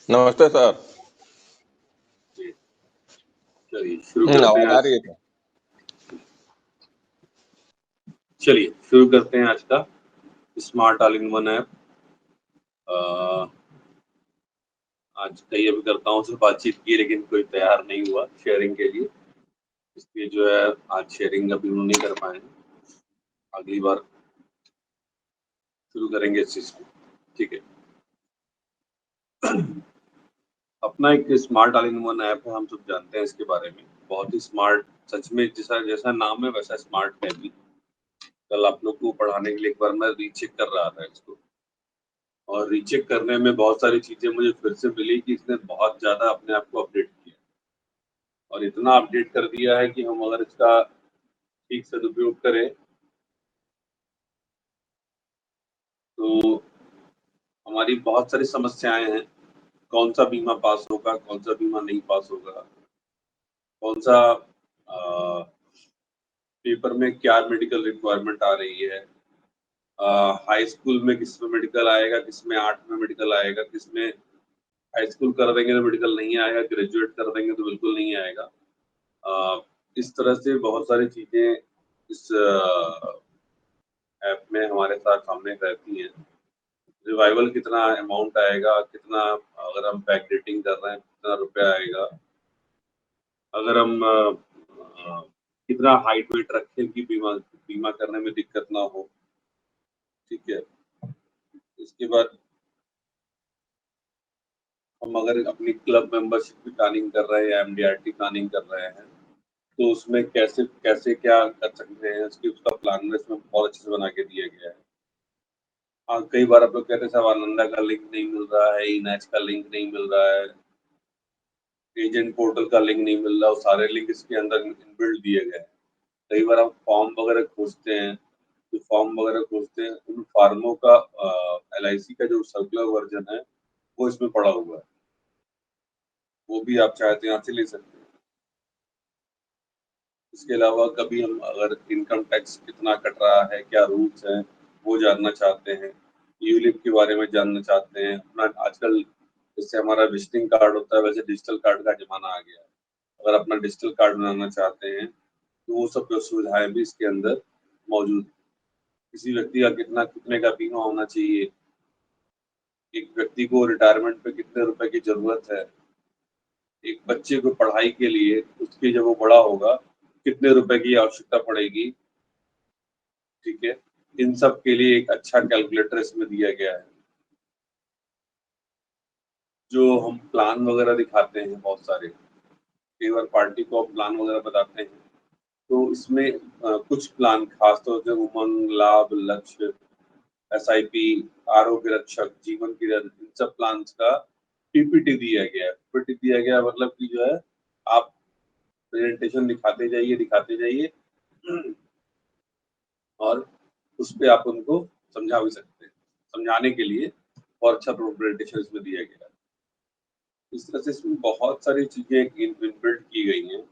नमस्ते सर। जी, चलिए शुरू करते हैं आवाज आ आज। रही है क्या? चलिए शुरू करते हैं आज का smart all in one app. आज कई अभी करता हूँ से बातचीत की, लेकिन कोई तैयार नहीं हुआ शेयरिंग के लिए, इसलिए जो है आज शेयरिंग अभी उन्होंने नहीं कर पाए हैं। अगली बार शुरू करेंगे इस चीज को, ठीक है। अपना एक smart all in one app है, हम सब जानते हैं इसके बारे में। बहुत ही स्मार्ट, सच में जैसा जैसा नाम है वैसा स्मार्ट है भी। कल आप लोग को पढ़ाने के लिए एक बार मैं रीचेक कर रहा था इसको, और रीचेक करने में बहुत सारी चीजें मुझे फिर से मिली कि इसने बहुत ज्यादा अपने आप को अपडेट किया, और इतना अपडेट कर दिया है कि हम अगर इसका ठीक सदुपयोग करें तो हमारी बहुत सारी समस्याएं हैं। कौन सा बीमा पास होगा, कौन सा बीमा नहीं पास होगा, कौन सा पेपर में क्या मेडिकल रिक्वायरमेंट आ रही है, हाई स्कूल में किस में मेडिकल आएगा, किस में 8 में मेडिकल आएगा, किस में हाई स्कूल कर देंगे तो मेडिकल नहीं आएगा, ग्रेजुएट कर देंगे तो बिल्कुल नहीं आएगा। इस तरह से बहुत सारी चीजें इस ऐप में हमारे साथ सामने रहती हैं। रिवाइवल कितना अमाउंट आएगा, कितना अगर हम बैक डेटिंग कर रहे हैं कितना रुपया आएगा, अगर हम कितना हाइट वेट रखें कि बीमा बीमा करने में दिक्कत ना हो, ठीक है। इसके बाद हम अगर अपनी क्लब मेंबरशिप की प्लानिंग कर रहे हैं या एमडीआरटी प्लानिंग कर रहे हैं तो उसमें कैसे कैसे क्या कर सकते हैं, उसका प्लान में इसमें बहुत अच्छे से बना के दिया गया है। हाँ, कई बार आप लोग कहते हैं साहब आनंदा का लिंक नहीं मिल रहा है, ई मैच का लिंक नहीं मिल रहा है, एजेंट पोर्टल का लिंक नहीं मिल रहा, वो सारे लिंक इसके अंदर इनबिल्ट दिए गए हैं। कई बार हम फॉर्म वगैरह खोजते हैं, जो फॉर्म वगैरह खोजते हैं उन फार्मों का एलआईसी का जो सर्कुलर वर्जन है वो इसमें पड़ा हुआ है, वो भी आप चाहते हैं यहाँ से ले सकते हैं। इसके अलावा कभी हम अगर इनकम टैक्स कितना कट रहा है, क्या रूल्स हैं, वो जानना चाहते हैं, यूलिप के बारे में जानना चाहते हैं। अपना आजकल जैसे हमारा विजिटिंग कार्ड होता है वैसे डिजिटल कार्ड का जमाना आ गया है। अगर अपना डिजिटल कार्ड बनाना चाहते हैं तो वो सब सुविधाएं भी इसके अंदर मौजूद है। किसी व्यक्ति का कितने का बीमा होना चाहिए, एक व्यक्ति को रिटायरमेंट पे कितने रुपए की जरूरत है, एक बच्चे को पढ़ाई के लिए उसके जब वो बड़ा होगा कितने रुपए की आवश्यकता पड़ेगी, ठीक है। इन सब के लिए एक अच्छा कैलकुलेटर इसमें दिया गया है। जो हम प्लान वगैरह दिखाते हैं बहुत सारे, कई बार पार्टी को हम प्लान वगैरह बताते हैं तो इसमें कुछ प्लान खासतौर से उमंग, लाभ, लक्ष्य, एसआईपी, आरोग्य रक्षक, जीवन की इन सब प्लान का पीपीटी दिया गया है। पीपीटी दिया गया मतलब कि जो है आप प्रेजेंटेशन दिखाते जाइए और उस पे आप उनको समझा भी सकते हैं। समझाने के लिए और अच्छा प्रेजेंटेशन इसमें दिया गया है। इस तरह से इसमें बहुत सारी चीजें इनबिल्ट की गई हैं।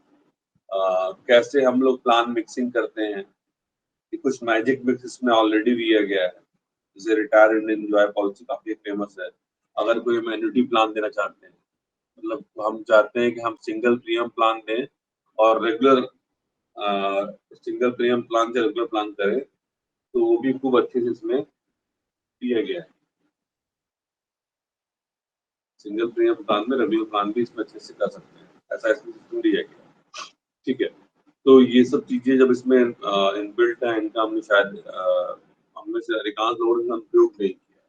कैसे हम लोग प्लान मिक्सिंग करते हैं कि कुछ मैजिक मिक्स इसमें ऑलरेडी दिया गया है। जैसे रिटायर एंड एंजॉय पॉलिसी काफी फेमस है। अगर कोई हम एन्युटी प्लान देना चाहते हैं, मतलब हम चाहते हैं कि हम सिंगल प्रीमियम प्लान दें और रेगुलर सिंगल प्रीमियम प्लान से रेगुलर प्लान करें, तो वो भी खूब अच्छे से इसमें दिया गया है। सिंगल प्रीमियम प्लान में रेगुलर प्लान भी इसमें अच्छे से कर सकते हैं, ऐसा इसमें सिस्टम दिया गया है, ठीक है। तो ये सब चीजें जब इसमें इनबिल्ट है, इनका हमने शायद हमने से अधिकांश लोगों ने उपयोग नहीं किया।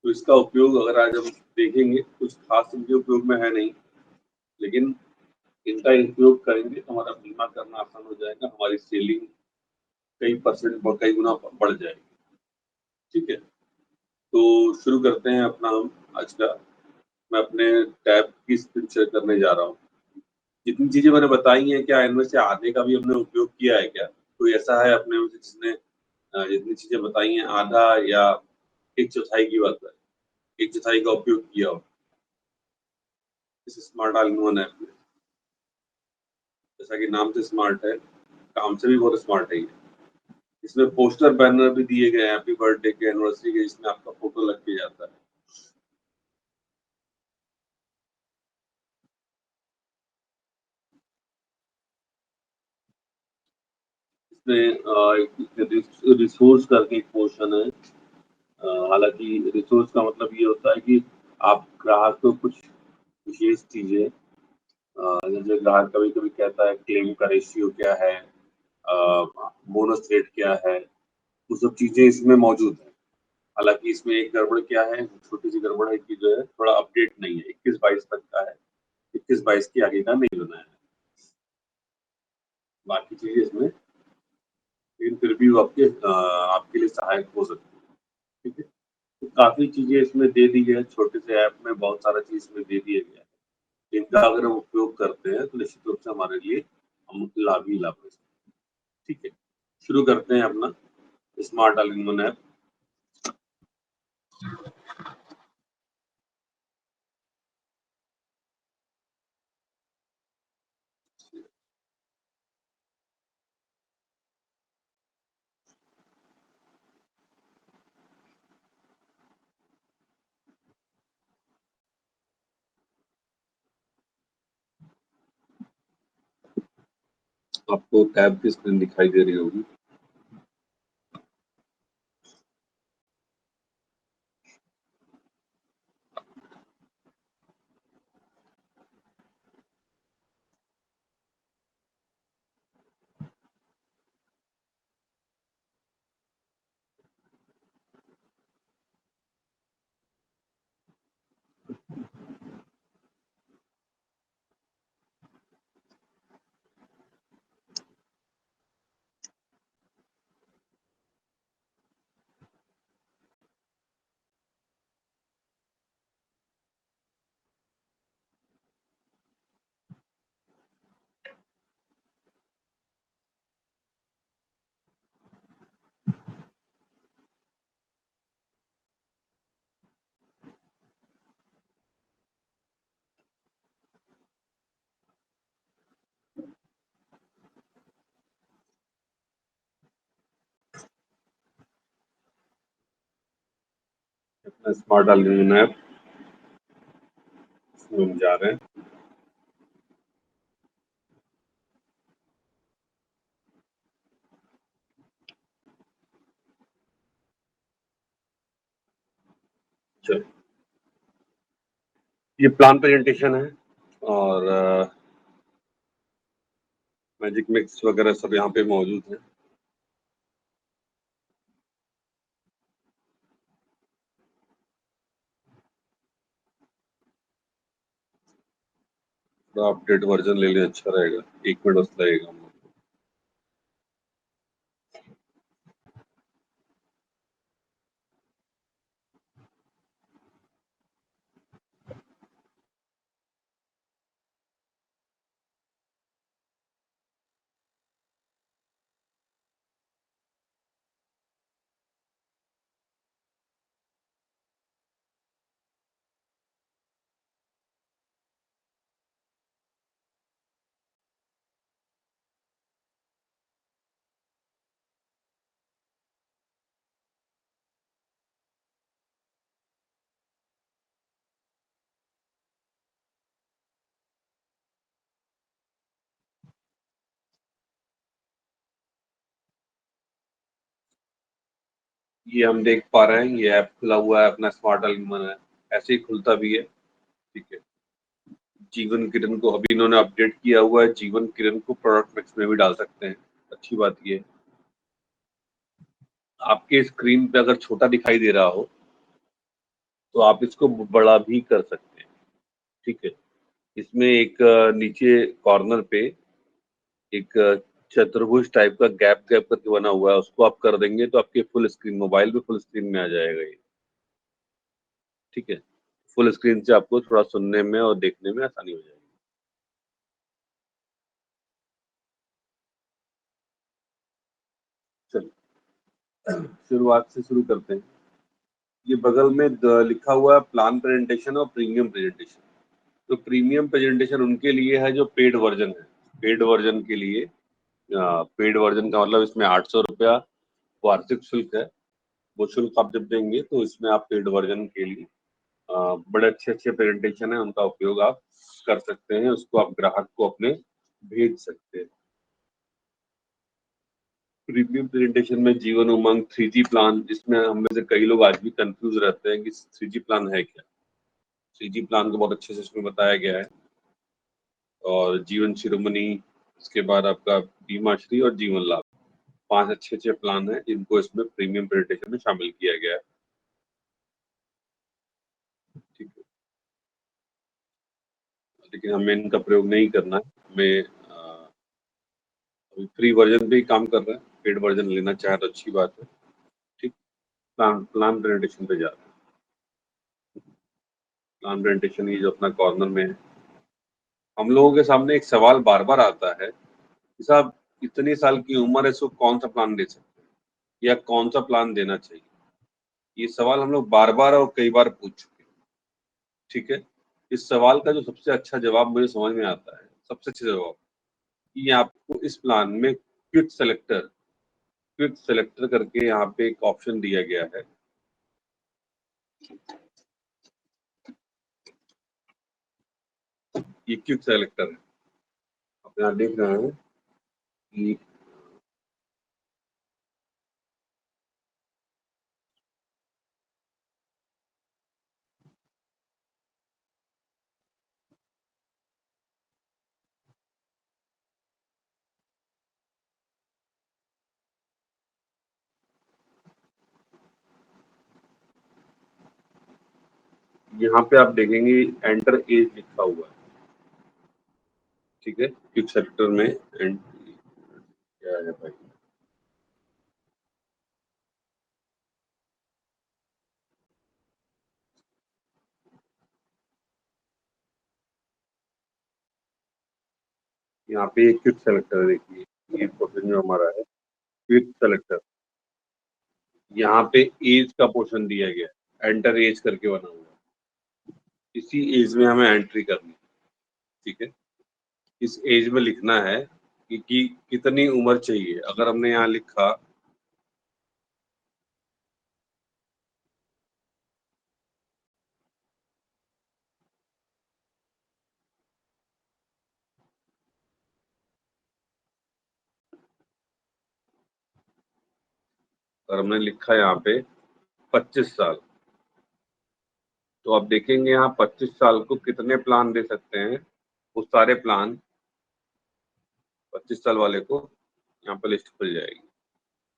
तो इसका उपयोग अगर आज हम देखेंगे कुछ खास इनके उपयोग में है नहीं, लेकिन इनका उपयोग करेंगे तो हमारा बीमा करना आसान हो जाएगा, हमारी सेलिंग कई गुना बढ़ जाएगी, ठीक है। तो शुरू करते हैं अपना हम आज का। मैं अपने टैब की स्क्रीन शेयर करने जा रहा हूँ। जितनी चीजें मैंने बताई हैं क्या इनमें से आधे का भी हमने उपयोग किया है क्या? कोई ऐसा है अपने में से जिसने जितनी चीजें बताई हैं आधा या एक चौथाई की बात है, एक चौथाई का उपयोग किया हो इस smart all in one app में? जैसा कि नाम से स्मार्ट है, काम से भी बहुत स्मार्ट है ये। इसमें पोस्टर बैनर भी दिए गए हैं हैप्पी बर्थडे के, एनिवर्सरी के, जिसमें आपका फोटो लग के जाता है। इसमें रिसोर्स करके एक पोर्शन है। हालांकि रिसोर्स का मतलब ये होता है कि आप ग्राहक को कुछ विशेष चीजें, जैसे ग्राहक कभी कभी कहता है क्लेम का रेशियो क्या है, बोनस रेट क्या है, वो सब चीजें इसमें मौजूद है। हालांकि इसमें एक गड़बड़ क्या है, छोटी सी गड़बड़ है कि जो है थोड़ा अपडेट नहीं है, 21-22 तक का है, 21-22 के आगे का नहीं बनाया है। बाकी चीजें इसमें, लेकिन फिर भी वो आपके लिए सहायक हो सकती है। ठीक है, तो काफी चीजें इसमें दे दी है, छोटे से ऐप में बहुत सारा चीज इसमें दे दिया गया है। इनका अगर हम उपयोग करते हैं तो निश्चित रूप से हमारे लिए हम लाभ ही लाभ है। ठीक है, शुरू करते हैं अपना smart all in one app. आपको टैब की स्क्रीन दिखाई दे रही होगी। अपना smart all in one app हम जा रहे हैं। चलो, ये प्लान प्रेजेंटेशन है और मैजिक मिक्स वगैरह सब यहाँ पे मौजूद है। थोड़ा अपडेट वर्जन ले लें, अच्छा रहेगा। 1 मिनट बस लगेगा हम लोग को। ये हम देख पा रहे हैं, ये ऐप खुला हुआ है अपना स्मार्ट ऑल इन वन है, ऐसे ही खुलता भी है। ठीक है, जीवन किरण को अभी इन्होंने अपडेट किया हुआ है, जीवन किरण को प्रोडक्ट मिक्स में भी डाल सकते हैं। अच्छी बात ये है। आपके स्क्रीन पे अगर छोटा दिखाई दे रहा हो तो आप इसको बड़ा भी कर सकते हैं। ठीक है, इसमें एक नीचे कॉर्नर पे एक चतुर्भुज टाइप का गैप गैप करके बना हुआ है, उसको आप कर देंगे तो आपके फुल स्क्रीन, मोबाइल पे फुल स्क्रीन में आ जाएगा ये। ठीक है, फुल स्क्रीन से आपको थोड़ा सुनने में और देखने में आसानी हो जाएगी। चलिए, शुरुआत से शुरू करते हैं। ये बगल में लिखा हुआ है प्लान प्रेजेंटेशन और प्रीमियम प्रेजेंटेशन। तो प्रीमियम प्रेजेंटेशन उनके लिए है जो पेड वर्जन है। पेड वर्जन के लिए, पेड वर्जन का मतलब इसमें 800 रुपया वार्षिक शुल्क है। वो शुल्क आप जब देंगे तो इसमें आप पेड वर्जन के लिए बड़े अच्छे अच्छे प्रेजेंटेशन है, उनका उपयोग आप कर सकते हैं, उसको आप ग्राहक को अपने भेज सकते हैं। प्रीमियम प्रेजेंटेशन में जीवन उमंग 3G प्लान, जिसमें हम में से कई लोग आज भी कंफ्यूज रहते हैं कि 3G प्लान है क्या। 3G प्लान को बहुत अच्छे से इसमें बताया गया है, और जीवन शिरोमणि, इसके बाद आपका बीमा श्री और जीवन लाभ, 5 अच्छे प्लान हैं जिनको इसमें प्रीमियम प्रेजेंटेशन में शामिल किया गया है। ठीक है, लेकिन हमें इनका प्रयोग नहीं करना है। हमें अभी फ्री वर्जन पे ही काम कर रहे हैं, पेड वर्जन लेना चाहे तो अच्छी बात है। ठीक, प्लान प्रेजेंटेशन पे जा रहे हैं। प्लान प्रेजेंटेशन ये जो अपना कॉर्नर में है, हम लोगों के सामने एक सवाल बार बार आता है कि साहब इतनी साल की उम्र है, इसको कौन सा प्लान दे सकते हैं या कौन सा प्लान देना चाहिए। ये सवाल हम लोग बार बार और कई बार पूछ चुके हैं। ठीक है, इस सवाल का जो सबसे अच्छा जवाब मुझे समझ में आता है, सबसे अच्छा जवाब, कि आपको इस प्लान में क्विक सेलेक्टर करके यहाँ पे एक ऑप्शन दिया गया है। ये क्विक सेलेक्टर है, आप यहाँ देख रहे हैं कि यहाँ पे आप देखेंगे एंटर एज लिखा हुआ है। ठीक है, क्विक सेलेक्टर में क्या है भाई, यहाँ पे एक क्विक सेलेक्टर देखिए, ये पोर्शन जो हमारा है क्विक सेलेक्टर, यहाँ पे एज का पोर्शन दिया गया है, एंटर एज करके बना हुआ है। इसी एज में हमें एंट्री करनी है। ठीक है, इस एज में लिखना है कि कितनी उम्र चाहिए। अगर हमने यहाँ लिखा अगर हमने लिखा यहाँ पे 25 साल, तो आप देखेंगे यहाँ 25 साल को कितने प्लान दे सकते हैं। वो सारे प्लान 25 साल वाले को यहाँ पे लिस्ट खुल जाएगी।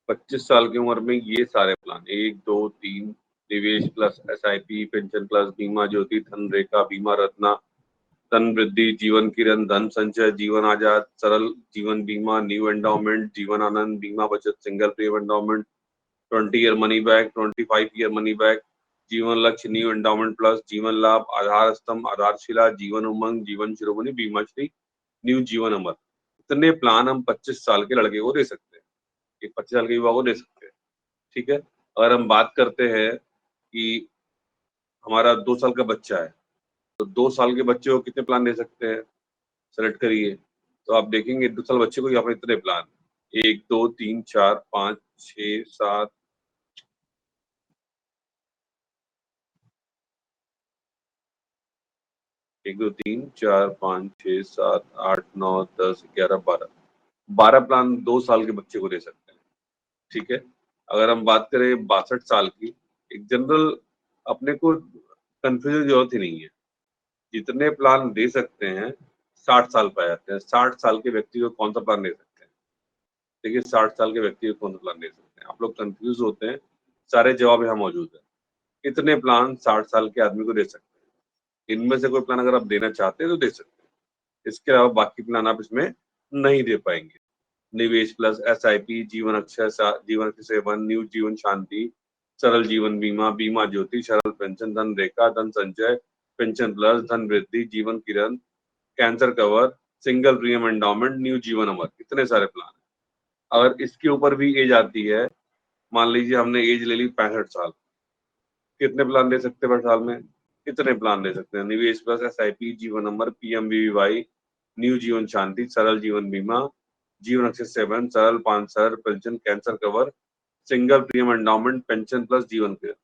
25 साल की उम्र में ये सारे प्लान 1 2 3, निवेश प्लस SIP, पेंशन प्लस बीमा ज्योति, धन रेखा, बीमा रत्ना, धन वृद्धि, जीवन किरण, धन संचय, जीवन आजाद, सरल जीवन बीमा, न्यू एंडाउमेंट, जीवन आनंद, बीमा बचत, single premium endowment, 20 year money back, 25 year money back, जीवन लक्ष्य, न्यू एंडाउमेंट प्लस, जीवन लाभ, आधार स्तंभ, आधारशिला, जीवन उमंग, जीवन शिरोमणि, बीमा श्री, न्यू जीवन अमर। इतने प्लान हम 25 साल के लड़के को दे सकते हैं, एक 25 साल के युवा को दे सकते हैं। ठीक है, अगर हम बात करते हैं कि हमारा 2 साल का बच्चा है, तो 2 साल के बच्चे को कितने प्लान दे सकते हैं, सेलेक्ट करिए। तो आप देखेंगे 2 साल बच्चे को यहाँ पर इतने प्लान, 1 2 3 4 5 6 7, 1 2 3 4 5 6 7 8 9 10 11 12 प्लान 2 साल के बच्चे को दे सकते हैं। ठीक है, अगर हम बात करें 62 साल की, एक जनरल, अपने को कंफ्यूजन की जरूरत ही नहीं है, जितने प्लान दे सकते हैं 60 साल पे आ जाते हैं। 60 साल के व्यक्ति को कौन सा प्लान दे सकते हैं, देखिए 60 साल के व्यक्ति को कौन सा प्लान दे सकते हैं। आप लोग कंफ्यूज होते हैं, सारे जवाब यहाँ मौजूद है। इतने प्लान 60 साल के आदमी को दे सकते हैं। इनमें से कोई प्लान अगर आप देना चाहते हैं तो दे सकते हैं, इसके अलावा बाकी प्लान आप इसमें नहीं दे पाएंगे। निवेश प्लस SIP, जीवन अक्षय, जीवन अक्षय सेवन, न्यू जीवन शांति, सरल जीवन बीमा, बीमा ज्योति, सरल पेंशन, धन रेखा, धन संचय, pension plus, Dhan Vriddhi, Jeevan Kiran, cancer cover, single premium endowment, new Jeevan Amar, इतने सारे प्लान है। अगर इसके ऊपर भी एज आती है, मान लीजिए हमने एज ले ली 65 साल, कितने प्लान दे सकते हैं 65 साल में, कितने प्लान दे सकते हैं। निवेश प्लस SIP, जीवन अमर, PMVY, न्यू जीवन शांति, सरल जीवन बीमा, जीवन अक्षय सेवन, सरल 5 साल pension, cancer cover, single premium endowment, pension plus जीवन केयर।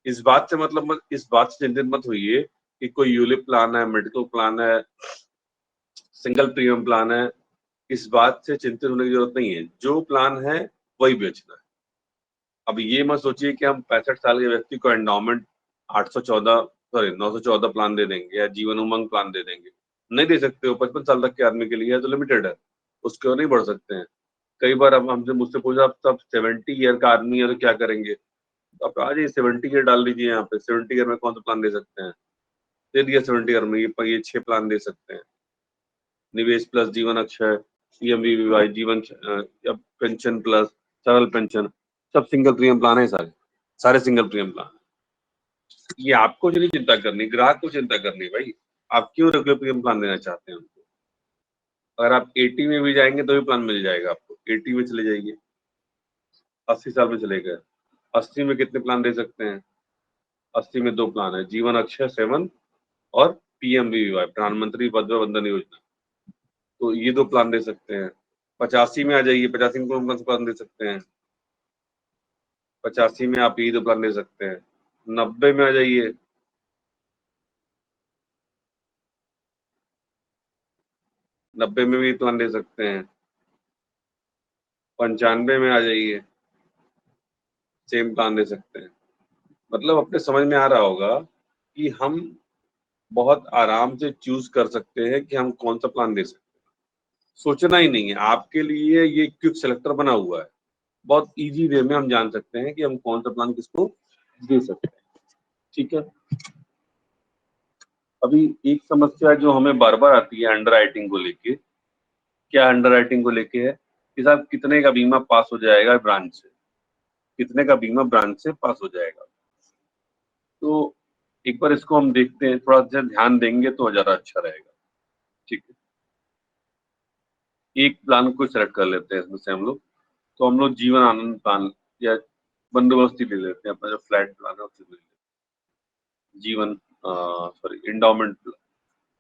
इस बात से मतलब, इस बात से चिंतित मत होइए कि कोई यूलिप प्लान है, मेडिकल प्लान है, सिंगल प्रीमियम प्लान है, इस बात से चिंतित होने की जरूरत नहीं है, जो प्लान है वही बेचना है। अब ये मत सोचिए कि हम 65 साल के व्यक्ति को एंडोमेंट 914 प्लान दे देंगे या जीवन उमंग प्लान दे देंगे। नहीं दे सकते हो, 55 साल तक के आदमी के लिए है तो लिमिटेड है, उसके और नहीं बढ़ सकते हैं। कई बार अब हमसे मुझसे पूछा, अब तब 70 ईयर का आदमी है तो क्या करेंगे? तो आप आ जाइए, 70 ईयर डाल दीजिए यहाँ पे। 70 ईयर में कौन सा प्लान दे सकते हैं? दे दिया 70 ईयर में, ये 6 प्लान दे सकते हैं। निवेश प्लस जीवन अक्षय, पीएमवीवीवाई, जीवन या पेंशन प्लस सरल पेंशन, सब सिंगल प्रीमियम प्लान है। सारे सारे सिंगल प्रीमियम प्लान। ये आपको जो नहीं चिंता करनी, ग्राहक को चिंता करनी भाई। आप क्यों रेगुलर प्रीमियम प्लान देना चाहते हैं उनको? अगर आप 80 में भी जाएंगे तो भी प्लान मिल जाएगा आपको। 80 में चले जाइए, 80 साल में चले गए, 80 में कितने प्लान दे सकते हैं? 80 में 2 प्लान है, जीवन अक्षय 7 और पीएमवीवाई, प्रधानमंत्री वय वंदन योजना। तो ये 2 प्लान दे सकते हैं। 85 में आ जाइए, 85 में कौन कौन सा प्लान दे सकते हैं? 85 में आप ये 2 प्लान दे सकते हैं। 90 में आ जाइए, 90 में भी प्लान दे सकते हैं। 95 में आ जाइए, सेम प्लान दे सकते हैं। मतलब अपने समझ में आ रहा होगा कि हम बहुत आराम से चूज कर सकते हैं कि हम कौन सा प्लान दे सकते हैं। सोचना ही नहीं है, आपके लिए ये क्विक सेलेक्टर बना हुआ है। बहुत इजी वे में हम जान सकते हैं कि हम कौन सा प्लान किसको दे सकते हैं। ठीक है। अभी एक समस्या जो हमें बार बार आती है अंडर राइटिंग को लेके, क्या अंडर राइटिंग को लेके है कि साहब कितने का बीमा पास हो जाएगा ब्रांच से, कितने का बीमा ब्रांच से पास हो जाएगा। तो एक बार इसको हम देखते हैं, थोड़ा सा ध्यान देंगे तो ज्यादा अच्छा रहेगा। ठीक है, एक प्लान को सेलेक्ट कर लेते हैं इसमें से हम लोग। तो हम लोग जीवन आनंद प्लान या बंदोबस्ती ले लेते हैं, अपना जो फ्लैट प्लान है उससे ले लेते हैं। जीवन सॉरी इंडोमेंट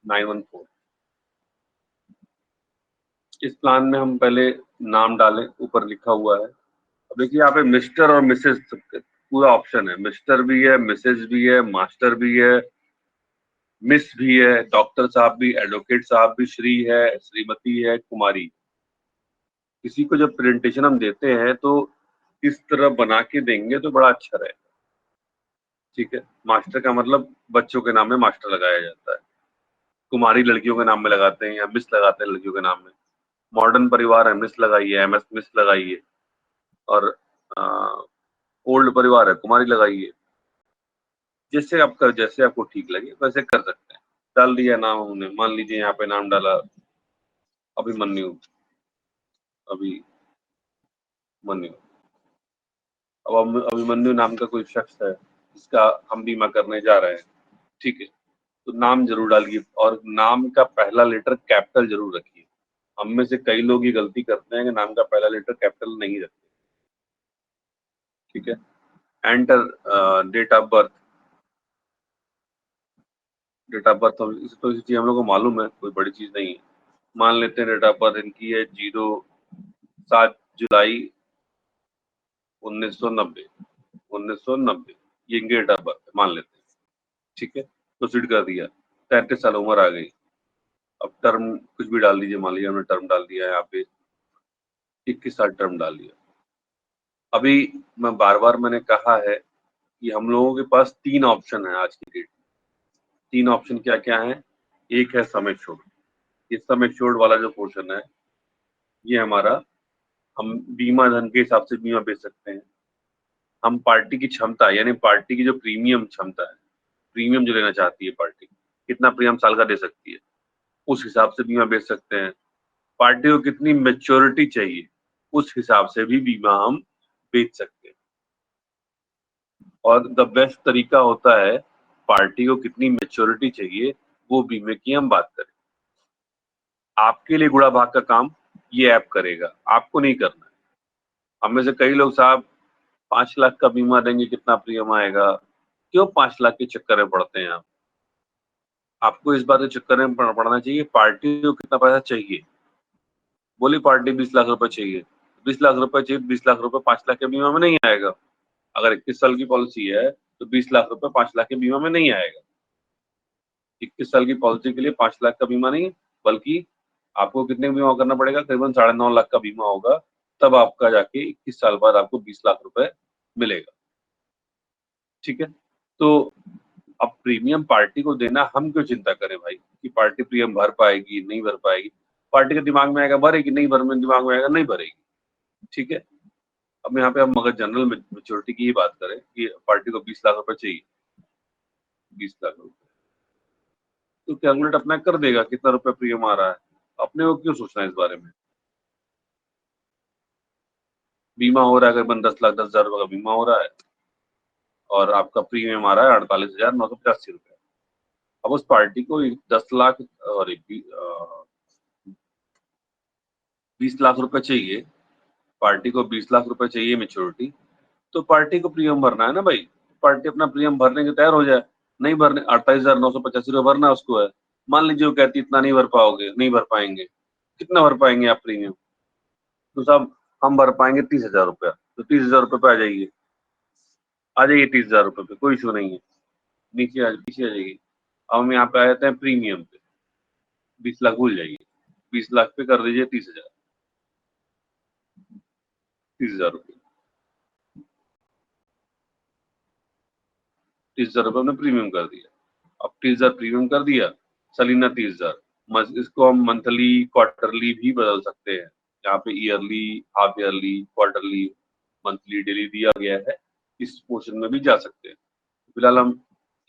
914। इस प्लान में हम पहले नाम डालें, ऊपर लिखा हुआ है। अब देखिए यहाँ पे मिस्टर और मिसेज पूरा ऑप्शन है। मिस्टर भी है, मिसेज भी है, मास्टर भी है, मिस भी है, डॉक्टर साहब भी, एडवोकेट साहब भी, श्री है, श्रीमती है, कुमारी। किसी को जब प्रेजेंटेशन हम देते हैं तो इस तरह बना के देंगे तो बड़ा अच्छा रहेगा। ठीक है, मास्टर का मतलब बच्चों के नाम में मास्टर लगाया जाता है। कुमारी लड़कियों के नाम में लगाते हैं या मिस लगाते हैं लड़कियों के नाम में। मॉडर्न परिवार है, मिस लगाइए, एमएस मिस लगाइए। और ओल्ड परिवार है, कुमारी लगाइए। जैसे जैसे आपको ठीक लगे वैसे कर सकते हैं। डाल दिया नाम हमने, मान लीजिए यहाँ पे नाम डाला अभिमन्यु, अभिमन्यु। अब अभिमन्यु नाम का कोई शख्स है जिसका हम बीमा करने जा रहे हैं। ठीक है, तो नाम जरूर डालिए और नाम का पहला लेटर कैपिटल जरूर रखिए। हम में से कई लोग ये गलती करते हैं कि नाम का पहला लेटर कैपिटल नहीं रखते। ठीक है, enter date of birth. Date of birth तो इसी चीज हम लोग को मालूम है, कोई बड़ी चीज नहीं है। मान लेते हैं डेट ऑफ बर्थ इनकी है 7 जुलाई 1990। 1990 ये इनकी डेट ऑफ बर्थ मान लेते हैं। ठीक है, प्रोसीड कर दिया। 33 साल उम्र आ गई। अब टर्म कुछ भी डाल दीजिए, मान लीजिए हमने टर्म डाल दिया है यहाँ पे 21 साल टर्म डाल दिया। अभी मैं बार बार मैंने कहा है कि हम लोगों के पास 3 ऑप्शन है आज की डेट में। 3 ऑप्शन क्या क्या है? एक है सम एश्योर्ड। ये सम एश्योर्ड वाला जो पोर्शन है ये हमारा, हम बीमा धन के हिसाब से बीमा बेच सकते हैं। हम पार्टी की क्षमता यानी पार्टी की जो प्रीमियम क्षमता है, प्रीमियम जो लेना चाहती है पार्टी, कितना प्रीमियम साल का दे सकती है, उस हिसाब से बीमा बेच सकते हैं। पार्टी को कितनी मेच्योरिटी चाहिए, उस हिसाब से भी बीमा हम बेच सकते हैं। और द बेस्ट तरीका होता है, पार्टी को कितनी मेच्योरिटी चाहिए वो बीमे की हम बात करें। आपके लिए गुड़ा भाग का काम ये ऐप करेगा, आपको नहीं करना है। हम में से कई लोग साहब 5 लाख का बीमा देंगे कितना प्रीमियम आएगा, क्यों 5 लाख के चक्कर में पड़ते हैं आप? आपको इस बात के चक्कर में पड़ना चाहिए पार्टी को कितना पैसा चाहिए। बोली पार्टी 20 लाख रुपए चाहिए, 20 लाख रुपए चाहिए, 20 लाख रुपए 5 लाख के बीमा में नहीं आएगा। अगर 21 साल की पॉलिसी है तो 20 लाख रुपए 5 लाख के बीमा में नहीं आएगा। 21 साल की पॉलिसी के लिए 5 लाख का बीमा नहीं, बल्कि आपको कितने बीमा करना पड़ेगा? करीबन 9.5 लाख का बीमा होगा, तब आपका जाके 21 साल बाद आपको 20 लाख रुपए मिलेगा। ठीक है, तो अब प्रीमियम पार्टी को देना हम क्यों चिंता करें भाई कि पार्टी प्रीमियम भर पाएगी नहीं भर पाएगी? पार्टी के दिमाग में आएगा भरेगी, नहीं भर में दिमाग में आएगा नहीं भरेगी। ठीक है, अब यहाँ पे हम अगर जनरल मेच्योरिटी की ही बात करें कि पार्टी को 20 लाख रुपए चाहिए, 20 लाख रुपए, तो कैलकुलेट अपना कर देगा कितना रुपए प्रीमियम आ रहा है। अपने को क्यों सोचना है इस बारे में? बीमा हो रहा है करीबन 10,10,000 रुपए का बीमा हो रहा है और आपका प्रीमियम आ रहा है 48,985 रुपए। अब उस पार्टी को 10 लाख और 20 लाख रुपए चाहिए, पार्टी को 20 लाख रुपए चाहिए मेच्योरिटी, तो पार्टी को प्रीमियम भरना है ना भाई। पार्टी अपना प्रीमियम भरने के तैयार हो जाए। नहीं भरने 48,985 रुपए भरना उसको है। मान लीजिए वो कहती इतना नहीं भर पाओगे, नहीं भर पाएंगे, कितना भर पाएंगे आप प्रीमियम? तो साहब हम भर पाएंगे 30,000 रुपया, तो 30,000 रुपये पे आ जाइए, आ जाइए 30,000 रुपये पे, कोई इशू नहीं है, पीछे आ जाइए। अब हम यहाँ पे आ जाते हैं प्रीमियम पे, 20 लाख भूल जाइए, 20 लाख पे कर दीजिए 30,000, 30,000 रुपये, 30,000 रुपये हमने प्रीमियम कर दिया। अब 30,000 प्रीमियम कर दिया, सलीना 30,000, इसको हम मंथली क्वार्टरली भी बदल सकते हैं। यहाँ पे yearly, half yearly, quarterly, monthly, daily दिया गया है, इस पोर्शन में भी जा सकते हैं। फिलहाल हम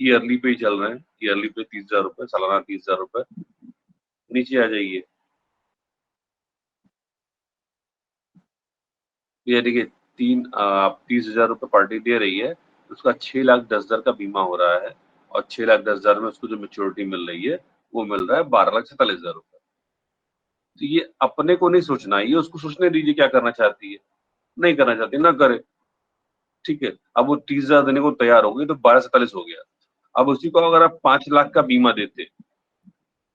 ईयरली पे ही चल रहे हैं, ईयरली पे 30,000 रुपये, सालाना 30,000 रुपये। नीचे आ जाइए, ये देखिए आप 30,000 रुपये पार्टी दे रही है, उसका 6,10,000 का बीमा हो रहा है और 6,10,000 में उसको जो मेच्योरिटी मिल रही है वो मिल रहा है 12,47,000 रुपये। तो ये अपने को नहीं सोचना है, ये उसको सोचने दीजिए क्या करना चाहती है। नहीं करना चाहती ना करे, ठीक है। अब वो 30,000 देने को तैयार हो गई तो 12,47 हो गया। अब उसी को अगर आप 5 लाख का बीमा देते,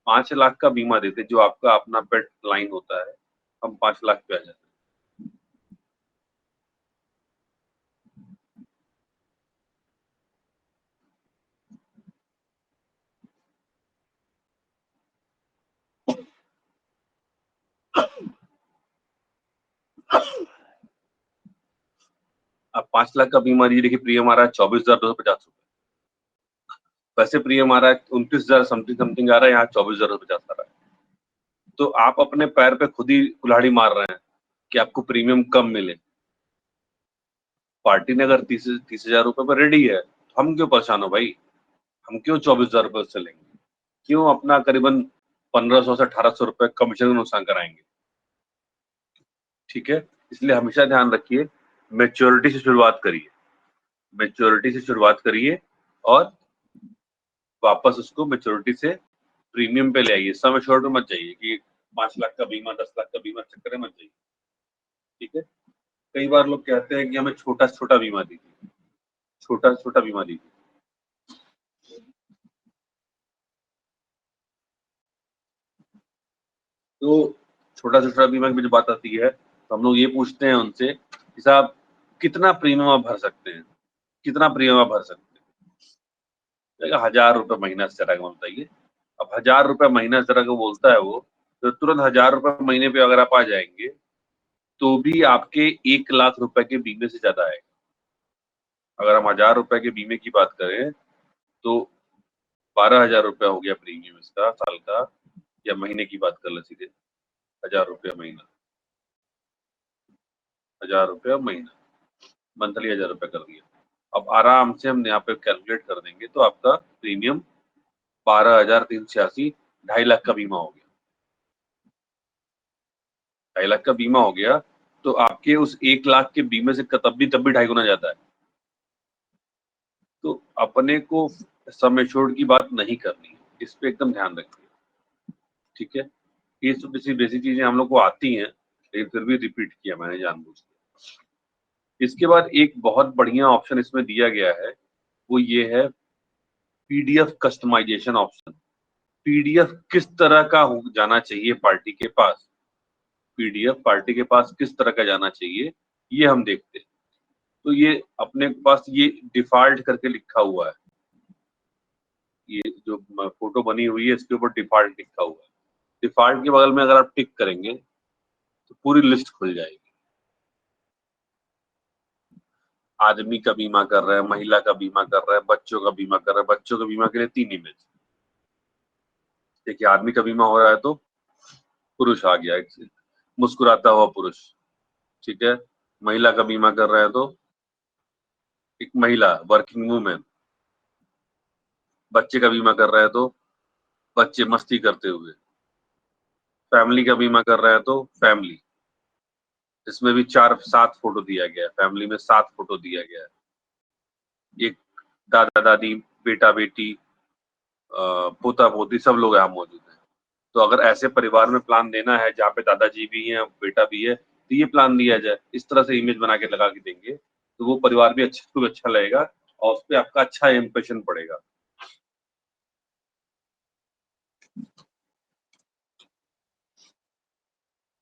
5 लाख का बीमा देते जो आपका अपना पेट लाइन होता है, हम 5 लाख पे आ जाते। अब 5 लाख का बीमा लीजिए, देखिए प्रीमियम आ रहा है 24,250 रुपये। वैसे प्रीमियम आ रहा है 29,000 समथिंग समथिंग आ रहा है, यहाँ 24,050 आ रहा है। तो आप अपने पैर पे खुद ही कुल्हाड़ी मार रहे हैं कि आपको प्रीमियम कम मिले। पार्टी ने अगर 30,000 रुपये पर रेडी है, तो हम क्यों परेशान हो भाई? हम क्यों 24,000 रुपये से लेंगे? क्यों अपना करीबन 1,500 से 1,800 रुपये कमीशन का नुकसान कराएंगे? ठीक है, इसलिए हमेशा ध्यान रखिए, मेच्योरिटी से शुरुआत करिए, मेच्योरिटी से शुरुआत करिए और वापस उसको मेच्योरिटी से प्रीमियम पे ले आइए। सम एश्योर्ड में मत जाइए कि 5 लाख का बीमा, 10 लाख का बीमा चक्कर में मत जाइए। ठीक है, कई बार लोग कहते हैं कि हमें छोटा से छोटा बीमा दीजिए, छोटा से छोटा बीमा दीजिए। तो छोटा से छोटा बीमा की जो बात आती है, तो हम लोग ये पूछते हैं उनसे कि साहब कितना प्रीमियम आप भर सकते हैं, कितना प्रीमियम आप भर सकते हैं? 1,000 रुपये महीना से ज्यादा का बताइए। अब 1,000 रुपये महीना से ज्यादा का बोलता है वो, तो तुरंत 1,000 रुपये महीने पे अगर आप आ जाएंगे तो भी आपके 1 लाख रुपए के बीमे से ज्यादा है। अगर हम 1,000 रुपए के बीमे की बात करें तो 12,000 रुपया हो गया प्रीमियम इसका साल का, या महीने की बात कर ले सीधे, 1,000 रुपया महीना, 1,000 रुपया महीना, मंथली 1,000 रुपया कर दिया। अब आराम से हम यहाँ पे कैलकुलेट कर देंगे तो आपका प्रीमियम 12,386, 2.5 लाख का बीमा हो गया, 2.5 लाख का बीमा हो गया। तो आपके उस 1 लाख के बीमे से तब भी 2.5 गुना ज्यादा है। तो अपने को सम एश्योर्ड की बात नहीं करनी है, इस पे एकदम ध्यान रखिए। ठीक है, ये तो बेसिक चीजें हम लोग को आती हैं, लेकिन फिर भी रिपीट किया मैंने जानबूझ के। इसके बाद एक बहुत बढ़िया ऑप्शन इसमें दिया गया है, वो ये है पीडीएफ कस्टमाइजेशन ऑप्शन। पीडीएफ किस तरह का जाना चाहिए पार्टी के पास, पीडीएफ पार्टी के पास किस तरह का जाना चाहिए, ये हम देखते हैं। तो ये अपने पास ये डिफॉल्ट करके लिखा हुआ है, ये जो फोटो बनी हुई है इसके ऊपर डिफॉल्ट लिखा हुआ है। डिफॉल्ट के बगल में अगर आप टिक करेंगे तो पूरी लिस्ट खुल जाएगी। आदमी का बीमा कर रहे हैं, महिला का बीमा कर रहे हैं, बच्चों का बीमा कर रहे हैं। बच्चों के बीमा के लिए 3 इमेज। देखिए, आदमी का बीमा हो रहा है तो पुरुष आ गया, एक मुस्कुराता हुआ पुरुष, ठीक है। महिला का बीमा कर रहे हैं तो एक महिला, वर्किंग वुमेन। बच्चे का बीमा कर रहे हैं तो बच्चे मस्ती करते हुए। फैमिली का बीमा कर रहे हैं तो फैमिली, इसमें भी 7 फोटो दिया गया है। फैमिली में 7 फोटो दिया गया है। एक दादा दादी, बेटा बेटी, पोता पोती, सब लोग यहाँ मौजूद हैं। तो अगर ऐसे परिवार में प्लान देना है जहाँ पे दादाजी भी हैं, बेटा भी है, तो ये प्लान दिया जाए। इस तरह से इमेज बना के लगा के देंगे तो वो परिवार भी अच्छा लगेगा और उस पर आपका अच्छा इम्प्रेशन पड़ेगा।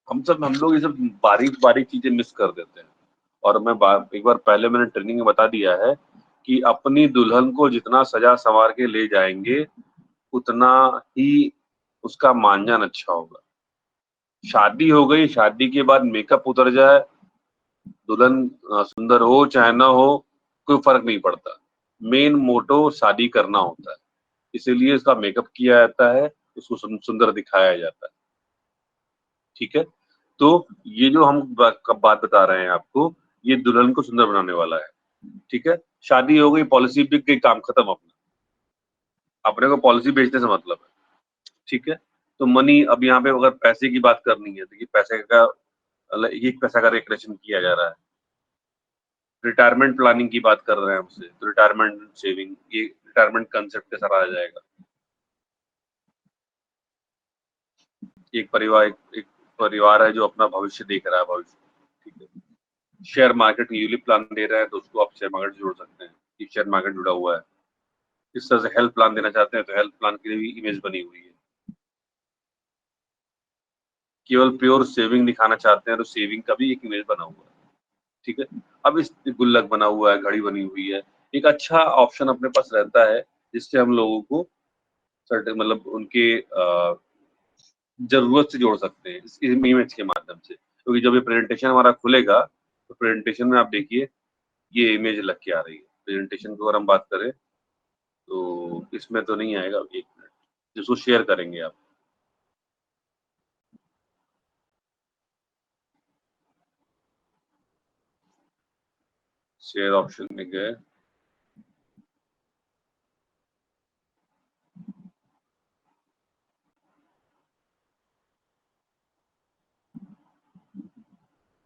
हम लोग ये सब बारीक बारीक चीजें मिस कर देते हैं। और मैं एक बार पहले मैंने ट्रेनिंग में बता दिया है कि अपनी दुल्हन को जितना सजा संवार के ले जाएंगे उतना ही उसका मानजान अच्छा होगा। शादी हो गई, शादी के बाद मेकअप उतर जाए, दुल्हन सुंदर हो चाहे ना हो, कोई फर्क नहीं पड़ता। मेन मोटो शादी करना होता है, इसीलिए इसका मेकअप किया जाता है, उसको सुंदर दिखाया जाता है। ठीक है, तो ये जो हम बात बता रहे हैं आपको, ये दुल्हन को सुंदर बनाने वाला है। ठीक है, शादी हो गई, पॉलिसी बिक गई, काम खत्म। अपने को पॉलिसी बेचने से मतलब है। ठीक है, तो मनी, अब यहाँ पे अगर पैसे की बात करनी है, देखिए पैसे का एक पैसा का रिक्रेशन किया जा रहा है। रिटायरमेंट प्लानिंग की बात कर रहे हैं हमसे, तो रिटायरमेंट सेविंग, ये रिटायरमेंट कंसेप्ट के साथ आ जाएगा। एक परिवार है जो अपना भविष्य देख रहा है, भविष्य। ठीक है, शेयर मार्केट यूलिप प्लान दे रहा है तो उसको आप शेयर मार्केट जोड़ सकते हैं कि शेयर मार्केट जुड़ा हुआ है। इस तरह से हेल्थ प्लान देना चाहते हैं तो हेल्थ प्लान की भी इमेज बनी हुई है। केवल प्योर सेविंग दिखाना चाहते हैं तो सेविंग का भी एक इमेज बना हुआ है। ठीक है, अब इस गुल्लक बना हुआ है, घड़ी बनी हुई है। एक अच्छा ऑप्शन अपने पास रहता है जिससे हम लोगों को सर्टेन, मतलब उनके जरूरत से जोड़ सकते हैं इस इमेज के माध्यम से। क्योंकि जब ये प्रेजेंटेशन हमारा खुलेगा तो प्रेजेंटेशन में आप देखिए ये इमेज लग के आ रही है। प्रेजेंटेशन की अगर हम बात करें तो इसमें तो नहीं आएगा, 1 मिनट, जिसको शेयर करेंगे आप। शेयर ऑप्शन में गए,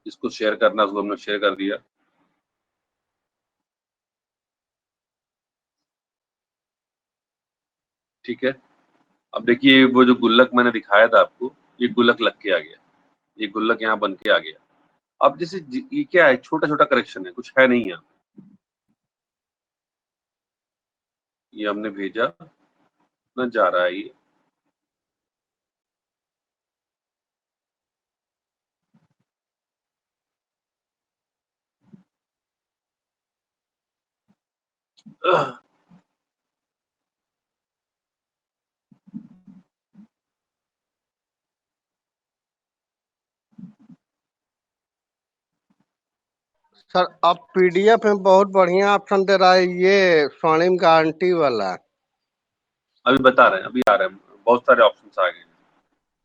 इसको शेयर करना, उसको हमने शेयर कर दिया। ठीक है, अब देखिए वो जो गुल्लक मैंने दिखाया था आपको, ये गुल्लक लग के आ गया, ये गुल्लक यहाँ बन के आ गया। अब जैसे ये क्या है, छोटा छोटा करेक्शन है, कुछ है नहीं यहाँ। ये हमने भेजा ना, जा रहा है ये। सर अब पीडीएफ में बहुत बढ़िया ऑप्शन दे रहा है, ये स्वर्णिम गारंटी वाला। अभी बता रहे हैं, अभी आ रहे हैं, बहुत सारे ऑप्शंस आ गए हैं।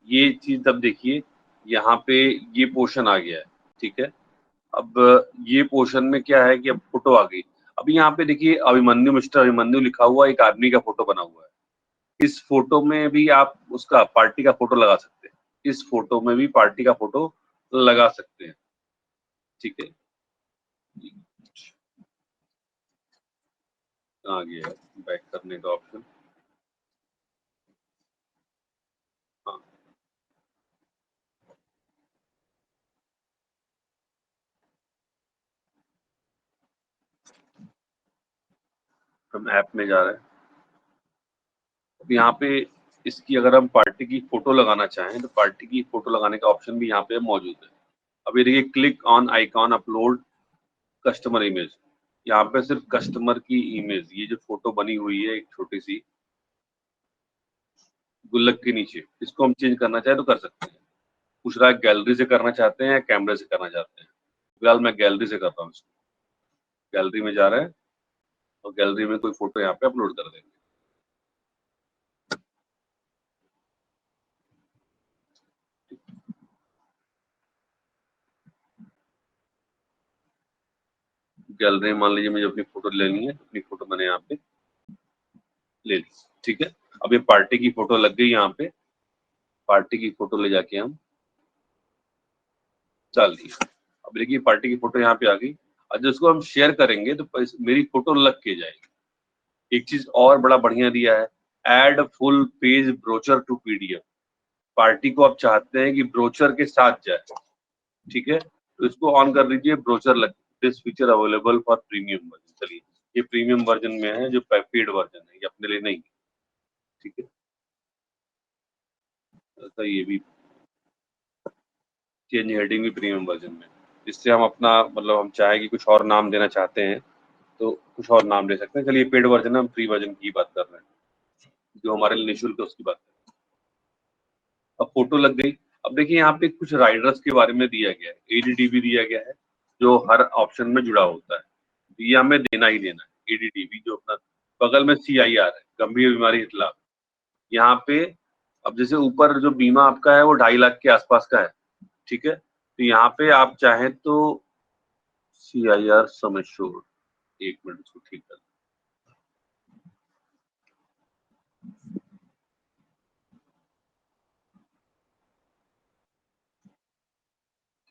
ये चीज तब देखिए, यहाँ पे ये पोर्शन आ गया है। ठीक है, अब ये पोर्शन में क्या है कि अब फोटो आ गई। अब यहाँ पे देखिए अभिमन्यु, मिस्टर अभिमन्यु लिखा हुआ, एक आदमी का फोटो बना हुआ है। इस फोटो में भी आप उसका पार्टी का फोटो लगा सकते हैं, इस फोटो में भी पार्टी का फोटो लगा सकते हैं। ठीक है, आ गया बैक करने का ऑप्शन। हाँ, हम ऐप में जा रहे हैं। अब यहाँ पे इसकी अगर हम पार्टी की फोटो लगाना चाहें तो पार्टी की फोटो लगाने का ऑप्शन भी यहाँ पे मौजूद है। अब ये देखिए, click on icon upload customer image. यहाँ पे सिर्फ कस्टमर की इमेज, ये जो फोटो बनी हुई है एक छोटी सी, गुल्लक के नीचे, इसको हम चेंज करना चाहे तो कर सकते हैं। पूछ रहा है गैलरी से करना चाहते हैं या कैमरे से करना चाहते हैं। फिलहाल मैं गैलरी से कर रहा हूँ इसको। गैलरी में जा रहे हैं और गैलरी में कोई फोटो यहाँ पे अपलोड कर देंगे। गैलरी में मान लीजिए मुझे अपनी फोटो लेनी है, अपनी फोटो मैंने यहाँ पे ले ली। ठीक है, अब ये पार्टी की फोटो लग गई यहाँ पे। पार्टी की फोटो ले जाके हम डाल दी। अब देखिए पार्टी की फोटो यहाँ पे आ गई। और जिसको हम शेयर करेंगे तो मेरी फोटो लग के जाएगी। एक चीज और बड़ा बढ़िया दिया है, add full page brochure to PDF. Party को आप चाहते हैं कि ब्रोचर के साथ जाए, ठीक है, तो इसको ऑन कर लीजिए। ब्रोचर लग, this feature available for premium version. चलिए ये प्रीमियम वर्जन में है, जो पेड वर्जन है, ये अपने लिए नहीं है। ठीक है, ऐसा ये भी चेंज हेडिंग भी प्रीमियम वर्जन में। इससे हम अपना मतलब हम चाहे कि कुछ और नाम देना चाहते हैं तो कुछ और नाम दे सकते हैं। चलिए पेड वर्जन है, हम फ्री वर्जन की बात कर रहे हैं, जो हमारे लिए निःशुल्क है उसकी बात कर रहे हैं। अब फोटो लग गई। अब देखिए यहाँ पे कुछ राइडर्स के बारे में दिया गया है, एडीडी भी दिया गया है जो हर ऑप्शन में जुड़ा होता है, तो ये हमें देना ही देना है। एडीडी भी जो अपना बगल में सीआईआर है, गंभीर बीमारी इतला, यहाँ पे अब जैसे ऊपर जो बीमा आपका है वो 2.5 लाख के आसपास का है। ठीक है, तो यहाँ पे आप चाहें तो सीआईआर सम एश्योर्ड, एक मिनट इसको ठीक कर।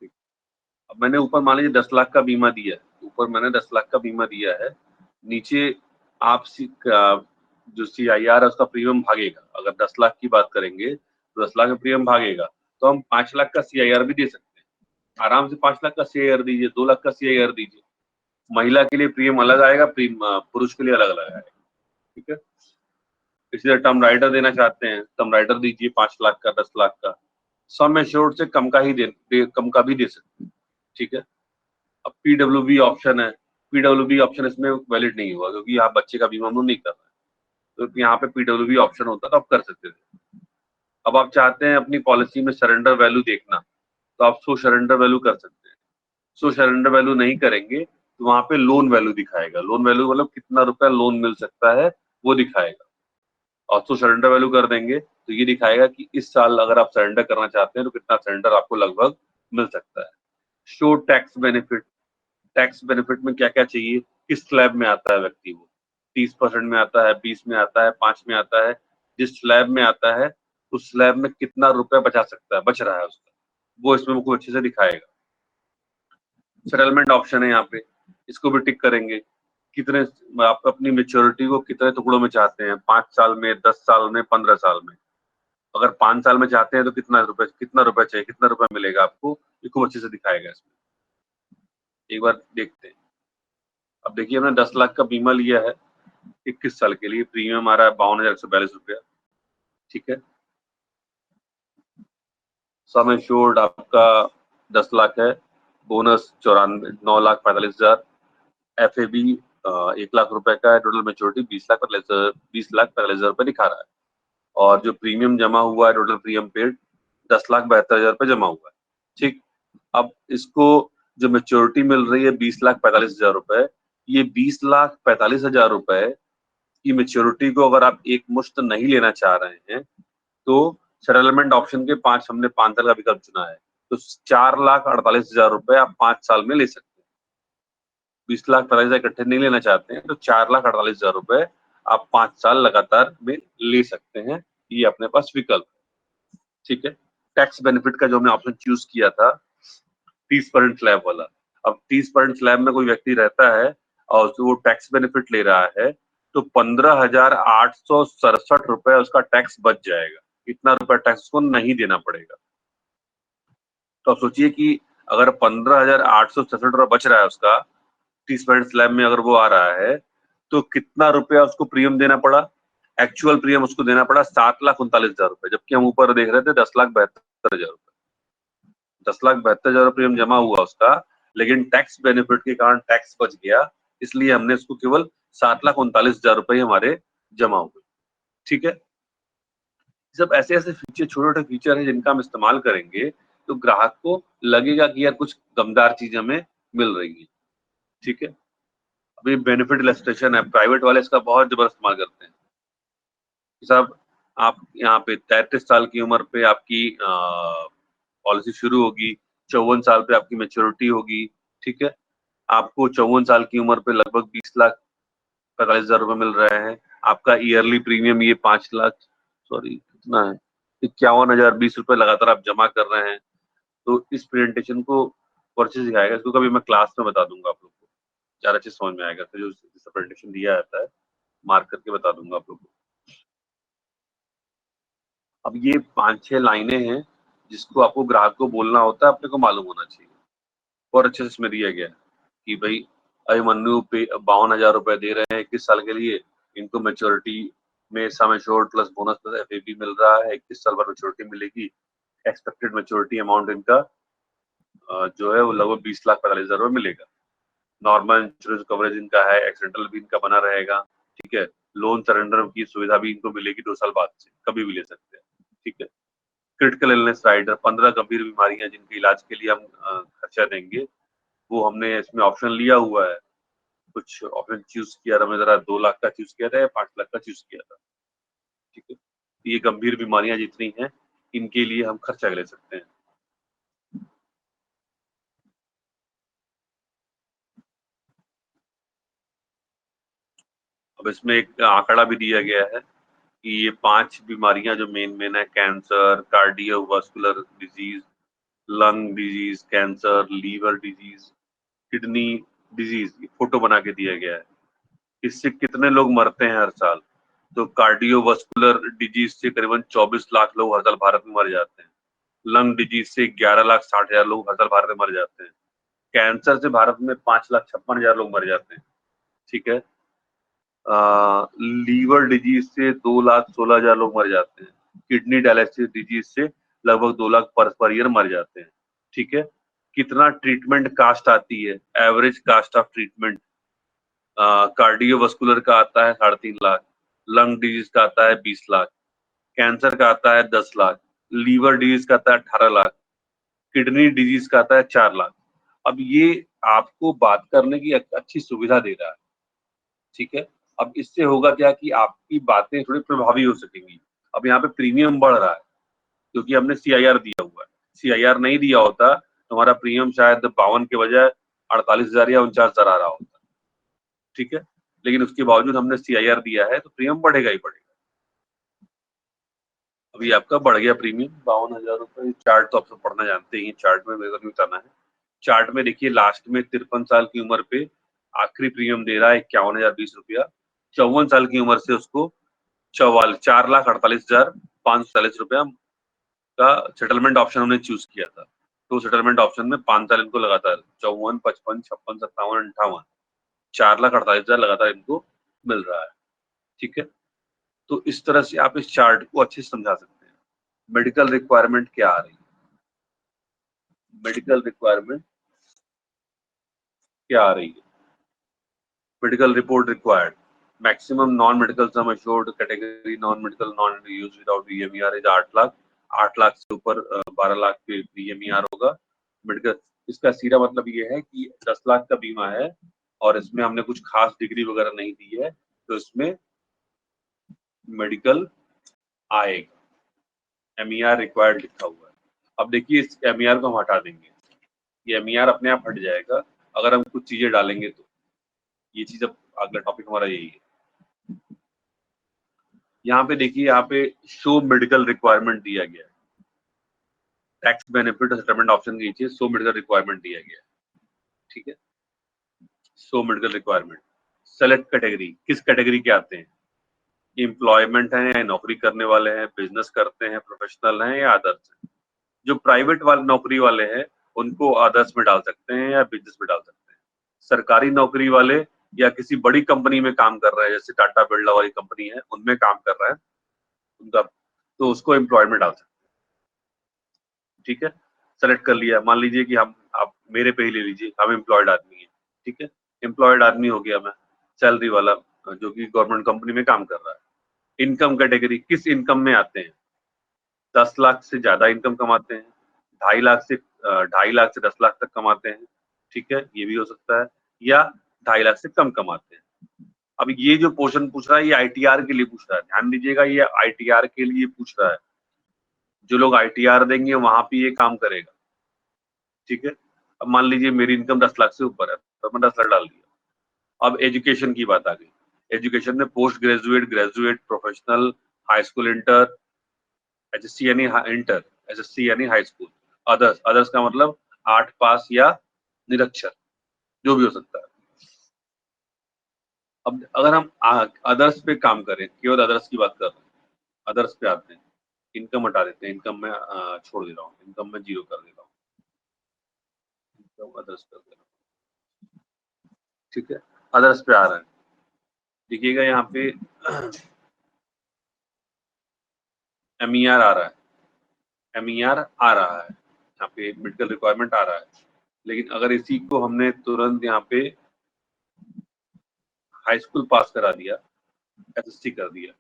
ठीक, अब मैंने ऊपर मान लीजिए 10 लाख का बीमा दिया है, ऊपर मैंने 10 लाख का बीमा दिया है। नीचे आप जो सीआईआर है उसका प्रीमियम भागेगा। अगर 10 लाख की बात करेंगे तो 10 लाख का प्रीमियम भागेगा, तो हम 5 लाख का सीआईआर भी दे सकते हैं। आराम से 5 लाख का सीआईआर दीजिए, 2 लाख का सीआईआर दीजिए। महिला के लिए प्रीमियम अलग आएगा, पुरुष के लिए अलग अलग आएगा। ठीक है, इसलिए टर्म राइडर देना चाहते हैं, टर्म राइडर दीजिए 5 लाख का, 10 लाख का। सम एश्योर्ड से कम का ही कम का भी दे सकते हैं। ठीक है, अब पीडब्ल्यूबी ऑप्शन है। पीडब्ल्यूबी ऑप्शन इसमें वैलिड नहीं हुआ क्योंकि यहाँ बच्चे का बीमा हम लोग नहीं कर रहे हैं, तो यहाँ पे पीडब्ल्यूबी ऑप्शन होता तो आप कर सकते थे। अब आप चाहते हैं अपनी पॉलिसी में सरेंडर वैल्यू देखना, तो आप शो सरेंडर वैल्यू कर सकते हैं। शो सरेंडर वैल्यू नहीं करेंगे तो वहां पे लोन वैल्यू दिखाएगा। लोन वैल्यू मतलब कितना रुपया लोन मिल सकता है वो दिखाएगा। और शो सरेंडर वैल्यू कर देंगे तो ये दिखाएगा कि इस साल अगर आप सरेंडर करना चाहते हैं तो कितना सरेंडर आपको लगभग मिल सकता है। Show tax benefit. Tax benefit में क्या क्या चाहिए, किस स्लैब में आता है व्यक्ति, वो 30% में आता है, 20 में आता है, 5 में आता है। जिस स्लैब में आता है उस स्लैब में कितना रुपया बचा सकता है, बच रहा है उसका, वो इसमें मुझको अच्छे से दिखाएगा। सेटलमेंट ऑप्शन है यहाँ पे, इसको भी टिक करेंगे। कितने आप अपनी मेच्योरिटी को कितने टुकड़ों में चाहते हैं, 5 साल में, 10 साल में, 15 साल में। अगर 5 साल में चाहते हैं तो कितना रुपए चाहिए, कितना रुपया मिलेगा आपको, ये खूब अच्छे से दिखाएगा इसमें। एक बार देखते हैं। अब देखिए हमने 10 लाख का बीमा लिया है 21 साल के लिए, प्रीमियम आ रहा है 52,142 रुपया। ठीक है, सम एश्योर्ड आपका 10 लाख है, बोनस 9,45,000, एफएबी 1 लाख रुपए का है, टोटल मेच्योरिटी 20,45,000 रुपए दिखा रहा है। और जो प्रीमियम जमा हुआ है, टोटल प्रीमियम पेड 10,72,000 रुपए जमा हुआ है। ठीक, अब इसको जो मेच्योरिटी मिल रही है 20,45,000 रुपए, ये 20,45,000 रुपए की मेच्योरिटी को अगर आप एक मुश्त नहीं लेना चाह रहे हैं तो सेटलमेंट ऑप्शन के 5 हमने 5 साल का विकल्प चुना है, तो 4,48,000 रुपए आप 5 साल में ले सकते हैं। 20,45,000 इकट्ठे नहीं लेना चाहते हैं तो 4,48,000 रुपए आप 5 साल लगातार में ले सकते हैं। ये अपने पास विकल्प। ठीक है, टैक्स बेनिफिट का जो हमने ऑप्शन चूज किया था 30% स्लैब वाला, अब 30% स्लैब में कोई व्यक्ति रहता है और वो टैक्स बेनिफिट ले रहा है तो 15,867 रुपए उसका टैक्स बच जाएगा। इतना रुपया टैक्स उसको नहीं देना पड़ेगा। तो आप सोचिए कि अगर 15,867 रुपया बच रहा है उसका 30% स्लैब में, अगर वो आ रहा है तो कितना रुपया उसको प्रीमियम देना पड़ा। एक्चुअल प्रीमियम उसको देना पड़ा 7,39,000 रुपए, जबकि हम ऊपर देख रहे थे 10,72,000 रुपए। 10,72,000 प्रीमियम जमा हुआ उसका, लेकिन टैक्स बेनिफिट के कारण टैक्स बच गया, इसलिए हमने उसको केवल 7,39,000 रुपए हमारे जमा हुए। ठीक है, जब ऐसे ऐसे फीचर, छोटे छोटे फीचर हैं जिनका हम इस्तेमाल करेंगे तो ग्राहक को लगेगा कि यार कुछ दमदार चीज हमें मिल रही है। ठीक है, अभी बेनिफिट इलस्ट्रेशन है, प्राइवेट वाले इसका बहुत जबरदस्त इस्तेमाल करते हैं। साहब आप यहाँ पे 33 साल की उम्र पे आपकी पॉलिसी शुरू होगी, 54 साल पे आपकी मेच्योरिटी होगी। ठीक है, आपको 54 साल की उम्र पे लगभग 20,45,000 रुपए मिल रहे हैं। आपका ईयरली प्रीमियम ये 5 लाख, सॉरी कितना है, 51,020 रुपए लगातार आप जमा कर रहे हैं। तो इस प्रेजेंटेशन को परचेज सिखाएगा, इसको कभी मैं क्लास में बता दूंगा आप लोग को, ज्यादा अच्छे समझ में आएगा। फिर जो प्रेजेंटेशन दिया जाता है मार्क करके बता दूंगा आप लोग को। अब ये 5-6 लाइनें हैं जिसको आपको ग्राहक को बोलना होता है, अपने को मालूम होना चाहिए। और अच्छे से इसमें दिया गया है कि भाई अभिमन्यु पे 52,000 रुपए दे रहे हैं 21 साल के लिए, इनको मेच्योरिटी में sum assured plus bonus plus FAB मिल रहा है, 21 साल बाद मेच्योरिटी मिलेगी। एक्सपेक्टेड मेच्योरिटी अमाउंट इनका जो है वो लगभग 20,45,000 रुपए मिलेगा। नॉर्मल इंश्योरेंस कवरेज इनका है, एक्सीडेंटल भी इनका बना रहेगा। ठीक है, लोन सरेंडर की सुविधा भी इनको मिलेगी 2 साल बाद से, कभी भी ले सकते हैं। ठीक है, क्रिटिकल इलनेस राइडर, 15 गंभीर बीमारियां जिनके इलाज के लिए हम खर्चा देंगे, वो हमने इसमें ऑप्शन लिया हुआ है। कुछ ऑप्शन चूज किया था, मैं जरा 2 लाख का चूज किया था या 5 लाख का चूज किया था। ठीक है, ये गंभीर बीमारियां जितनी हैं इनके लिए हम खर्चा ले सकते हैं। अब इसमें एक आंकड़ा भी दिया गया है कि ये 5 बीमारियां जो मेन है, cancer, cardiovascular disease, lung disease, cancer, liver disease, kidney disease, photo बना के दिया गया है। इससे कितने लोग मरते हैं हर साल? तो कार्डियोवास्कुलर डिजीज से करीबन 24 लाख लोग हर साल भारत में मर जाते हैं। लंग डिजीज से 11,60,000 लोग हर साल भारत में मर जाते हैं। कैंसर से भारत में 5,56,000 लोग मर जाते हैं। ठीक है, लीवर डिजीज से 2,16,000 लोग मर जाते हैं। किडनी डायलिसिस डिजीज से लगभग 2 लाख पर ईयर मर जाते हैं। ठीक है, कितना ट्रीटमेंट कास्ट आती है, average cost of treatment? Cardiovascular का आता है 3.5 लाख, लंग डिजीज का आता है 20 लाख, कैंसर का आता है 10 लाख, लीवर डिजीज का आता है 18 लाख, किडनी डिजीज का आता है 4 लाख। अब ये आपको बात करने की अच्छी सुविधा दे रहा है। ठीक है, अब इससे होगा क्या कि आपकी बातें थोड़ी प्रभावी हो सकेंगी। अब यहाँ पे प्रीमियम बढ़ रहा है क्योंकि हमने सीआईआर दिया हुआ है। सीआईआर नहीं दिया होता तो हमारा प्रीमियम शायद 52 के बजाय 48,000 या 49,000 आ रहा होता। ठीक है, लेकिन उसके बावजूद हमने सीआईआर दिया है तो प्रीमियम बढ़ेगा ही बढ़ेगा। अभी आपका बढ़ गया प्रीमियम 52,000 रुपए। चार्ट तो आप सब पढ़ना जानते ही, चार्ट में मेरे को नहीं बताना है। चार्ट में देखिए लास्ट में 53 साल की उम्र पे आखिरी प्रीमियम दे रहा है 51,020 रुपया। 54 साल की उम्र से उसको 4,48,540 रुपया का सेटलमेंट ऑप्शन हमने चूज किया था। तो सेटलमेंट ऑप्शन में 5 साल इनको लगातार 54, 55, 56, 57, 58, 4,48,000 लगातार इनको मिल रहा है। ठीक है, तो इस तरह से आप इस चार्ट को अच्छे से समझा सकते हैं। मेडिकल रिक्वायरमेंट क्या आ रही है, मेडिकल रिक्वायरमेंट क्या आ रही है? Medical report required, maximum non medical sum assured category non medical non use without EMER is 8 lakh. 8 lakh से ऊपर 12 लाख पे ईएमईआर होगा। मेडिकल, इसका सीधा मतलब ये है कि 10 लाख का बीमा है और इसमें हमने कुछ खास डिग्री वगैरह नहीं दी है तो इसमें मेडिकल आएगा। एमईआर रिक्वायर्ड लिखा हुआ है। अब देखिए इस एमईआर को हम हटा देंगे, ये एमईआर अपने आप हट जाएगा अगर हम कुछ चीजें डालेंगे तो। ये चीज अब अगला टॉपिक हमारा यही है। यहाँ पे देखिए, यहाँ पे शो मेडिकल रिक्वायरमेंट दिया गया है। टैक्स बेनिफिट सेटलमेंट ऑप्शन के नीचे शो मेडिकल रिक्वायरमेंट दिया गया है। ठीक है, show medical requirement. Select category, किस कैटेगरी के आते हैं? एम्प्लॉयमेंट है या नौकरी करने वाले हैं, बिजनेस करते हैं, प्रोफेशनल हैं या अदर्स हैं? जो प्राइवेट वाले नौकरी वाले हैं उनको अदर्स में डाल सकते हैं या बिजनेस में डाल सकते हैं। सरकारी नौकरी वाले या किसी बड़ी कंपनी में काम कर रहा है, जैसे टाटा बिरला वाली कंपनी है उनमें काम कर रहा है उनका, तो उसको एम्प्लॉय में डाल सकते हैं। ठीक है, सेलेक्ट कर लिया। मान लीजिए कि हम, आप मेरे पे ही ले लीजिए, हम एम्प्लॉयड आदमी है। ठीक है, एम्प्लॉयड आदमी हो गया मैं, सैलरी वाला जो कि गवर्नमेंट कंपनी में काम कर रहा है। इनकम कैटेगरी, किस इनकम में आते हैं? 10 लाख से ज्यादा इनकम कमाते हैं, 2.5 लाख से 10 लाख तक कमाते हैं, ठीक है, ये भी हो सकता है, या 2.5 लाख से कम कमाते हैं। अब ये जो पोर्शन पूछ रहा है ये आईटीआर के लिए पूछ रहा है, ध्यान दीजिएगा, ये आईटीआर के लिए पूछ रहा है। जो लोग आईटीआर देंगे वहां पे ये काम करेगा, ठीक है। अब मान लीजिए मेरी इनकम 10 लाख से ऊपर है तो मैं 10 लाख डाल दिया। अब एजुकेशन की बात आ गई, एजुकेशन में post graduate, graduate, professional, high school inter, HSC यानी इंटर, एसएससी यानी हाई स्कूल, अदर्स, अदर्स का मतलब 8 पास या निरक्षर, जो भी हो सकता है। अब अगर हम अदर्स पे काम करें, केवल अदर्स की बात कर रहे हैं, अदर्स पे आते हैं, इनकम हटा देते हैं, इनकम में छोड़ दे रहा हूँ, इनकम में 0 कर दे रहा हूँ, इनकम अदर्स कर दे रहा हूँ, ठीक है। अदर्स पे आ रहा है, देखिएगा यहाँ पे एमईआर आ रहा है, एमईआर आ रहा है, यहाँ पे मेडिकल रिक्वायरमेंट आ रहा है, लेकिन अगर इसी को हमने तुरंत यहाँ पे हाई स्कूल पास करा दिया, एसएससी कर दिया,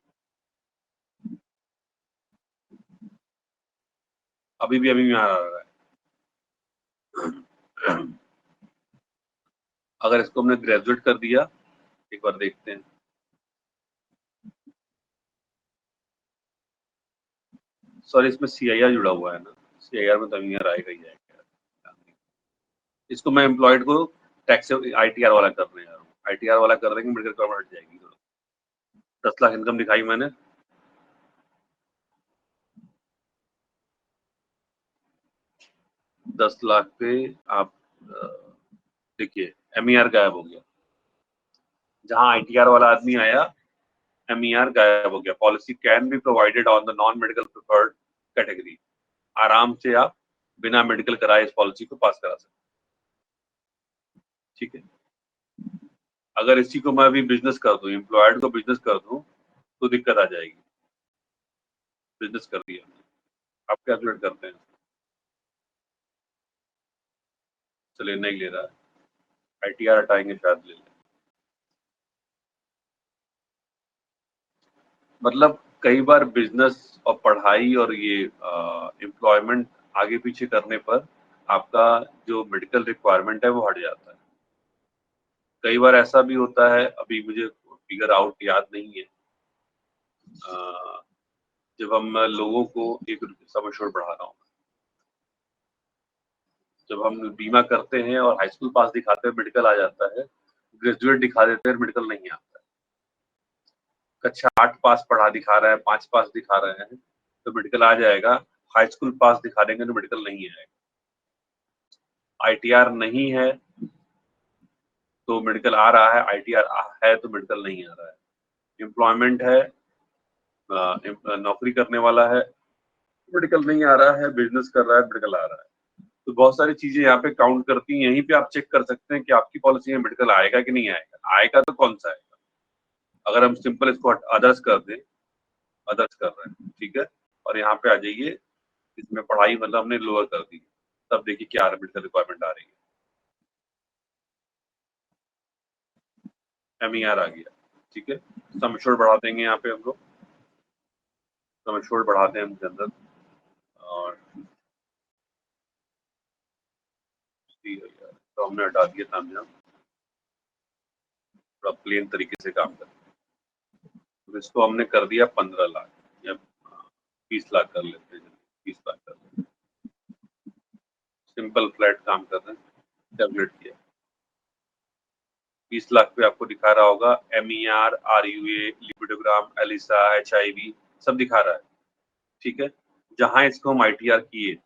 अभी भी एमईआर आ रहा है। अगर इसको हमने ग्रेजुएट कर दिया, एक बार देखते हैं, सॉरी इसमें सीआईआर जुड़ा हुआ है ना, सीआईआर में तो एमईआर आएगा ही आएगा। इसको मैं एम्प्लॉयड को टैक्स आईटीआर वाला कर रहे हैं, आईटीआर वाला कर देंगे, मेडिकल रिक्वायरमेंट हट जाएगी। 10 लाख इनकम दिखाई मैंने, 10 लाख पे आप देखिए एमईआर गायब हो गया, जहां आईटीआर वाला आदमी आया एमईआर गायब हो गया। Policy can be provided on the non medical preferred category, आराम से आप बिना मेडिकल कराए इस पॉलिसी को पास करा सकते, ठीक है। अगर इसी को मैं अभी बिजनेस कर दूं, एम्प्लॉयड को बिजनेस कर दूं तो दिक्कत आ जाएगी। बिजनेस कर दिया, आप कैलकुलेट करते हैं, चलिए नहीं ले रहा है, आईटीआर हटाएंगे शायद ले लें। मतलब कई बार बिजनेस और पढ़ाई और ये एम्प्लॉयमेंट आगे पीछे करने पर आपका जो मेडिकल रिक्वायरमेंट है वो हट जाता है। कई बार ऐसा भी होता है, अभी मुझे फिगर आउट याद नहीं है, जब हम लोगों को एक सम एश्योर्ड बढ़ा रहा हूँ, जब हम बीमा करते हैं और हाई स्कूल पास दिखाते हैं मेडिकल आ जाता है, ग्रेजुएट दिखा देते हैं मेडिकल नहीं आता है, कक्षा 8 पास पढ़ा दिखा रहा है, 5 पास दिखा रहे हैं तो मेडिकल आ जाएगा, हाई स्कूल पास दिखा देंगे तो मेडिकल नहीं आएगा। आईटीआर नहीं है तो मेडिकल आ रहा है, आईटीआर है तो मेडिकल नहीं आ रहा है। एम्प्लॉयमेंट है, नौकरी करने वाला है, मेडिकल नहीं आ रहा है, बिजनेस कर रहा है, मेडिकल आ रहा है। तो बहुत सारी चीजें यहाँ पे काउंट करती हैं, यहीं पे आप चेक कर सकते हैं कि आपकी पॉलिसी में मेडिकल आएगा कि नहीं आएगा, आएगा तो कौन सा आएगा। अगर हम सिंपल इसको अदर्स कर दें, अदर्स कर रहे हैं, ठीक है, और यहाँ पे आ जाइए, इसमें पढ़ाई मतलब हमने लोअर कर दी, तब देखिए क्या मेडिकल रिक्वायरमेंट आ रही है, एमईआर आ गया, ठीक है। सम एश्योर्ड बढ़ा देंगे यहाँ पे हम लोग, सम एश्योर्ड बढ़ाते हैं हम इसके अंदर, और तो हमने हटा दिया तामझाम, थोड़ा प्लेन तरीके से काम करते हैं। तो इसको हमने कर दिया 15 लाख या 20 लाख कर लेते हैं, 20 लाख कर लेते हैं, सिंपल फ्लैट काम कर रहे हैं, कैलकुलेट किया, 20 लाख पे आपको दिखा रहा होगा एमईआर, आरयूए, लिपिडोग्राम, एलिसा, एचआईवी सब दिखा रहा है, ठीक है। जहां इसको हम आईटीआर किए,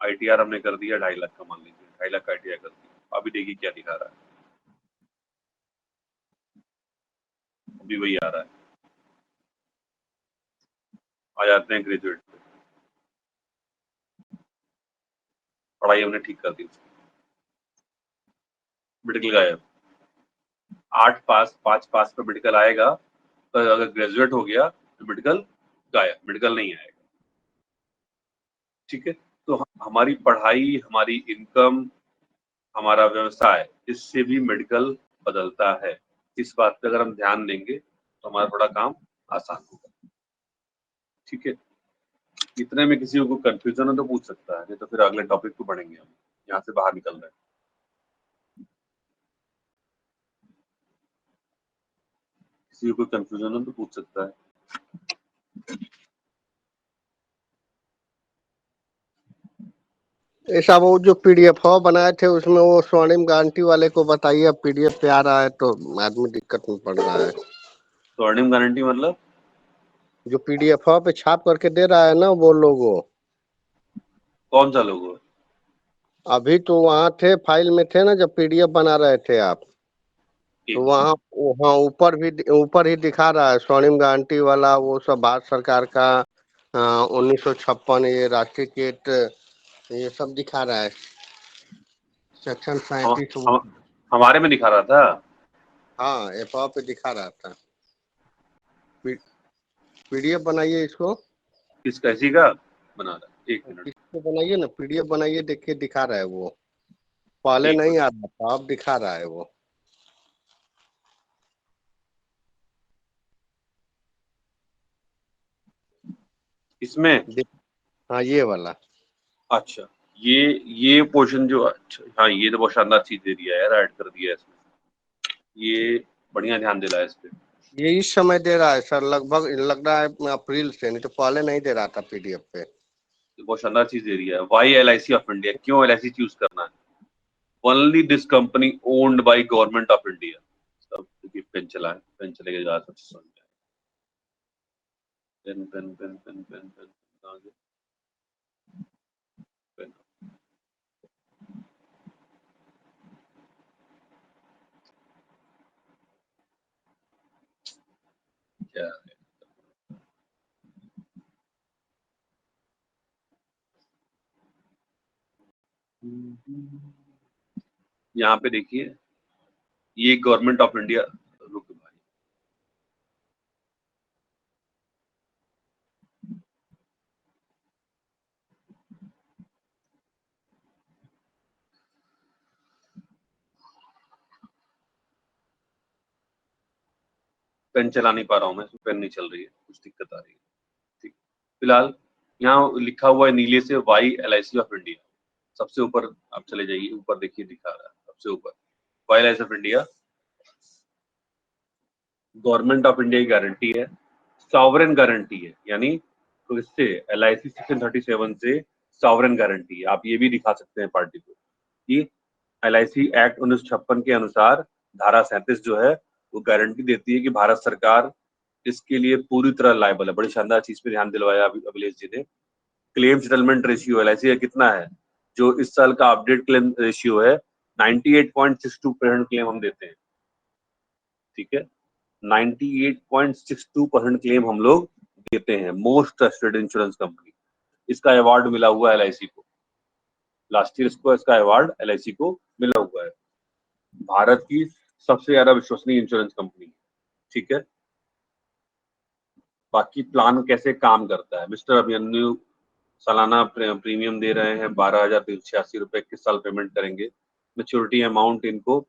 आईटीआर हमने कर दिया 2.5 लाख का, मान लीजिए 2.5 लाख का आईटीआर कर दिया, अभी देखिए क्या दिखा रहा है, अभी वही आ रहा है। आ जाते हैं ग्रेजुएट पे, पढ़ाई हमने ठीक कर दी, मेडिकल गायब, 8 पास 5 पास पे मेडिकल आएगा, तो अगर ग्रेजुएट हो गया तो मेडिकल गायब, मेडिकल नहीं आएगा, ठीक है। तो हमारी पढ़ाई, हमारी इनकम, हमारा व्यवसाय, इससे भी मेडिकल बदलता है। इस बात पे अगर हम ध्यान देंगे तो हमारा थोड़ा काम आसान होगा। ठीक है, इतने में किसी को कंफ्यूजन है तो पूछ सकता है, नहीं तो फिर अगले टॉपिक पे बढ़ेंगे हम, यहाँ से बाहर निकल रहे हैं। किसी को कंफ्यूजन है तो पूछ सकता है। ऐसा वो जो पीडीएफ बनाए थे उसमें वो स्वर्णिम गारंटी वाले को बताइए, अब पीडीएफ पे आ रहा है तो आदमी दिक्कत में पड़ रहा है। स्वर्णिम गारंटी मतलब? जो पीडीएफ पे छाप करके दे रहा है ना वो लोगो, कौन सा लोगो? अभी तो वहाँ थे, फाइल में थे ना जब पीडीएफ बना रहे थे आप, तो एक वहाँ वहाँ ऊपर ही दिखा रहा है स्वर्णिम गारंटी वाला, वो सब भारत सरकार का 1956 ये राष्ट्रीय कीट ये सब दिखा रहा है, सेक्शन हम, 37 वो। हम, हमारे में दिखा रहा था। हाँ एफआ पे दिखा रहा था। पीडीएफ बनाइए इसको, किस कैसी का बना रहा है? एक मिनट, इसको बनाइए ना, पीडीएफ बनाइए, देखिए दिखा रहा है वो, पहले एक नहीं मिनट। आ रहा था अब दिखा रहा है वो। इसमें? देख, हाँ ये वाला। अच्छा, ये पोर्शन जो, अच्छा हाँ, ये तो बहुत शानदार चीज दे दिया है यार, ऐड कर दिया है इसमें, ये बढ़िया ध्यान दिला है इस पे। ये इस समय दे रहा है सर, लगभग लग रहा है अप्रैल से, नहीं तो पहले नहीं दे रहा था पीडीएफ पे। ये बहुत शानदार चीज दे दिया है। Why L I C of India, क्यों एल आई सी चूज करना है? Only this company owned by government of India. सब देखिए, पेन चला है, पेन चलेगा जा सब समझ में आएगा। Pen pen pen pen pen pen कहाँ गया? पेन, क्या है? यहाँ पे देखिए, ये गवर्नमेंट ऑफ इंडिया, रुक भाई, पेन चला नहीं पा रहा हूँ मैं, पेन नहीं चल रही है, कुछ दिक्कत आ रही है। ठीक, फिलहाल यहाँ लिखा हुआ है नीले से why L I C of India, सबसे ऊपर आप चले जाइए, ऊपर देखिए दिखा रहा है सबसे ऊपर, why L I C of India government of India की गारंटी है, सॉवरेन गारंटी है, यानी तो इससे एल आई सी सेक्शन 37 से सॉवरेन गारंटी है। आप ये भी दिखा सकते हैं पार्टी को कि एल आई सी एक्ट 1956 के अनुसार धारा 37 जो है वो गारंटी देती है कि भारत सरकार इसके लिए पूरी तरह लायबल है। बड़ी शानदार चीज पे ध्यान दिलवाया अभी अभिलेष जी ने। Claim settlement ratio L I C का कितना है? जो इस साल का अपडेट क्लेम रेशियो है 98.62% क्लेम हम देते हैं। ठीक है, 98.62% क्लेम हम लोग देते हैं, मोस्ट ट्रस्टेड इंश्योरेंस कंपनी। इसका अवार्ड मिला हुआ है एलआईसी को, लास्ट ईयर इसको इसका अवार्ड एलआईसी को मिला हुआ है, भारत की सबसे ज्यादा विश्वसनीय इंश्योरेंस कंपनी। ठीक है, बाकी प्लान कैसे काम करता है, मिस्टर अभिमन्यु सालाना प्रीमियम दे रहे हैं 12,386 रुपए, किस साल पेमेंट करेंगे? मेच्योरिटी अमाउंट इनको,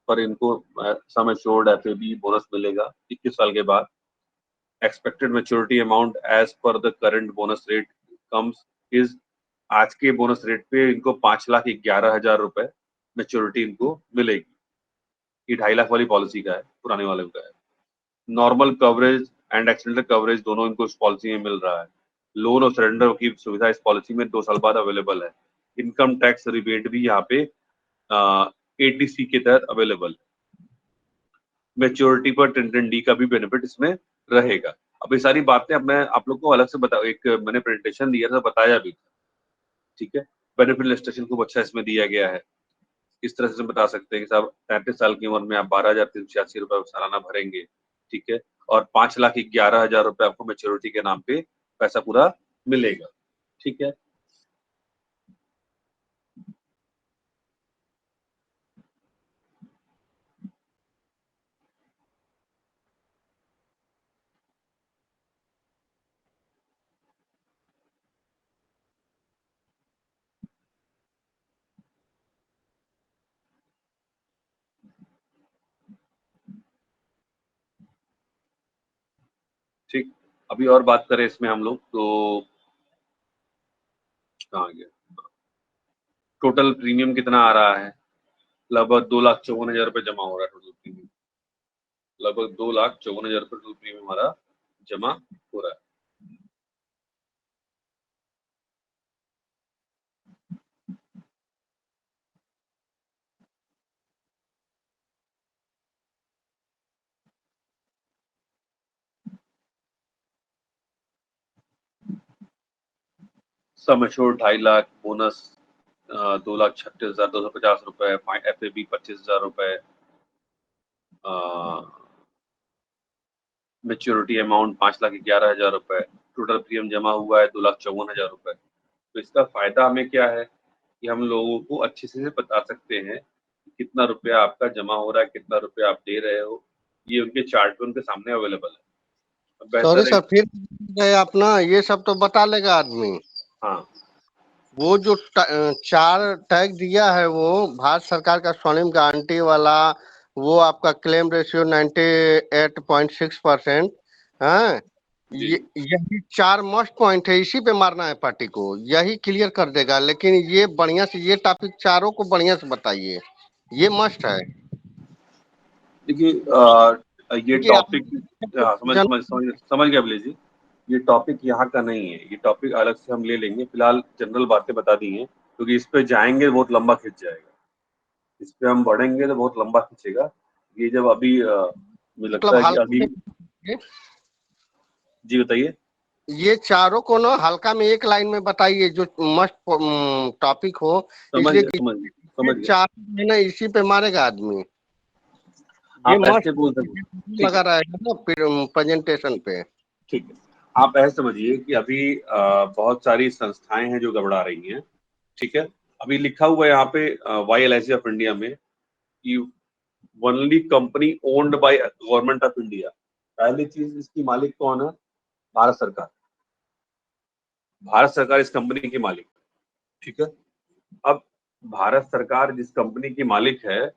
पर इनको सम एश्योर्ड एफएबी बोनस मिलेगा 21 साल के बाद। Expected maturity amount as per the current bonus rate comes is, आज के बोनस रेट पे इनको 5,11,000 रुपए मेच्योरिटी इनको मिलेगी। ये 2.5 लाख वाली पॉलिसी का है, पुराने वाले का है। Normal coverage and accidental coverage दोनों इनको इस पॉलिसी में मिल रहा है। लोन और सरेंडर की सुविधा इस पॉलिसी में 2 साल बाद अवेलेबल है। इनकम टैक्स रिबेट भी यहाँ पे एटीसी के तहत अवेलेबल है। मेच्योरिटी पर 1010D का भी बेनिफिट इसमें रहेगा। अब ये सारी बातें अब मैं आप लोग को अलग से बता, एक मैंने प्रेजेंटेशन दिया था, बताया भी था। ठीक है, बेनिफिट लिस्टेशन खूब अच्छा इसमें दिया गया है। इस तरह से बता सकते हैं कि साहब 35 साल की उम्र में आप 12,386 रुपए सालाना भरेंगे। ठीक है, और 5,11,000 रुपए आपको मेच्योरिटी के नाम पे पैसा पूरा मिलेगा। ठीक है, ठीक। अभी और बात करें इसमें हम लोग तो कहाँ गया, टोटल प्रीमियम कितना आ रहा है, लगभग 2,54,000 रुपये जमा हो रहा है टोटल प्रीमियम, लगभग 2,54,000 रुपये टोटल प्रीमियम हमारा जमा हो रहा है। सम एश्योर्ड 2.5 लाख, बोनस 2,36,250 रुपए, FAB 25,000 रुपए, मेच्योरिटी अमाउंट 5,11,000 रुपए, टोटल प्रीमियम जमा हुआ है 2,54,000 रुपए। तो इसका फायदा हमें क्या है कि हम लोगों को अच्छे से बता सकते हैं कि कितना रुपया आपका जमा हो रहा है, कितना रुपया आप दे रहे हो, ये उनके चार्ट पे उनके सामने अवेलेबल है। सॉरी बेहतर है। सर, फिर गए अपना, ये सब तो बता लेगा आदमी। हाँ वो जो 4 टैग दिया है वो भारत सरकार का स्वर्णिम गारंटी वाला, वो आपका क्लेम रेशियो 98.6% है। जी, यही 4 मस्ट पॉइंट है, इसी पे मारना है पार्टी को, यही क्लियर कर देगा। लेकिन ये बढ़िया से, ये टॉपिक चारों को बढ़िया से बताइए, ये मस्ट है। देखिए ये क्योंकि टॉपिक समझ जन समझ समझ समझ गया अभिलेख जी। ये टॉपिक यहाँ का नहीं है, ये टॉपिक अलग से हम ले लेंगे। फिलहाल जनरल बातें बता दी हैं, क्योंकि इस पे जाएंगे बहुत लंबा खिंच जाएगा, इस पे हम बढ़ेंगे तो बहुत लंबा खींचेगा। ये जब अभी मुझे लगता मतलब है कि हल्का अभी, में, जी बताइए। ये चारों को ना हल्का में एक लाइन में बताइए, जो मस्ट टॉपिक हो। समझ इसलिए गया कि समझ गया ये समझ गया। चार महीना इसी पे मारेगा आदमी। ये आप मस्त ऐसे बोल सकते, ठीक लगा है रहेगा ना फिर प्रेजेंटेशन पे। ठीक है। आप ऐसे समझिए कि अभी बहुत सारी संस्थाएं हैं जो गड़बड़ा रही हैं, ठीक है। अभी लिखा हुआ है यहाँ पे YLIC ऑफ इंडिया में कि only company owned by government of India. पहली चीज, इसकी मालिक कौन है? भारत सरकार। भारत सरकार इस कंपनी की मालिक, ठीक है। अब भारत सरकार जिस कंपनी की मालिक है,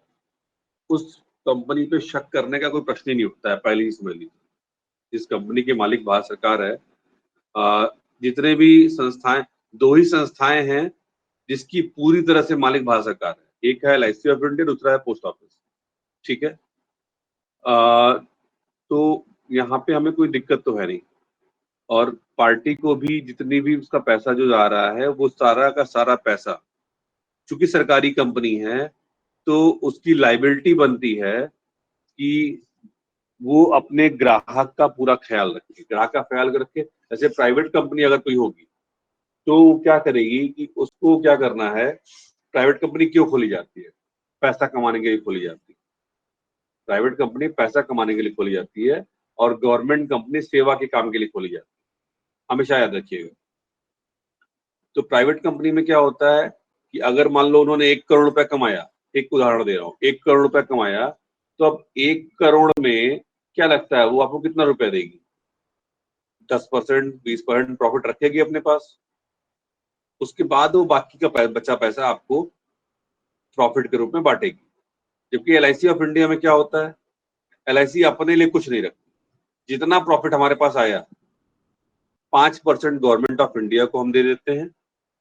उस कंपनी पे शक करने का कोई प्रश्न ही नहीं उठता है। पहले ही समझ लीजिए, जिस कंपनी के मालिक भारत सरकार है, जितने भी संस्थाएं, दो ही संस्थाएं हैं जिसकी पूरी तरह से मालिक भारत सरकार है। एक है LIC ऑफ इंडिया, दूसरा है पोस्ट ऑफिस, ठीक है। तो यहाँ पे हमें कोई दिक्कत तो है नहीं, और पार्टी को भी जितनी भी उसका पैसा जो जा रहा है, वो सारा का सारा पैसा, चूंकि सरकारी कंपनी है तो उसकी लाइबिलिटी बनती है कि वो अपने ग्राहक का पूरा ख्याल रखे। ग्राहक का ख्याल रखे, जैसे प्राइवेट कंपनी अगर कोई होगी तो वो क्या करेगी कि उसको क्या करना है। प्राइवेट कंपनी क्यों खोली जाती है? पैसा कमाने के लिए खोली जाती है। प्राइवेट कंपनी पैसा कमाने के लिए खोली जाती है, और गवर्नमेंट कंपनी सेवा के काम के लिए खोली जाती है, हमेशा याद रखिएगा। तो प्राइवेट कंपनी में क्या होता है कि अगर मान लो उन्होंने 1 करोड़ रुपया कमाया, एक उदाहरण दे रहा हूँ, 1 करोड़ रुपया कमाया, तो अब 1 करोड़ में क्या लगता है वो आपको कितना रुपया देगी? 10%, 20% प्रॉफिट रखेगी अपने पास। उसके बाद वो बाकी का बचा पैसा आपको प्रॉफिट के रूप में बांटेगी। जबकि LIC ऑफ इंडिया में क्या होता है, LIC अपने लिए कुछ नहीं रखती। जितना प्रॉफिट हमारे पास आया, 5% गवर्नमेंट ऑफ इंडिया को हम दे देते हैं,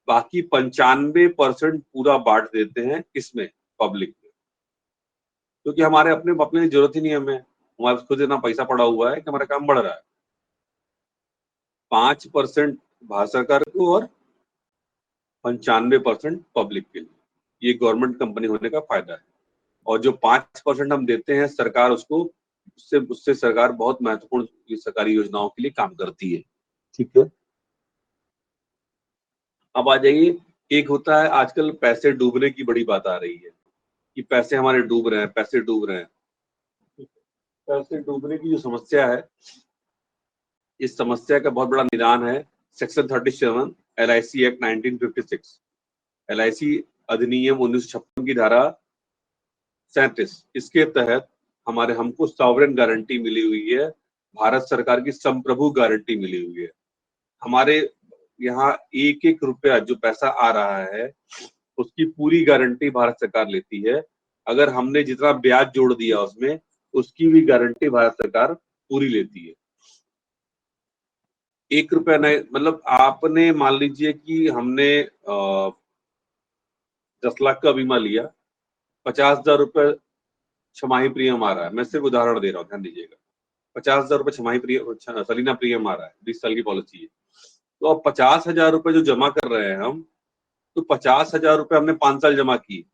बाकी 95% पूरा बांट देते हैं इसमें, पब्लिक में। क्योंकि हमारे अपने अपने लिए जरूरत ही नहीं है, हमें हमारे पास खुद इतना पैसा पड़ा हुआ है कि हमारा काम बढ़ रहा है। 5% भारत सरकार को और 95% पब्लिक के लिए, ये गवर्नमेंट कंपनी होने का फायदा है। और जो 5% हम देते हैं सरकार उसको, उससे उससे सरकार बहुत महत्वपूर्ण सरकारी योजनाओं के लिए काम करती है, ठीक है। अब आ जाइए, एक होता है आजकल पैसे डूबने की बड़ी बात आ रही है कि पैसे हमारे डूब रहे हैं, पैसे डूब रहे हैं। पैसे डूबने की जो समस्या है, इस समस्या का बहुत बड़ा निदान है सेक्शन 37 LIC एक्ट 1956, LIC अधिनियम 1956 की धारा 37। इसके तहत हमारे हमको सॉवरेन गारंटी मिली हुई है, भारत सरकार की संप्रभु गारंटी मिली हुई है। हमारे यहाँ एक एक रुपया जो पैसा आ रहा है, उसकी पूरी गारंटी भारत सरकार लेती है। अगर हमने जितना ब्याज जोड़ दिया उसमें, उसकी भी गारंटी भारत सरकार पूरी लेती है। 1 रुपया नहीं, मतलब आपने मान लीजिए कि हमने 10 लाख का बीमा लिया, 50,000 रुपए छमाही प्रीमियम आ रहा है। मैं सिर्फ उदाहरण दे रहा हूँ, ध्यान दीजिएगा। 50,000 रुपए छमाही सलीना प्रीमियम आ रहा है, 20 साल की पॉलिसी है। तो अब 50,000 रुपए जो जमा कर रहे हैं हम, तो 50,000 रुपए हमने 5 साल जमा किए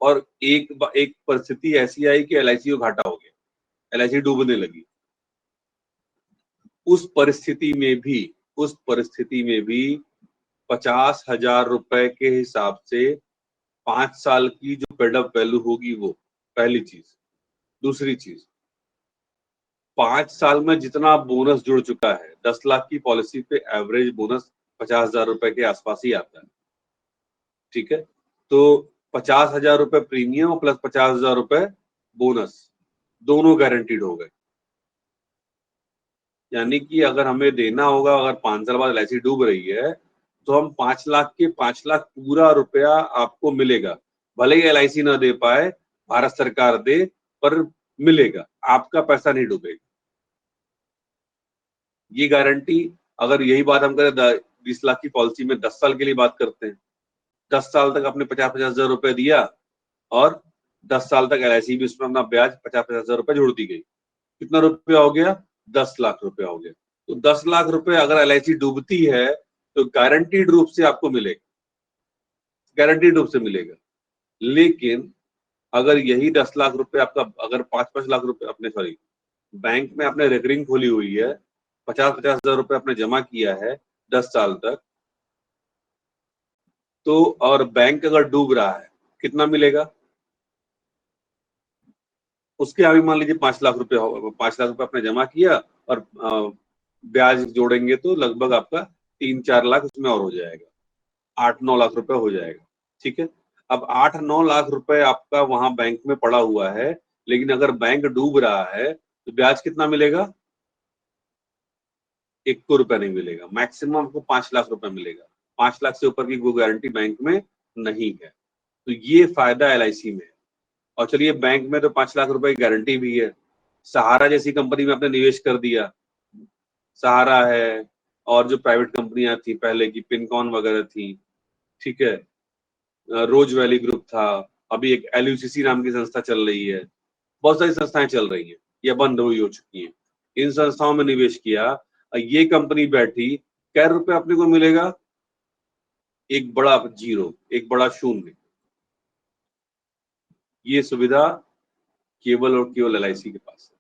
और एक परिस्थिति ऐसी आई कि LIC को घाटा हो गया, LIC डूबने लगी। उस परिस्थिति में भी 50,000 रुपए के हिसाब से 5 साल की जो पेड अप वैल्यू होगी, वो पहली चीज। दूसरी चीज, 5 साल में जितना बोनस जुड़ चुका है, 10 लाख की पॉलिसी पे एवरेज बोनस 50,000 रुपए के आसपास ही आता है, ठीक है। तो 50,000 रुपए प्रीमियम प्लस 50,000 रुपए बोनस, दोनों गारंटीड हो गए। यानी कि अगर हमें देना होगा, अगर 5 साल बाद LIC डूब रही है, तो हम 5 लाख के 5 लाख पूरा रुपया आपको मिलेगा। भले ही LIC ना दे पाए, भारत सरकार दे, पर मिलेगा, आपका पैसा नहीं डूबेगा। ये गारंटी, अगर यही बात हम करें 20 लाख की पॉलिसी में 10 साल के लिए बात करते हैं, 10 साल तक आपने 50-50 हजार रुपए दिया और 10 साल तक LIC भी उसमें अपना ब्याज 50-50 हजार रुपए जोड़ती गई। कितना रुपया हो गया? 10 लाख रुपया हो गया। तो 10 लाख रुपए अगर LIC डूबती है तो गारंटीड रूप से आपको मिलेगा, गारंटीड रूप से मिलेगा। लेकिन अगर यही 10 लाख रुपए आपका, अगर 5-5 लाख रुपए अपने, सॉरी, बैंक में आपने रेकरिंग खोली हुई है, 50-50 हजार रुपए आपने जमा किया है 10 साल तक, तो और बैंक अगर डूब रहा है, कितना मिलेगा? उसके अभी मान लीजिए 5 लाख रुपए हो, 5 लाख रुपए आपने जमा किया और ब्याज जोड़ेंगे तो लगभग आपका 3-4 लाख उसमें और हो जाएगा, 8-9 लाख रुपए हो जाएगा, ठीक है। अब 8-9 लाख रुपए आपका वहां बैंक में पड़ा हुआ है, लेकिन अगर बैंक डूब रहा है तो ब्याज कितना मिलेगा? 1 रुपया नहीं मिलेगा, मैक्सिमम आपको 5 लाख रुपए मिलेगा। 5 लाख से ऊपर की कोई गारंटी बैंक में नहीं है। तो ये फायदा LIC में है। और चलिए, बैंक में तो 5 लाख रुपए की गारंटी भी है। सहारा जैसी कंपनी में आपने निवेश कर दिया, सहारा है, और जो प्राइवेट कंपनियां थी पहले की, पिनकॉन वगैरह थी, ठीक है, रोज वैली ग्रुप था, अभी एक LUCC नाम की संस्था चल रही है, बहुत सारी संस्थाएं चल रही हैं या बंद हुई हो चुकी हैं। इन संस्थाओं में निवेश किया, ये कंपनी बैठी, कै रुपए अपने को मिलेगा? एक बड़ा जीरो, एक बड़ा शून्य। ये सुविधा केवल और केवल LIC के पास है।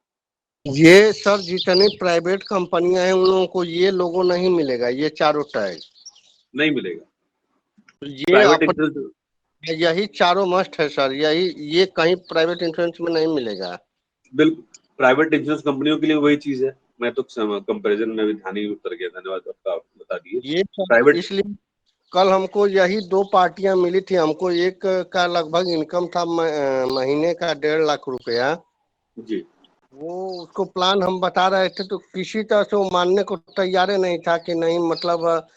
ये सर जितनी प्राइवेट कंपनियां हैं उन लोगों को ये लोगो नहीं मिलेगा, ये चारों टैग नहीं मिलेगा। ये प्राइवेट अपन, इंश्योरेंस, यही चारों मस्ट है सर, यही, ये कहीं प्राइवेट इंश्योरेंस में नहीं मिलेगा। बिल्कुल, प्राइवेट इंश्योरेंस कंपनियों के लिए वही चीज है। मैं तो कंपैरिजन में भी ध्यान ही उतर गया, धन्यवाद आपका, बता दिए। ये सर प्राइवेट, इसलिए कल हमको यही दो पार्टियां मिली थी, हमको एक का लगभग इनकम था महीने का 1.5 लाख रुपया। जी, वो उसको प्लान हम बता रहे थे तो किसी तरह से वो मानने को तैयार नहीं था कि नहीं, मतलब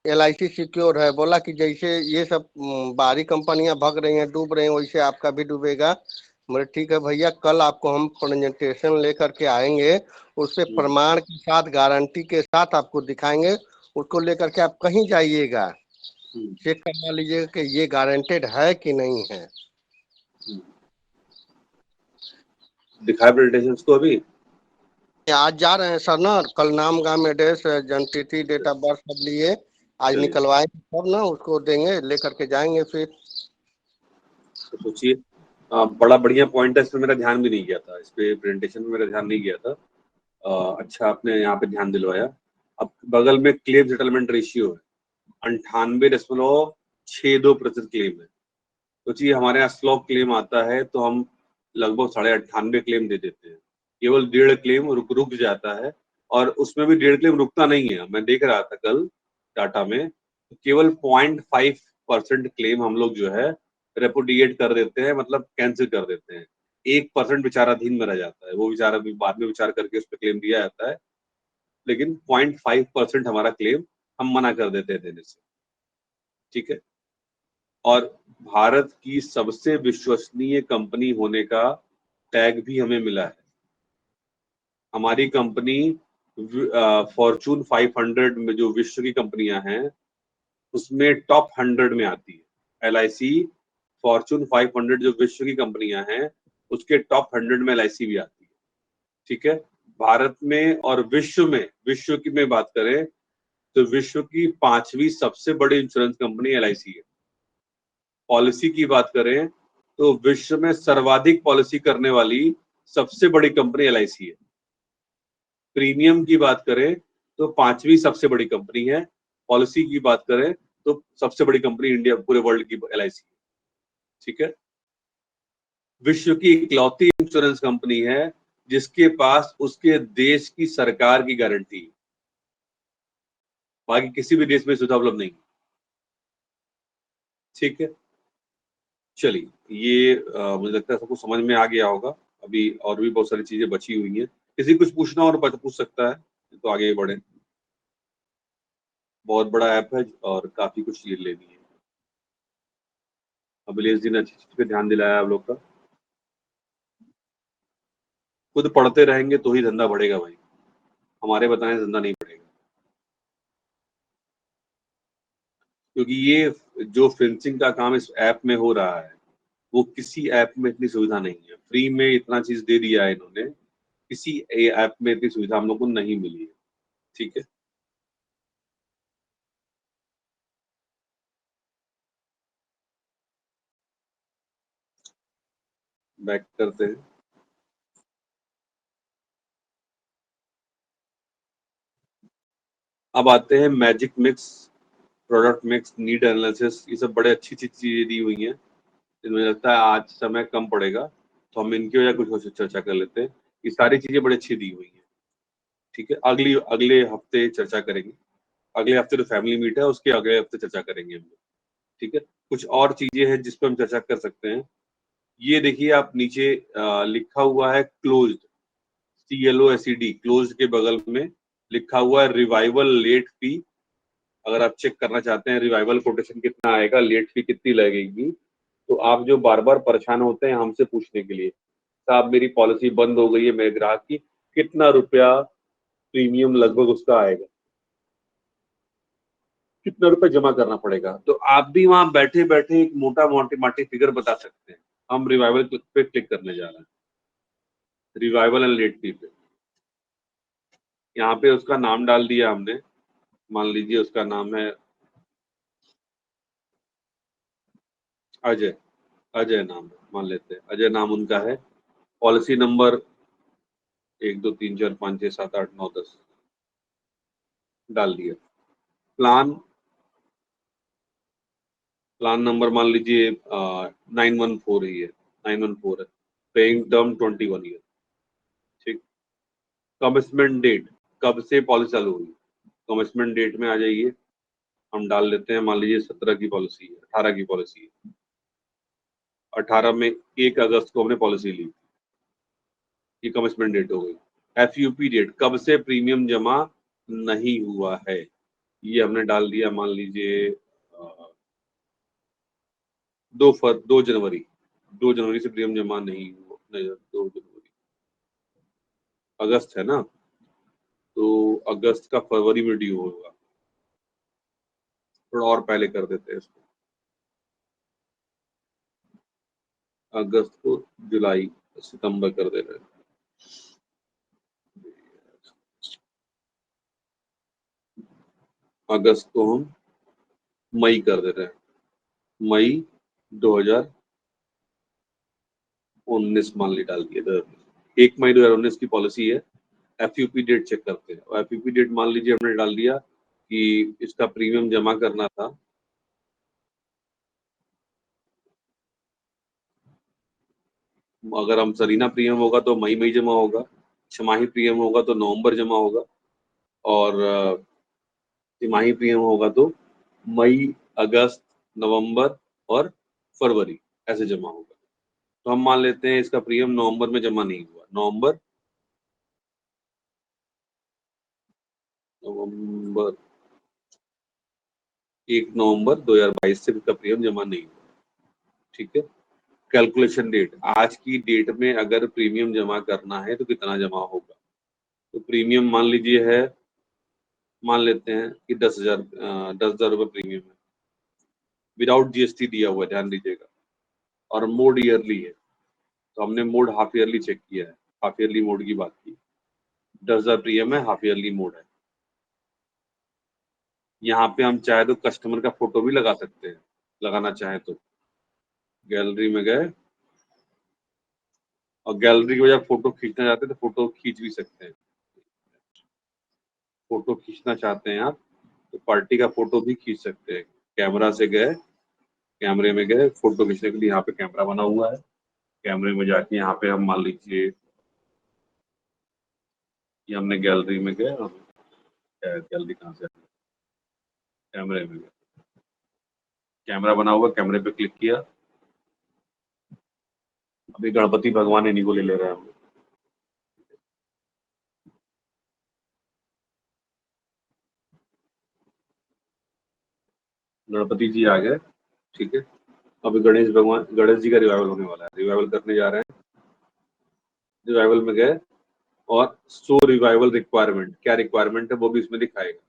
LIC सिक्योर है। बोला कि जैसे ये सब बाहरी कंपनियां भग रही हैं, डूब रही हैं, वैसे आपका भी डूबेगा। बोले ठीक है भैया, कल आपको हम प्रेजेंटेशन लेकर के आएंगे, उस पे प्रमाण के साथ, गारंटी के साथ आपको दिखाएंगे। उसको लेकर के आप कहीं जाइएगा, चेक करवा लीजिएगा कि ये गारंटेड है कि नहीं है। दिखाए प्रेजेंटेशंस को अभी। आज जा रहे हैं सर ना, कल नाम गाम एड्रेस जनतिथि डेट ऑफ बर्थ सब लिए, आज चलिए, निकलवाएंगे सब ना, उसको देंगे, लेकर के जाएंगे फिर। तो सोचिए, बड़ा बढ़िया पॉइंट है, इसमें मेरा ध्यान भी नहीं गया था, इस पे प्रेजेंटेशन में मेरा ध्यान नहीं गया था। अच्छा आपने यहाँ पे ध्यान दिलवाया। अब बगल में क्लेम सेटलमेंट रेशियो है 98.62% क्लेम है। सोचिए, हमारे यहाँ स्लो क्लेम आता है तो हम लगभग 98.5 क्लेम दे देते हैं, केवल 1.5 क्लेम रुक जाता है। और उसमें भी 1.5 क्लेम रुकता नहीं है, मैं देख रहा था कल डाटा में, तो केवल 0.5% क्लेम हम लोग जो है रेपुडिएट कर देते हैं, मतलब कैंसिल कर देते हैं। 1% विचाराधीन में रह जाता है, वो विचारा भी बाद में विचार करके उस पर क्लेम दिया जाता है, लेकिन 0.5% हमारा क्लेम हम मना कर देते हैं देने से, ठीक है। और भारत की सबसे विश्वसनीय कंपनी होने का टैग भी हमें मिला है। हमारी कंपनी फॉर्चून 500 में जो विश्व की कंपनियां हैं उसमें टॉप 100 में आती है LIC। फॉर्चून 500 जो विश्व की कंपनियां हैं उसके टॉप 100 में LIC भी आती है। ठीक है, भारत में और विश्व की में बात करें तो विश्व की 5वीं सबसे बड़ी इंश्योरेंस कंपनी LIC है। पॉलिसी की बात करें तो विश्व में सर्वाधिक पॉलिसी करने वाली सबसे बड़ी कंपनी LIC है। प्रीमियम की बात करें तो 5वीं सबसे बड़ी कंपनी है। पॉलिसी की बात करें तो सबसे बड़ी कंपनी इंडिया पूरे वर्ल्ड की LIC है। ठीक है, विश्व की इकलौती इंश्योरेंस कंपनी है जिसके पास उसके देश की सरकार की गारंटी है। बाकी किसी भी देश में सुविधा उपलब्ध नहीं। ठीक है, चलिए ये मुझे लगता है सबको समझ में आ गया होगा। अभी और भी बहुत सारी चीजें बची हुई हैं, किसी कुछ पूछना और पूछ सकता है तो आगे बढ़े। बहुत बड़ा ऐप है और काफी कुछ चीज लेनी है। अभिलेष जी ने अच्छी चीज पे ध्यान दिलाया आप लोग का। खुद पढ़ते रहेंगे तो ही धंधा बढ़ेगा भाई, हमारे बताने से धंधा नहीं बढ़ेगा। क्योंकि ये जो फेंसिंग का काम इस ऐप में हो रहा है वो किसी ऐप में इतनी सुविधा नहीं है। फ्री में इतना चीज दे दिया है इन्होंने, किसी ऐप में इतनी सुविधा हम लोग को नहीं मिली है। ठीक है, बैक करते हैं। अब आते हैं magic mix, product mix, need analysis. ये सब बड़े अच्छी अच्छी चीजें दी हुई हैं। मुझे लगता है आज समय कम पड़ेगा तो हम इनकी वजह कुछ और चर्चा कर लेते हैं। ये सारी चीजें बड़ी अच्छी दी हुई हैं। ठीक है, अगले हफ्ते चर्चा करेंगे। अगले हफ्ते तो फैमिली मीट है, उसके अगले हफ्ते चर्चा करेंगे हम लोग। ठीक है, कुछ और चीजें हैं जिस पर हम चर्चा कर सकते हैं। ये देखिए आप नीचे लिखा हुआ है क्लोज्ड, CLOSED, क्लोज्ड के बगल में लिखा हुआ है रिवाइवल लेट फी। अगर आप चेक करना चाहते हैं रिवाइवल कोटेशन कितना आएगा, लेट फी कितनी लगेगी, तो आप जो बार बार परेशान होते हैं हमसे पूछने के लिए, साहब मेरी पॉलिसी बंद हो गई है मेरे ग्राहक की, कितना रुपया प्रीमियम लगभग उसका आएगा, कितना रुपए जमा करना पड़ेगा, तो आप भी वहां बैठे बैठे एक मोटा मोटी माटी फिगर बता सकते हैं। हम रिवाइवल पे क्लिक करने जा रहे हैं, रिवाइवल एंड लेट फी पे। यहाँ पे उसका नाम डाल दिया हमने, मान लीजिए उसका नाम है अजय। अजय नाम मान लेते हैं, अजय नाम उनका है। पॉलिसी नंबर 1 2 3 4 5 6 7 8 9 10 डाल दिया। प्लान प्लान नंबर मान लीजिए 914 ही है, 914 है। Paying term 21 year. ठीक, कमिटमेंट डेट, कब से पॉलिसी चालू हुई, कमिटमेंट डेट में आ जाइए। हम डाल लेते हैं, मान लीजिए 17 की पॉलिसी है, 18 की पॉलिसी है। 18 में 1 अगस्त को हमने पॉलिसी ली, ये कमिटमेंट डेट हो गई। FUP डेट, कब से प्रीमियम जमा नहीं हुआ है, ये हमने डाल दिया। मान लीजिए 2 जनवरी, 2 जनवरी से प्रीमियम जमा नहीं हुआ, नहीं 2 जनवरी, अगस्त है ना, तो अगस्त का फरवरी में ड्यू होगा। थोड़ा और पहले कर देते हैं इसको, अगस्त को जुलाई सितंबर कर दे रहे हैं। अगस्त को हम मई कर दे रहे हैं, मई 2019 मान ली डाल दिए। 1 मई 2019 की पॉलिसी है। FUP डेट चेक करते हैं, और FUP डेट मान लीजिए हमने डाल दिया कि इसका प्रीमियम जमा करना था अगर हम सरीना प्रीमियम होगा तो मई में जमा होगा, छमाही प्रीमियम होगा तो नवंबर जमा होगा, और तिमाही प्रीमियम होगा तो मई, अगस्त, नवंबर और फरवरी ऐसे जमा होगा। तो हम मान लेते हैं इसका प्रीमियम नवंबर में जमा नहीं हुआ, नवंबर 1 नवंबर 2022 से इसका प्रीमियम जमा नहीं हुआ। ठीक है, कैलकुलेशन डेट, आज की डेट में अगर प्रीमियम जमा करना है तो कितना जमा होगा, तो प्रीमियम मान लीजिए है, मान लेते हैं कि 10,000 रुपये प्रीमियम है, विदाउट जीएसटी दिया हुआ है, ध्यान दीजिएगा, और मोड ईयरली है। तो हमने मोड हाफ ईयरली चेक किया है, हाफ ईयरली मोड की बात की, 10,000 प्रीमियम है, हाफ ईयरली मोड है। यहाँ पे हम चाहे तो कस्टमर का फोटो भी लगा सकते हैं, लगाना चाहे तो। गैलरी में गए और गैलरी की वजह फोटो खींचना चाहते हैं तो फोटो खींच भी सकते हैं। फोटो खींचना चाहते हैं आप तो पार्टी का फोटो भी खींच सकते हैं। कैमरा से गए, कैमरे में गए, फोटो खींचने के लिए यहाँ पे कैमरा बना हुआ है। कैमरे में जाके यहाँ पे हम मान लीजिए कि हमने गैलरी में गए और गैलरी कहाँ से, कैमरे में गए, कैमरा बना हुआ, कैमरे पे क्लिक किया। अभी गणपति भगवान इन्हीं को ले रहे हैं हम। गणपति जी आ गए, ठीक है। अभी गणेश जी का रिवाइवल होने वाला है, रिवाइवल करने जा रहे हैं। रिवाइवल में गए और शो रिवाइवल रिक्वायरमेंट, क्या रिक्वायरमेंट है वो भी इसमें दिखाएगा।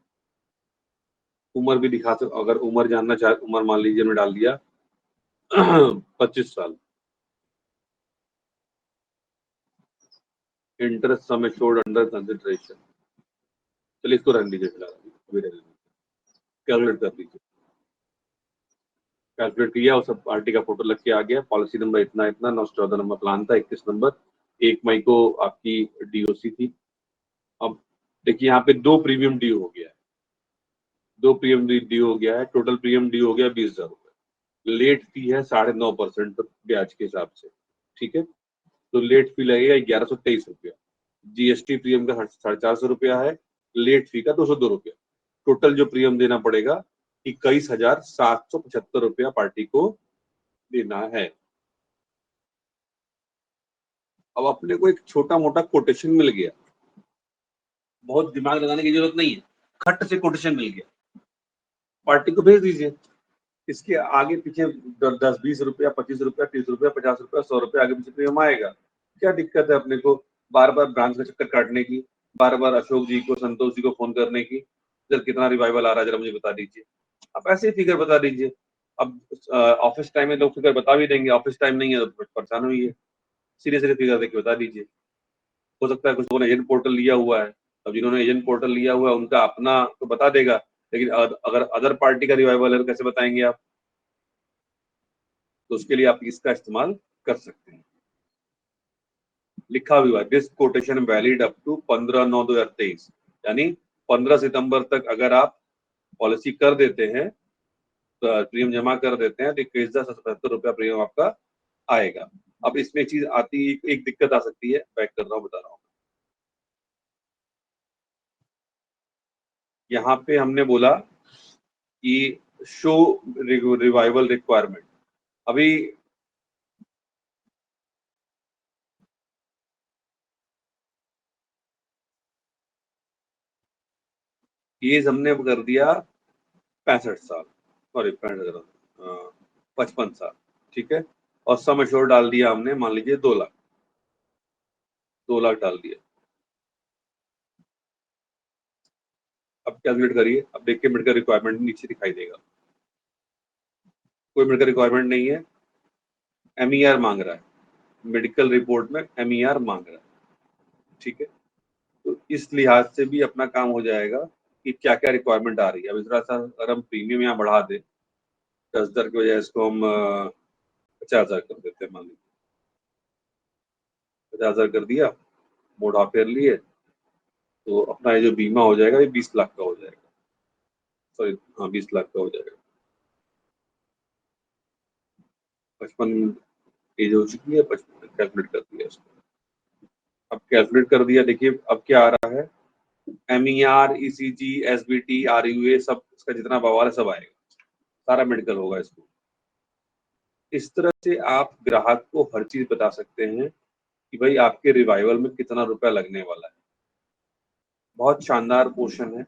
उम्र भी दिखा सकते, अगर उम्र जानना चाहे, उम्र मान लीजिए मैं डाल दिया 25 साल। Interest sum assured under consideration, चलिए इसको रहने दीजिए फिलहाल, अभी रहने दीजिए। कैलकुलेट कर दीजिए, कैलकुलेट किया और सब पार्टी का फोटो लग के आ गया। पॉलिसी नंबर इतना इतना, 914 नंबर प्लान था, 31 नंबर, 1 मई को आपकी डीओसी थी। अब देखिए यहाँ पे 2 प्रीमियम ड्यू हो गया है, 2 प्रीमियम ड्यू हो गया है, टोटल प्रीमियम ड्यू हो गया 20,000 रुपये। लेट फी है 9.5% ब्याज के हिसाब से, ठीक है। तो लेट फी लगेगा 1123 रुपया, जीएसटी प्रीमियम का 450 रुपया है, लेट फी का 202 रुपया। टोटल जो प्रीमियम देना पड़ेगा 21,775 रुपया पार्टी को देना है। अब अपने को एक छोटा मोटा कोटेशन मिल गया, बहुत दिमाग लगाने की जरूरत नहीं है, खट से कोटेशन मिल गया, पार्टी को भेज दीजिए। इसके आगे पीछे 10-20 रुपया, 25 रुपया, 30 रुपया, 50 रुपया, 100 रुपया आगे पीछे प्रीमियम आएगा। क्या दिक्कत है अपने को बार बार ब्रांच का चक्कर काटने की, बार बार अशोक जी को, संतोष जी को फोन करने की, जरा कितना रिवाइवल आ रहा है जरा मुझे बता दीजिए। आप ऐसे ही फिगर बता दीजिए। अब ऑफिस टाइम में लोग फिगर बता भी देंगे, ऑफिस टाइम नहीं है तो परेशान हुई है, सीधे सीधे फिगर देके बता दीजिए। हो सकता है कुछ लोगों ने एजेंट पोर्टल लिया हुआ है, अब जिन्होंने एजेंट पोर्टल लिया हुआ है उनका अपना तो बता देगा, लेकिन अगर अदर पार्टी का रिवाइवल है तो कैसे बताएंगे आप? तो उसके लिए आप इसका इस्तेमाल कर सकते हैं। लिखा हुआ है this quotation valid up to 15/9/2023, यानी 15 सितंबर तक अगर आप पॉलिसी कर देते हैं, तो प्रीमियम जमा कर देते हैं तो 21,077 रुपया प्रीमियम आपका आएगा। अब इसमें चीज आती, एक दिक्कत आ सकती है, बैक कर रहा हूँ, बता रहा हूँ। यहाँ पे हमने बोला कि शो रिवाइवल रिक्वायरमेंट, अभी एज हमने कर दिया 65 साल, सॉरी 55 साल, ठीक है। और सम एश्योर्ड डाल दिया हमने, मान लीजिए 2 लाख, 2 लाख डाल दिया। अब कैलकुलेट करिए, अब देखिए मेडिकल रिक्वायरमेंट नीचे दिखाई देगा, कोई मेडिकल रिक्वायरमेंट नहीं है, MER मांग रहा है, मेडिकल रिपोर्ट में MER मांग रहा है, ठीक है। तो इस लिहाज से भी अपना काम हो जाएगा कि क्या क्या रिक्वायरमेंट आ रही है। अब इस तरह सा अगर हम प्रीमियम यहाँ बढ़ा दें 10,000 की वजह इसको हम 50,000 कर देते हैं, मान लीजिए 50,000 कर दिया, मोड हाफ ईयर लिए, तो अपना ये जो बीमा हो जाएगा ये 20 लाख का हो जाएगा, सॉरी हाँ 20 लाख का हो जाएगा। 55 एज हो चुकी है, 55 कैलकुलेट कर दिया इसको। अब कैलकुलेट कर दिया, देखिए अब क्या आ रहा है, MER, ECG, SBT, RUA, सब इसका जितना बवाल है सब आएगा, सारा मेडिकल होगा इसको। इस तरह से आप ग्राहक को हर चीज बता सकते हैं कि भाई आपके रिवाइवल में कितना रुपया लगने वाला है। बहुत शानदार पोर्शन है,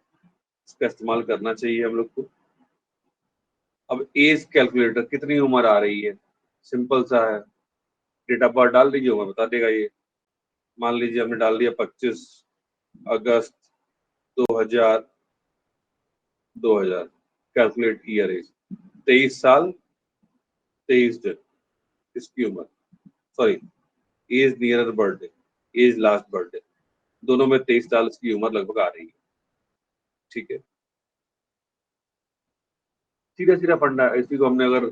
इसका इस्तेमाल करना चाहिए हम लोग को। अब एज कैलकुलेटर, कितनी उम्र आ रही है, सिंपल सा है, डेट ऑफ बर्थ डाल दीजिए, मैं बता देगा ये। मान लीजिए हमने डाल दिया 25, अगस्त 2000 कैलकुलेट ईयर एज 23 साल 23 दिन इसकी उम्र, sorry age nearer birthday, age last birthday, दोनों में 23 साल इसकी उम्र लगभग आ रही है। ठीक है, सीधा सीधा फंडा है। इसी को हमने अगर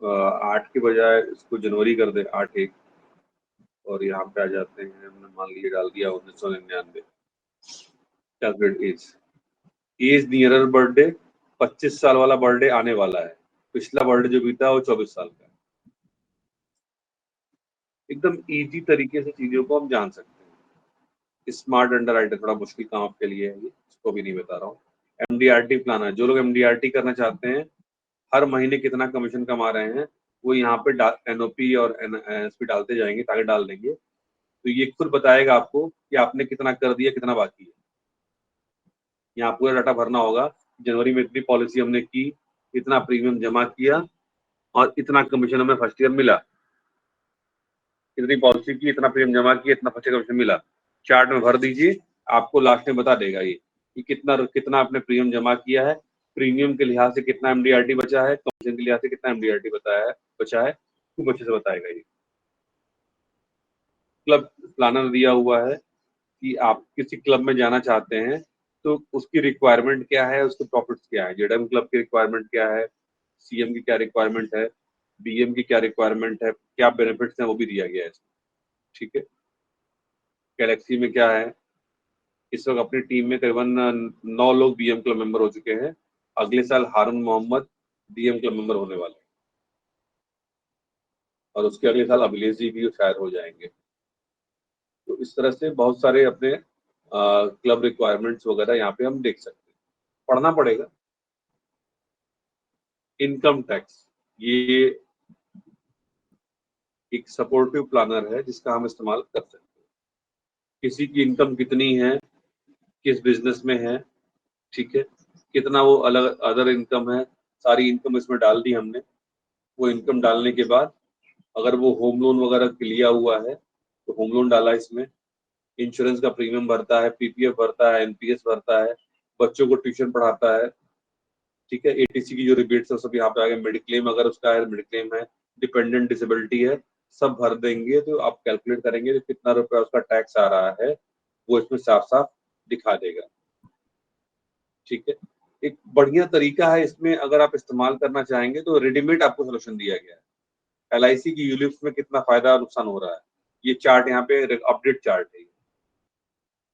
8 के बजाय इसको जनवरी कर दे 8/1 और यहाँ पे आ जाते हैं, हमने मान लिया डाल दिया 1999 calculate age, age nearer birthday 25 साल वाला बर्थडे आने वाला है, पिछला बर्थडे जो बीता वो 24 साल का है। एकदम इजी तरीके से चीजों को हम जान सकते हैं। स्मार्ट अंडरराइटर थोड़ा मुश्किल काम आपके लिए है, ये इसको भी नहीं बता रहा हूँ। एमडीआरटी प्लान है, जो लोग एमडीआरटी करना चाहते हैं, हर महीने कितना कमीशन कमा रहे हैं वो यहाँ पे एनओपी और एनएसपी डालते जाएंगे, टारगेट डाल देंगे, तो ये खुद बताएगा आपको कि आपने कितना कर दिया, कितना बाकी है। यहाँ पूरा डाटा भरना होगा, जनवरी में इतनी पॉलिसी हमने की, इतना प्रीमियम जमा किया और इतना कमीशन हमें फर्स्ट ईयर मिला, इतनी पॉलिसी की, इतना प्रीमियम जमा किया, इतना फर्स्ट ईयर कमीशन मिला। चार्ट में भर दीजिए, आपको लास्ट में बता देगा ये कि कितना कितना आपने प्रीमियम जमा किया है, प्रीमियम के लिहाज से कितना एमडीआरटी बचा है, कमीशन के लिहाज से कितना एमडीआरटी बचा है, खूब अच्छे से बताएगा ये। क्लब प्लानर दिया हुआ है कि आप किसी क्लब में जाना चाहते हैं तो उसकी रिक्वायरमेंट क्या है, उसके प्रॉफिट्स क्या है, जेडएम क्लब की रिक्वायरमेंट क्या है, सीएम की क्या रिक्वायरमेंट है, बीएम की क्या रिक्वायरमेंट है, क्या बेनिफिट्स हैं, वो भी दिया गया है इसमें। ठीक है, गैलेक्सी में क्या है, इस वक्त अपनी टीम में करीबन 9 लोग बीएम क्लब मेंबर हो चुके हैं, अगले साल हारून मोहम्मद बीएम क्लब मेंबर होने वाले हैं और उसके अगले साल अभिलेष जी भी शायद हो जाएंगे। तो इस तरह से बहुत सारे अपने क्लब रिक्वायरमेंट्स वगैरह यहाँ पे हम देख सकते हैं, पढ़ना पड़ेगा। इनकम टैक्स, ये एक सपोर्टिव प्लानर है जिसका हम इस्तेमाल कर सकते हैं। किसी की इनकम कितनी है, किस बिजनेस में है, ठीक है, कितना वो अलग अदर इनकम है, सारी इनकम इसमें डाल दी हमने। वो इनकम डालने के बाद अगर वो होम लोन वगैरह लिया हुआ है तो होम लोन डाला इसमें, इंश्योरेंस का प्रीमियम भरता है, पीपीएफ भरता है, एनपीएस भरता है, बच्चों को ट्यूशन पढ़ाता है, ठीक है, एटीसी की जो रिबेट्स है सब यहाँ पे आ गए, मेडिक्लेम अगर उसका है, मेडिक्लेम है, डिपेंडेंट डिसेबिलिटी है, सब भर देंगे तो आप कैलकुलेट करेंगे तो कितना रुपया उसका टैक्स आ रहा है वो इसमें साफ साफ दिखा देगा। ठीक है, एक बढ़िया तरीका है इसमें, अगर आप इस्तेमाल करना चाहेंगे तो रेडीमेड आपको सोल्यूशन दिया गया है। एलआईसी की यूलिप्स में कितना फायदा और नुकसान हो रहा है, ये चार्ट यहाँ पे अपडेट चार्ट है।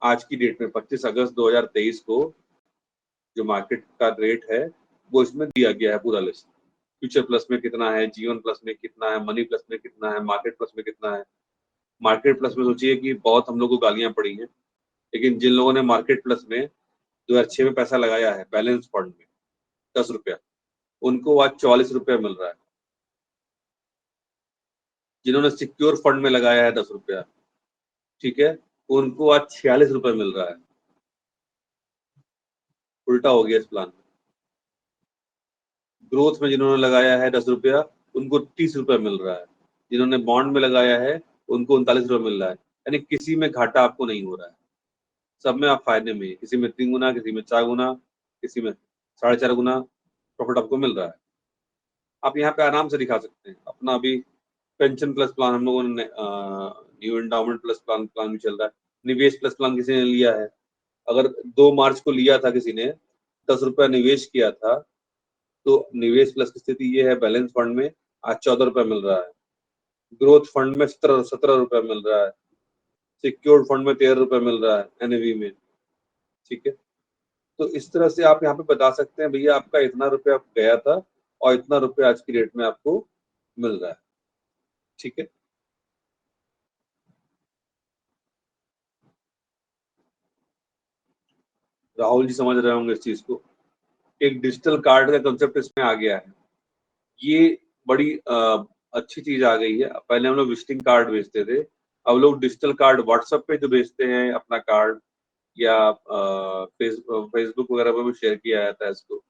आज की डेट में 25 अगस्त 2023 को जो मार्केट का रेट है वो इसमें दिया गया है, पूरा लिस्ट। फ्यूचर प्लस में कितना है, जीवन प्लस में कितना है, मनी प्लस में कितना है, मार्केट प्लस में कितना है। मार्केट प्लस में सोचिए कि बहुत हम लोग को गालियां पड़ी हैं, लेकिन जिन लोगों ने मार्केट प्लस में 2006 में पैसा लगाया है बैलेंस फंड में 10 रुपया, उनको आज 44 रुपया मिल रहा है। जिन्होंने सिक्योर फंड में लगाया है 10 रुपया, ठीक है, उनको आज 46 रुपये मिल रहा है। उल्टा हो गया इस प्लान में। ग्रोथ में जिन्होंने लगाया है 10 रुपया, उनको 30 रुपये मिल रहा है। जिन्होंने बॉन्ड में लगाया है उनको 39 रुपये मिल रहा है। यानी किसी में घाटा आपको नहीं हो रहा है, सब में आप फायदे में, किसी में 3 गुना, किसी में 4 गुना, किसी में 4.5 गुना प्रॉफिट आपको मिल रहा है। आप यहाँ पे आराम से दिखा सकते हैं अपना। अभी पेंशन प्लस प्लान हम लोगों ने, न्यू एंडाउमेंट प्लस प्लान भी चल रहा है, निवेश प्लस प्लान किसी ने लिया है, अगर 2 मार्च को लिया था किसी ने, 10 रुपया निवेश किया था, तो निवेश प्लस की स्थिति ये है, बैलेंस फंड में आज 14 रुपया मिल रहा है, ग्रोथ फंड में 17 रुपया मिल रहा है, सिक्योर्ड फंड में 13 रुपया मिल रहा है एनएवी में। ठीक है, तो इस तरह से आप यहाँ पे बता सकते हैं भैया आपका इतना रुपया गया था और इतना रुपया आज की डेट में आपको मिल रहा है। ठीक है, राहुल जी समझ रहे होंगे इस चीज को। एक डिजिटल कार्ड का कंसेप्ट इसमें आ गया है, ये बड़ी अच्छी चीज आ गई है। पहले हम लोग विजिटिंग कार्ड भेजते थे, अब लोग डिजिटल कार्ड व्हाट्सएप पे जो भेजते हैं अपना कार्ड, या फेसबुक वगैरह पर भी शेयर किया जाता है इसको।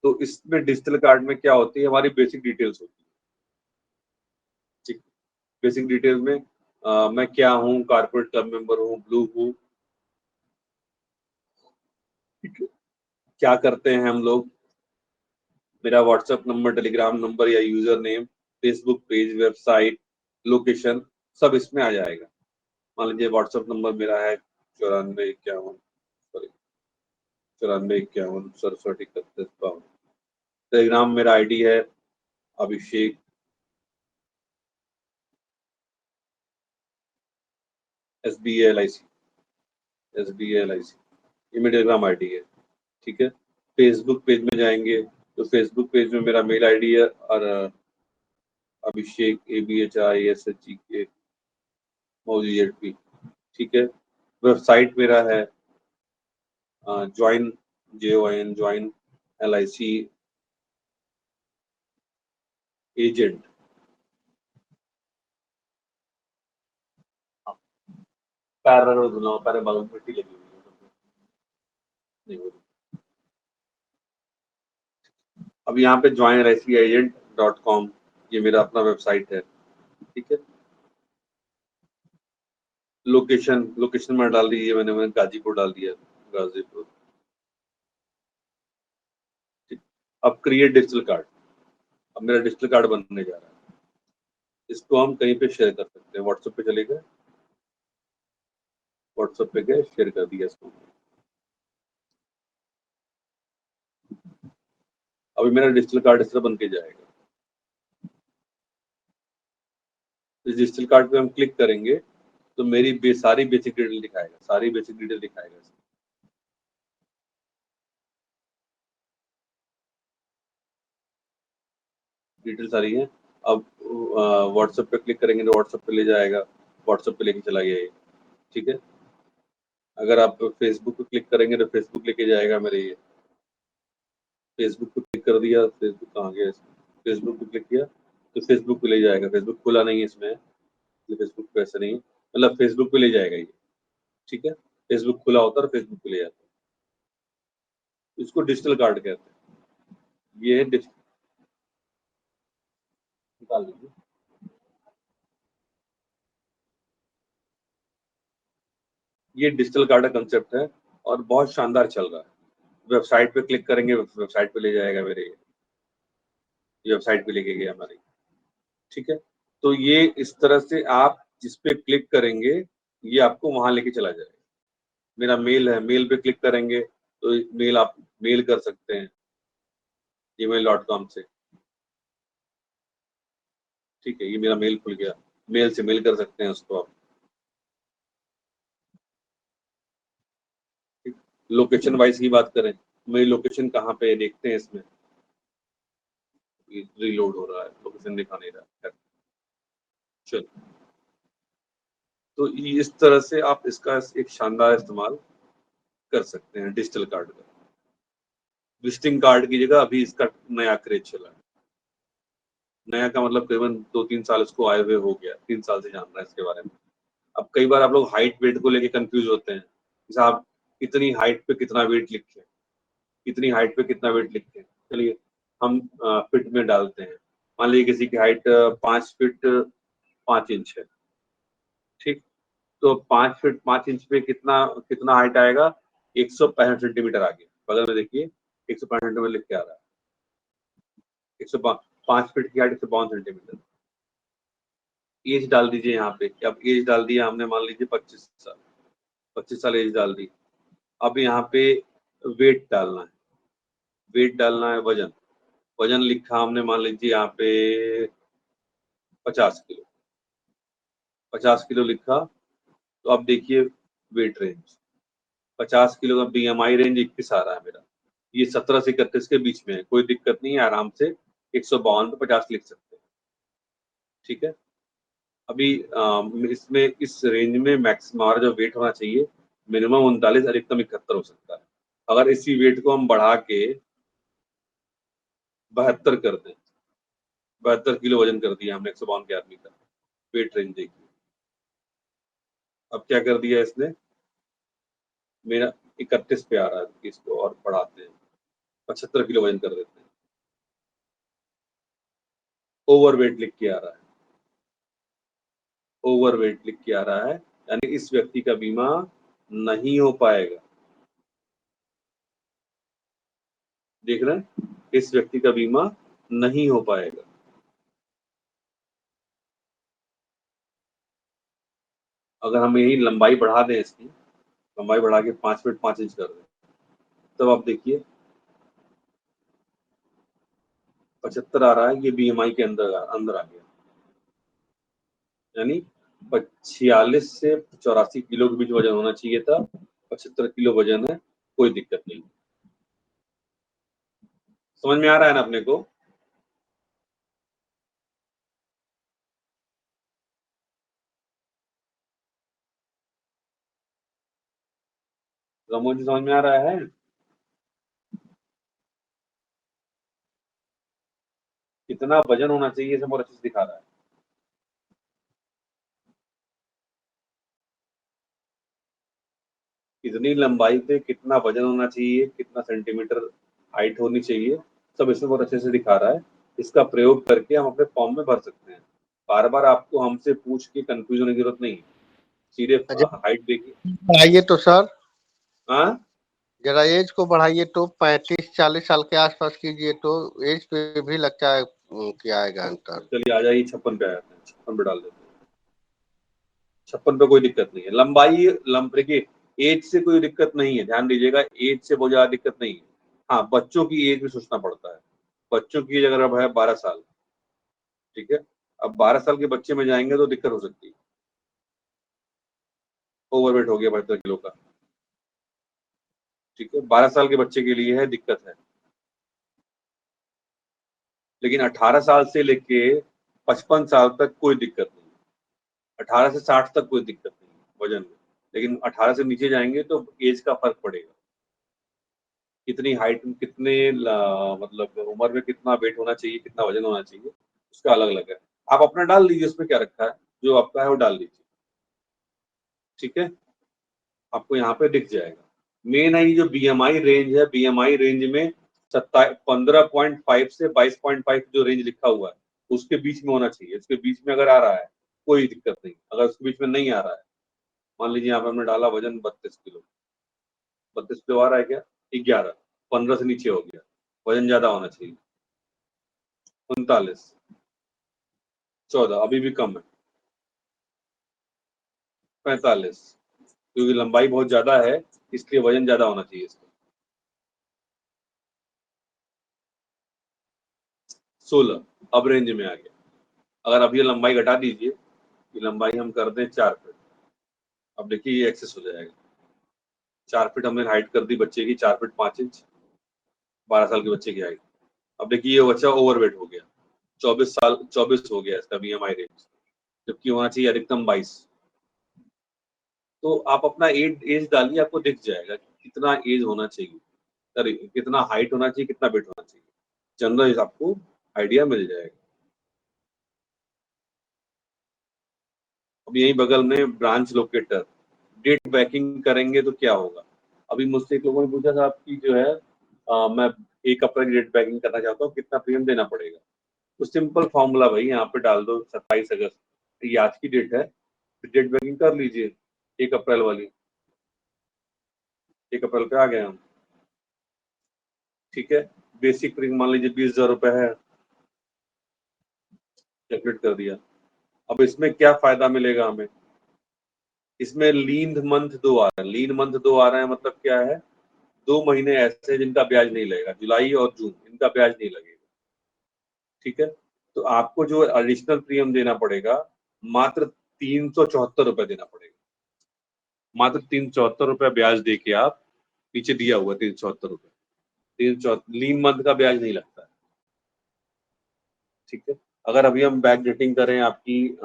तो इसमें डिजिटल कार्ड में क्या होती है, हमारी बेसिक डिटेल्स होती है। ठीक, बेसिक डिटेल्स में मैं क्या हूँ, कारपोरेट क्लब मेंबर हूँ, ब्लू हूँ, क्या करते हैं हम लोग, मेरा व्हाट्सएप नंबर, टेलीग्राम नंबर या user name, Facebook page, website, location, सब इसमें आ जाएगा। मान लीजिए व्हाट्सएप नंबर मेरा है 94 51 टेलीग्राम मेरा आईडी है अभिषेक SBALIC, ये मेरा टेलीग्राम आईडी है। ठीक है, फेसबुक पेज में जाएंगे तो फेसबुक पेज में मेरा मेल आईडी है और अभिषेक ABHISHEK मौजी। ठीक है, वेबसाइट मेरा है ज्वाइन ज्वाइन LIC एजेंट। पैर बनाओ, पैर बालों में मिट्टी लगी हुई है, नहीं हो रही। अब यहाँ पे joinlicagent.com ये मेरा अपना वेबसाइट है। ठीक है, लोकेशन में डाल दी है मैंने गाजीपुर डाल दिया, गाजीपुर। ठीक, अब क्रिएट डिजिटल कार्ड, अब मेरा डिजिटल कार्ड बनने जा रहा है। इसको हम कहीं पे शेयर कर सकते हैं, व्हाट्सएप पे चले गए, व्हाट्सएप पे गए, शेयर कर दिया इसको। अभी मेरा डिजिटल कार्ड इस तरह बन के जाएगा। इस डिजिटल कार्ड पे हम क्लिक करेंगे तो मेरी सारी बेसिक डिटेल दिखाएगा, सारी बेसिक डिटेल दिखाएगा। डिटेल सारी है। अब व्हाट्सएप पे क्लिक करेंगे तो व्हाट्सएप पे ले जाएगा, व्हाट्सएप पे लेके चला गया ये। ठीक है, अगर आप फेसबुक पे क्लिक करेंगे तो फेसबुक लेके जाएगा मेरे ये। फेसबुक पे क्लिक कर दिया, फेसबुक कहाँ गया, फेसबुक पे क्लिक किया तो फेसबुक पे ले जाएगा। फेसबुक खुला नहीं है इसमें, फेसबुक पे ऐसा नहीं, मतलब फेसबुक पे ले जाएगा ये। ठीक है, फेसबुक खुला होता है और फेसबुक पे ले जाता है। इसको डिजिटल कार्ड कहते हैं। ये है निकाल लीजिए। ये डिजिटल कार्ड का कंसेप्ट है और बहुत शानदार चल रहा है। वेबसाइट पे क्लिक करेंगे, वेबसाइट पे ले जाएगा मेरे, ये वेबसाइट पे लेके गया हमारी। ठीक है, तो ये इस तरह से आप जिस पे क्लिक करेंगे ये आपको वहां लेके चला जाएगा। मेरा मेल है, मेल पे क्लिक करेंगे तो मेल आप मेल कर सकते हैं gmail.com से। ठीक है, ये मेरा मेल खुल गया, मेल से मेल कर सकते हैं उसको आप। लोकेशन वाइज की बात करें, मेरी लोकेशन कहाँ पे है देखते हैं इसमें। रीलोड हो रहा है, लोकेशन दिखा नहीं रहा है। चलो, तो इस तरह से आप इसका एक शानदार इस्तेमाल कर सकते हैं डिजिटल कार्ड का। विजिटिंग कार्ड की जगह अभी इसका नया क्रेज चला है। नया का मतलब करीबन 2-3 साल इसको आए हुए हो गया, 3 साल से जान रहा है इसके बारे में। अब कई बार आप लोग हाइट वेट को लेके कंफ्यूज होते हैं, जैसे आप इतनी हाइट पे कितना वेट लिखें, इतनी हाइट पे कितना वेट लिखें। चलिए हम फिट में डालते हैं। मान लीजिए किसी की हाइट 5 फीट 5 इंच है। ठीक, तो 5 फीट 5 इंच पे कितना कितना हाइट आएगा, 165 सेंटीमीटर आगे बगल में देखिए, 165 सेंटीमीटर लिख के आ रहा है। 105 5 फीट की हाइट 152 सेंटीमीटर। एज डाल दीजिए यहाँ पे, अब एज डाल दिया हमने, मान लीजिए 25 साल, 25 साल एज डाल दी। अब यहाँ पे वेट डालना है, वेट डालना है, वजन, वजन लिखा हमने मान लीजिए यहाँ पे 50 किलो, 50 किलो लिखा। तो अब देखिए वेट रेंज 50 किलो का, BMI रेंज 21 आ रहा है मेरा। ये 17 से 31 के बीच में है, कोई दिक्कत नहीं है, आराम से 152 पे 50 लिख सकते हैं। ठीक है, अभी इसमें इस रेंज में मैक्सिमम हमारा जो वेट होना चाहिए मिनिमम 39, अधिकतम 71 हो सकता है। अगर इसी वेट को हम बढ़ा के 72 कर दें, 72 किलो वजन कर दिया हमने 152 के आदमी का, वेट रेंज देखिए। अब क्या कर दिया इसने, मेरा 31 पे आ रहा है, इसको और बढ़ाते हैं, 75 किलो वजन कर देते हैं। ओवर वेट लिख के आ रहा है, ओवरवेट लिख के आ रहा है, यानी इस व्यक्ति का बीमा नहीं हो पाएगा। देख रहे हैं, इस व्यक्ति का बीमा नहीं हो पाएगा। अगर हम यही लंबाई बढ़ा दें, इसकी लंबाई बढ़ा के 5 फीट 5 इंच कर दें, तब आप देखिए 75 आ रहा है, ये बीएमआई के अंदर आ गया, यानी 46 से 84 किलो के बीच वजन होना चाहिए था, 75 किलो वजन है, कोई दिक्कत नहीं। समझ में आ रहा है ना अपने को? रमोन जी, समझ में आ रहा है? कितना वजन होना चाहिए, सब और अच्छे से दिखा रहा है। कितनी लंबाई पे कितना वजन होना चाहिए, कितना सेंटीमीटर हाइट होनी चाहिए, सब इसमें बहुत अच्छे से दिखा रहा है। इसका प्रयोग करके हम अपने फॉर्म में भर सकते हैं। बार बार आपको हमसे पूछ के कंफ्यूज होने की जरूरत नहीं है, सीधे हाइट देखिए। बढ़ाइए तो सर, हाँ, जरा एज को बढ़ाइए तो 35-40 साल के आसपास कीजिए तो एज पे भी लगता है कि आएगा अंतर। चलिए आ जाइए 56 पे आते हैं, 56 पे डाल देते हैं। 56 पे कोई दिक्कत नहीं है। लंबाई देखिए, एज से कोई दिक्कत नहीं है, ध्यान दीजिएगा, एज से बहुत ज्यादा दिक्कत नहीं है। हाँ, बच्चों की एज भी सोचना पड़ता है। बच्चों की एज अगर अब है 12 साल, ठीक है, अब 12 साल के बच्चे में जाएंगे तो दिक्कत हो सकती है, ओवरवेट हो गया 72 किलो का, ठीक है, 12 साल के बच्चे के लिए है, दिक्कत है। लेकिन 18 साल से लेके 55 साल तक कोई दिक्कत नहीं, 18 से 60 तक कोई दिक्कत नहीं वजन में। लेकिन 18 से नीचे जाएंगे तो एज का फर्क पड़ेगा, कितनी हाइट में, मतलब उम्र में कितना वेट होना चाहिए, कितना वजन होना चाहिए, उसका अलग अलग है। आप अपना डाल लीजिए, उसमें क्या रखा है, जो आपका है वो डाल लीजिए, ठीक है, आपको यहाँ पे दिख जाएगा। मेन है ये जो बीएमआई रेंज है, बीएमआई रेंज में 15.5 से 22.5 जो रेंज लिखा हुआ है, उसके बीच में होना चाहिए। उसके बीच में अगर आ रहा है कोई दिक्कत नहीं, अगर उसके बीच में नहीं आ रहा है, मान लीजिए यहाँ पे हमने डाला वजन 32 किलो, 32 किलो आ रहा है क्या, 11, 15 से नीचे हो गया, वजन ज्यादा होना चाहिए, 39, 14, अभी भी कम है, 45, क्योंकि लंबाई बहुत ज्यादा है, इसलिए वजन ज्यादा होना चाहिए इसका। 16 अब रेंज में आ गया। अगर अब ये लंबाई घटा दीजिए, ये लंबाई हम कर दें 4 फीट, अब देखिए ये एक्सेस हो जाएगा। 4 फीट हमने हाइट कर दी बच्चे की, 4 फीट 5 इंच, 12 साल के बच्चे की हाइट। अब देखिए ये बच्चा ओवरवेट हो गया, 24 हो गया इसका बीएमआई रेंज, जबकि होना चाहिए अधिकतम 22। तो आप अपना एज डालिए, आपको दिख जाएगा कि कितना एज होना चाहिए, अरे कितना हाइट होना चाहिए, कितना वेट होना चाहिए, जनरल आपको आइडिया मिल जाएगा। अब यही बगल में ब्रांच लोकेटर, डेट बैकिंग करेंगे तो क्या होगा। अभी मुझसे एक लोगों ने पूछा था, आपकी जो है मैं 1 अप्रैल की डेट बैकिंग करना चाहता हूँ, कितना प्रीमियम देना पड़ेगा। तो सिंपल फॉर्मूला भाई, यहाँ पे डाल दो 27 अगस्त, ये आज की डेट है, डेट बैकिंग कर लीजिए 1 अप्रैल वाली, 1 अप्रैल पे आ गए हम, ठीक है। बेसिक प्रीमियम मान लीजिए 20,000 रुपए है, कैलकुलेट कर दिया। अब इसमें क्या फायदा मिलेगा हमें, इसमें लीन मंथ 2 आ रहा है, लीन मंथ 2 आ रहा है, मतलब क्या है, 2 महीने ऐसे जिनका ब्याज नहीं लगेगा, जुलाई और जून, इनका ब्याज नहीं लगेगा, ठीक है। तो आपको जो एडिशनल प्रीमियम देना पड़ेगा, मात्र 374 रुपए देना पड़ेगा, मात्र 374 रुपए ब्याज दे के आप, पीछे दिया हुआ 374 रुपए, 374, लीन मंथ का ब्याज नहीं लगता है, ठीक है। अगर अभी हम बैक डेटिंग करें आपकी,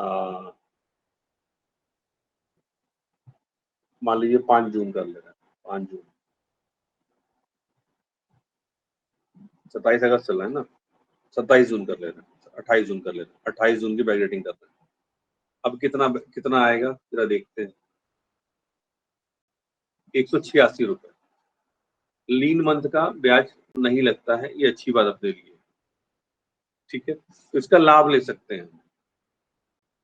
मान लीजिए 5 जून कर ले रहे हैं, 5 जून, 27 अगस्त चल रहा है ना, 27 जून कर ले रहे हैं, 28 जून कर ले रहे हैं, 28 जून की बैक डेटिंग कर रहे हैं। अब कितना कितना आएगा जरा देखते हैं, 186 रुपए, लीन मंथ का ब्याज नहीं लगता है, ये अच्छी बात अपने लिए, ठीक है। तो इसका लाभ ले सकते हैं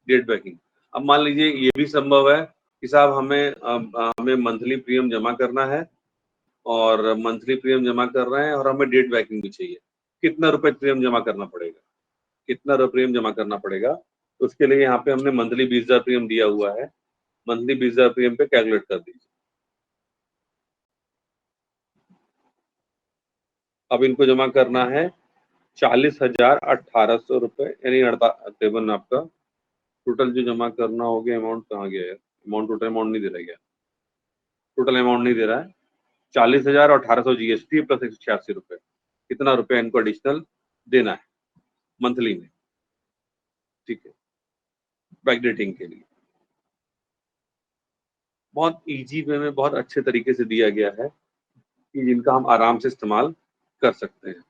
डेट बैकिंग। अब मान लीजिए ये भी संभव है कि साहब हमें मंथली प्रीमियम जमा करना है और मंथली प्रीमियम जमा कर रहे हैं और हमें डेट बैकिंग भी चाहिए। कितना रुपए प्रीमियम जमा करना पड़ेगा, कितना रुपए प्रीमियम जमा करना पड़ेगा, तो उसके लिए यहाँ पे हमने मंथली 20,000 प्रीमियम दिया हुआ है, मंथली 20,000 प्रीमियम पे कैलकुलेट कर दीजिए। अब इनको जमा करना है 40,1800 रुपए, यानी तकरीबन आपका टोटल जो जमा करना हो गया, अमाउंट कहाँ गया है, अमाउंट टोटल अमाउंट नहीं दे रहा है, टोटल अमाउंट नहीं दे रहा है, 40,1800 जीएसटी प्लस 186 रुपए, कितना रुपया इनको एडिशनल देना है मंथली में, ठीक है, बैकडेटिंग के लिए। बहुत इजी वे में, बहुत अच्छे तरीके से दिया गया है कि जिनका हम आराम से इस्तेमाल कर सकते हैं।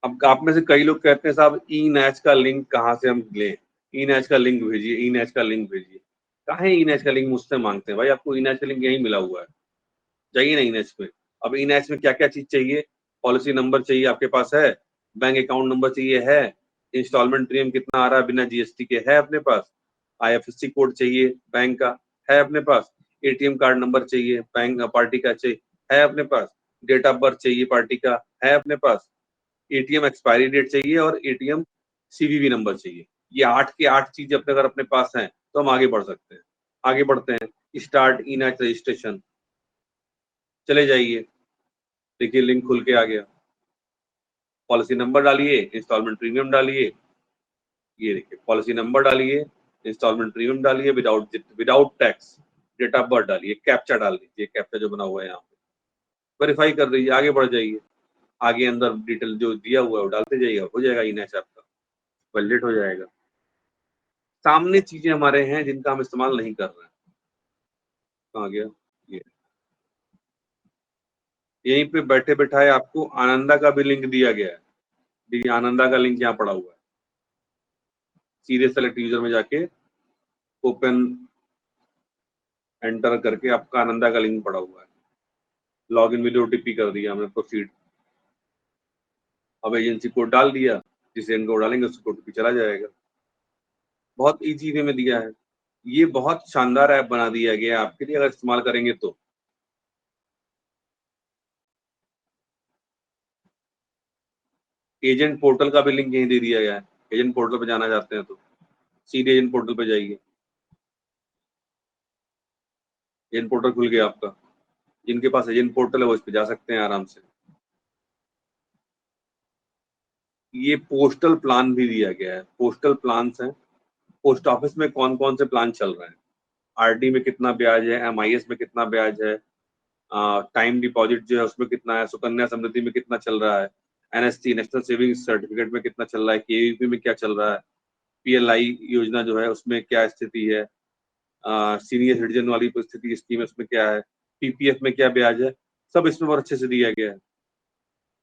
अब आप में से कई लोग कहते हैं साहब ई नैच का लिंक कहाँ से हम लें, ई नैच का लिंक भेजिए, ई नैच का लिंक भेजिए। काहे ई नैच का लिंक मुझसे मांगते हैं भाई, आपको ई नैच का लिंक यहीं मिला हुआ है, जाइए ना ई नैच पे। अब ई नैच में क्या क्या चीज चाहिए, पॉलिसी नंबर चाहिए, आपके पास है, बैंक अकाउंट नंबर चाहिए है, इंस्टॉलमेंट प्रीमियम कितना आ रहा है बिना जीएसटी के है अपने पास, आईएफएससी कोड चाहिए बैंक का है अपने पास, एटीएम कार्ड नंबर चाहिए बैंक पार्टी का चाहिए है अपने पास, डेट ऑफ बर्थ चाहिए पार्टी का है अपने पास, एटीएम एक्सपायरी डेट चाहिए और एटीएम सीवीवी नंबर चाहिए। ये 8 के 8 चीजें अपने अगर अपने पास हैं तो हम आगे बढ़ सकते हैं। आगे बढ़ते हैं, स्टार्ट ई नैच रजिस्ट्रेशन, चले जाइए, देखिए लिंक खुल के आ गया, पॉलिसी नंबर डालिए, इंस्टॉलमेंट प्रीमियम डालिए, ये देखिए पॉलिसी नंबर डालिए, इंस्टॉलमेंट प्रीमियम डालिए without tax, date of birth डालिए, कैप्चा डाल दीजिए, कैप्चा जो बना हुआ है यहाँ पे वेरीफाई कर दीजिए, आगे बढ़ जाइए, आगे अंदर डिटेल जो दिया हुआ है वो डालते जाइएगा, हो जाएगा ई नैच आपका वैलिडेट हो जाएगा। सामने चीजें हमारे हैं जिनका हम इस्तेमाल नहीं कर रहे हैं, कहाँ गया ये, यहीं पे बैठे बैठाए आपको आनंदा का भी लिंक दिया गया है, देखिए आनंदा का लिंक यहाँ पड़ा हुआ है, सीधे सेलेक्ट यूजर में जाके ओपन एंटर करके आपका आनंदा का लिंक पड़ा हुआ है, लॉग इन विद ओटीपी कर दिया हमने, प्रोसीड, अब एजेंसी कोड डाल दिया, जिस एजेंट को डालेंगे उसको ओटीपी चला जाएगा, बहुत इजी वे में दिया है। ये बहुत शानदार ऐप बना दिया गया है आपके लिए अगर इस्तेमाल करेंगे तो। एजेंट पोर्टल का भी लिंक यहीं दे दिया गया है, एजेंट पोर्टल पे जाना चाहते हैं तो सीधे एजेंट पोर्टल पे जाइए, एजेंट पोर्टल खुल गया आपका, जिनके पास एजेंट पोर्टल है वो इस पे जा सकते हैं आराम से। ये पोस्टल प्लान भी दिया गया है, पोस्टल प्लान है, पोस्ट ऑफिस में कौन कौन से प्लान चल रहे हैं, आरडी में कितना ब्याज है, एमआईएस में कितना ब्याज है, टाइम डिपॉजिट जो है उसमें कितना है, सुकन्या समृद्धि में कितना चल रहा है, एनएसटी नेशनल सेविंग्स सर्टिफिकेट में कितना चल रहा है, केवीपी में क्या चल रहा है, पीएलआई योजना जो है उसमें क्या स्थिति है, सीनियर सिटीजन वाली स्थिति स्कीम है उसमें क्या है, पीपीएफ में क्या ब्याज है, सब इसमें बहुत अच्छे से दिया गया है।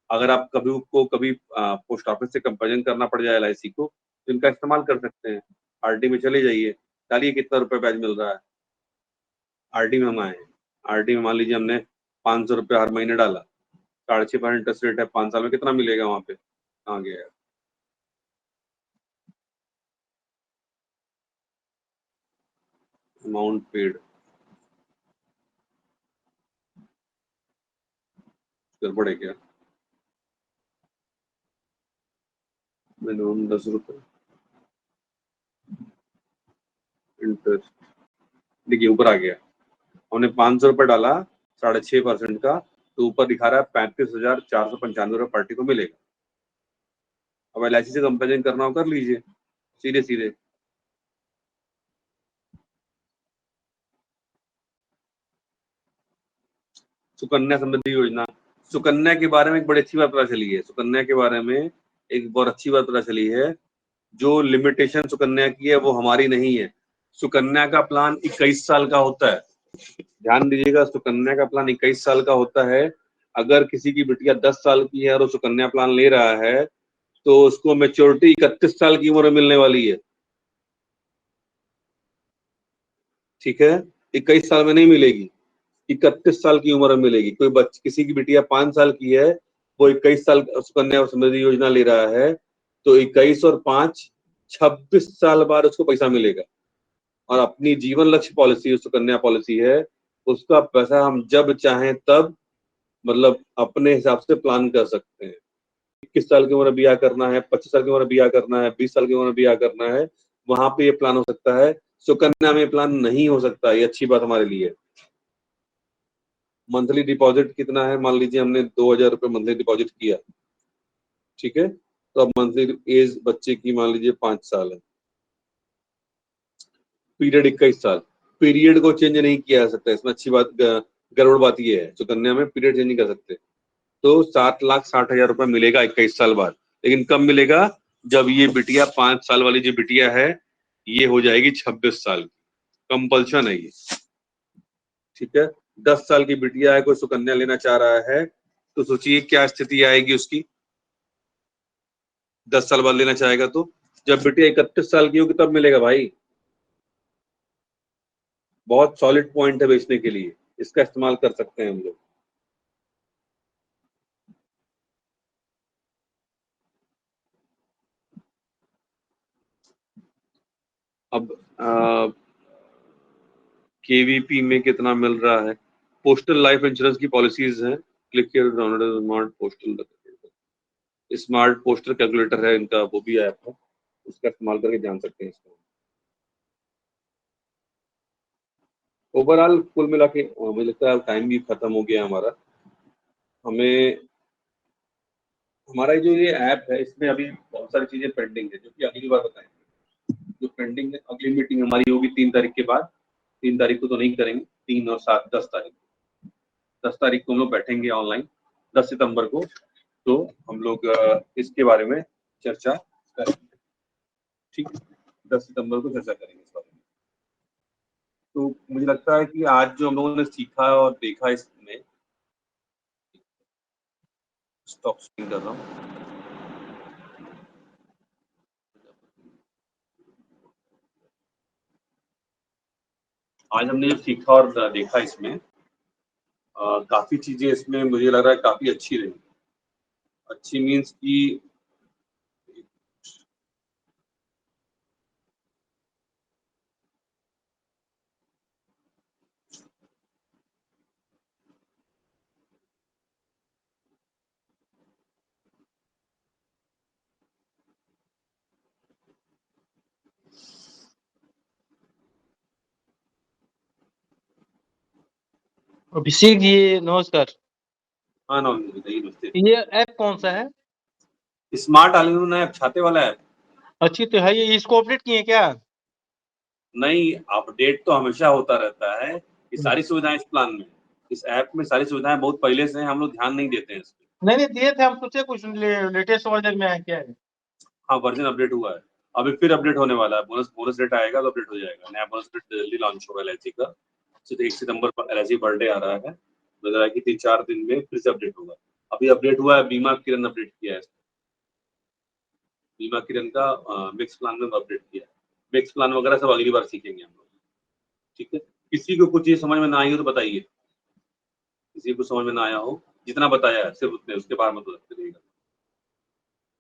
अगर आप कभी पोस्ट ऑफिस से कंपेरिजन करना पड़ जाए एलआईसी को तो इनका इस्तेमाल कर सकते हैं। आरडी में चले जाइए, डालिए कितना रुपए ब्याज मिल रहा है, आरडी में हम आए हैं, आरडी में मान लीजिए हमने 500 रुपये हर महीने डाला, 6.5% इंटरेस्ट रेट है, 5 साल में कितना मिलेगा वहां पे, कहाँ गया, अमाउंट पेड, गड़बड़ है क्या, मिनिमम 10 रुपये इंटरेस्ट, देखिए ऊपर आ गया, हमने 500 रुपये डाला 6.5% का, तो ऊपर दिखा रहा है 35,495 रुपये पार्टी को मिलेगा। अब एलआईसी से कंपेरिजन करना हो कर लीजिए सीधे सीधे, सुकन्या समृद्धि योजना, सुकन्या के बारे में एक बड़ी अच्छी बात पता चली है, सुकन्या के बारे में एक बहुत अच्छी बात पता चली है, जो लिमिटेशन सुकन्या की है वो हमारी नहीं है, सुकन्या का प्लान 21 साल का होता है, ध्यान दीजिएगा, सुकन्या का प्लान 21 साल का होता है। अगर किसी की बिटिया 10 साल की है और वो सुकन्या प्लान ले रहा है तो उसको मेच्योरिटी 31 साल की उम्र में मिलने वाली है, ठीक है, 21 साल में नहीं मिलेगी, 31 साल की उम्र में मिलेगी। कोई किसी की बिटिया 5 साल की है, वो 21 साल सुकन्या समृद्धि योजना ले रहा है, तो 21 और 5 26 साल बाद उसको पैसा मिलेगा। और अपनी जीवन लक्ष्य पॉलिसी सुकन्या पॉलिसी है, उसका पैसा हम जब चाहें तब मतलब अपने हिसाब से प्लान कर सकते हैं। 21 साल की उम्र ब्याह करना है, 25 साल की उम्र ब्याह करना है, 20 साल की उम्र ब्याह करना है, वहां पे ये प्लान हो सकता है। सुकन्या में प्लान नहीं हो सकता, ये अच्छी बात हमारे लिए। मंथली डिपॉजिट कितना है, मान लीजिए हमने 2000 रुपये मंथली डिपॉजिट किया, ठीक है, तो अब मंथली एज बच्चे की मान लीजिए 5 साल है, पीरियड 21 साल, पीरियड को चेंज नहीं किया जा सकता। इसमें अच्छी बात गड़बड़ बात ये है, सुकन्या में पीरियड चेंज नहीं कर सकते। तो 7,60,000 रुपए मिलेगा 21 साल बाद। लेकिन कब मिलेगा, जब ये बिटिया 5 साल वाली जो बिटिया है ये हो जाएगी 26 साल की। कंपल्शन है ये, ठीक है। 10 साल की बिटिया है, कोई सुकन्या लेना चाह रहा है, तो सोचिए क्या स्थिति आएगी उसकी। 10 साल बाद लेना चाहेगा तो जब बिटिया 31 साल की होगी तब मिलेगा भाई। बहुत सॉलिड पॉइंट है बेचने के लिए, इसका इस्तेमाल कर सकते हैं हम लोग। अब केवीपी में कितना मिल रहा है, पोस्टल लाइफ इंश्योरेंस की पॉलिसीज हैं, click here download smart postal, smart postal calculator है इनका, वो भी ऐप है, उसका इस्तेमाल करके जान सकते हैं इसको। ओवरऑल कुल मिला के मुझे लगता है टाइम भी खत्म हो गया हमारा। हमें हमारा जो ये ऐप है इसमें अभी बहुत सारी चीजें पेंडिंग है, जो कि अगली बार बताएंगे। जो पेंडिंग है, अगली मीटिंग हमारी होगी 3 तारीख के बाद। 3 तारीख को तो नहीं करेंगे, 3 और 7 10 तारीख, 10 तारीख को हम लोग बैठेंगे ऑनलाइन, 10 सितंबर को। तो हम लोग इसके बारे में चर्चा करेंगे, ठीक है, 10 सितंबर को चर्चा करेंगे इस बारे में। तो मुझे लगता है कि आज जो हम लोगों ने सीखा और देखा इसमें, स्टॉप स्क्रीन कर रहा हूँ। आज हमने जो सीखा और देखा इसमें काफी चीजें इसमें मुझे लग रहा है काफी अच्छी रही। अच्छी मीन्स की अभिषेक जी नमस्कार। हाँ ना, नमस्ते। ये ऐप कौन सा है? स्मार्ट ऑल ऐप, छाते वाला ऐप। अच्छी तो है ये, इसको अपडेट किए क्या? नहीं, अपडेट तो हमेशा होता रहता है। ये सारी सुविधाएं इस प्लान में, इस ऐप में सारी सुविधाएं बहुत पहले से हैं, हम लोग ध्यान नहीं देते हैं इस पे। नहीं दिए थे, हम सोचे कुछ लेटेस्ट वर्जन में है क्या है। हाँ, वर्जन अपडेट हुआ है, अभी फिर अपडेट होने वाला है। बोनस रेट आएगा तो अपडेट हो जाएगा। नया बोनस रेट जल्दी लॉन्च होगा एलआईसी का। 1 सितंबर पर एलआईसी बर्थडे आ रहा है, लग रहा है कि 3-4 दिन में फिर से अपडेट होगा। अभी अपडेट हुआ है, बीमा किरण अपडेट किया है, बीमा किरण का मिक्स प्लान में अपडेट किया है। मिक्स प्लान वगैरह सब अगली बार सीखेंगे हम लोग, ठीक है। किसी को कुछ चीज समझ में ना आई हो तो बताइए, किसी को समझ में ना आया हो, जितना बताया है सिर्फ उतने, उसके बारे में तो रखते रहिएगा।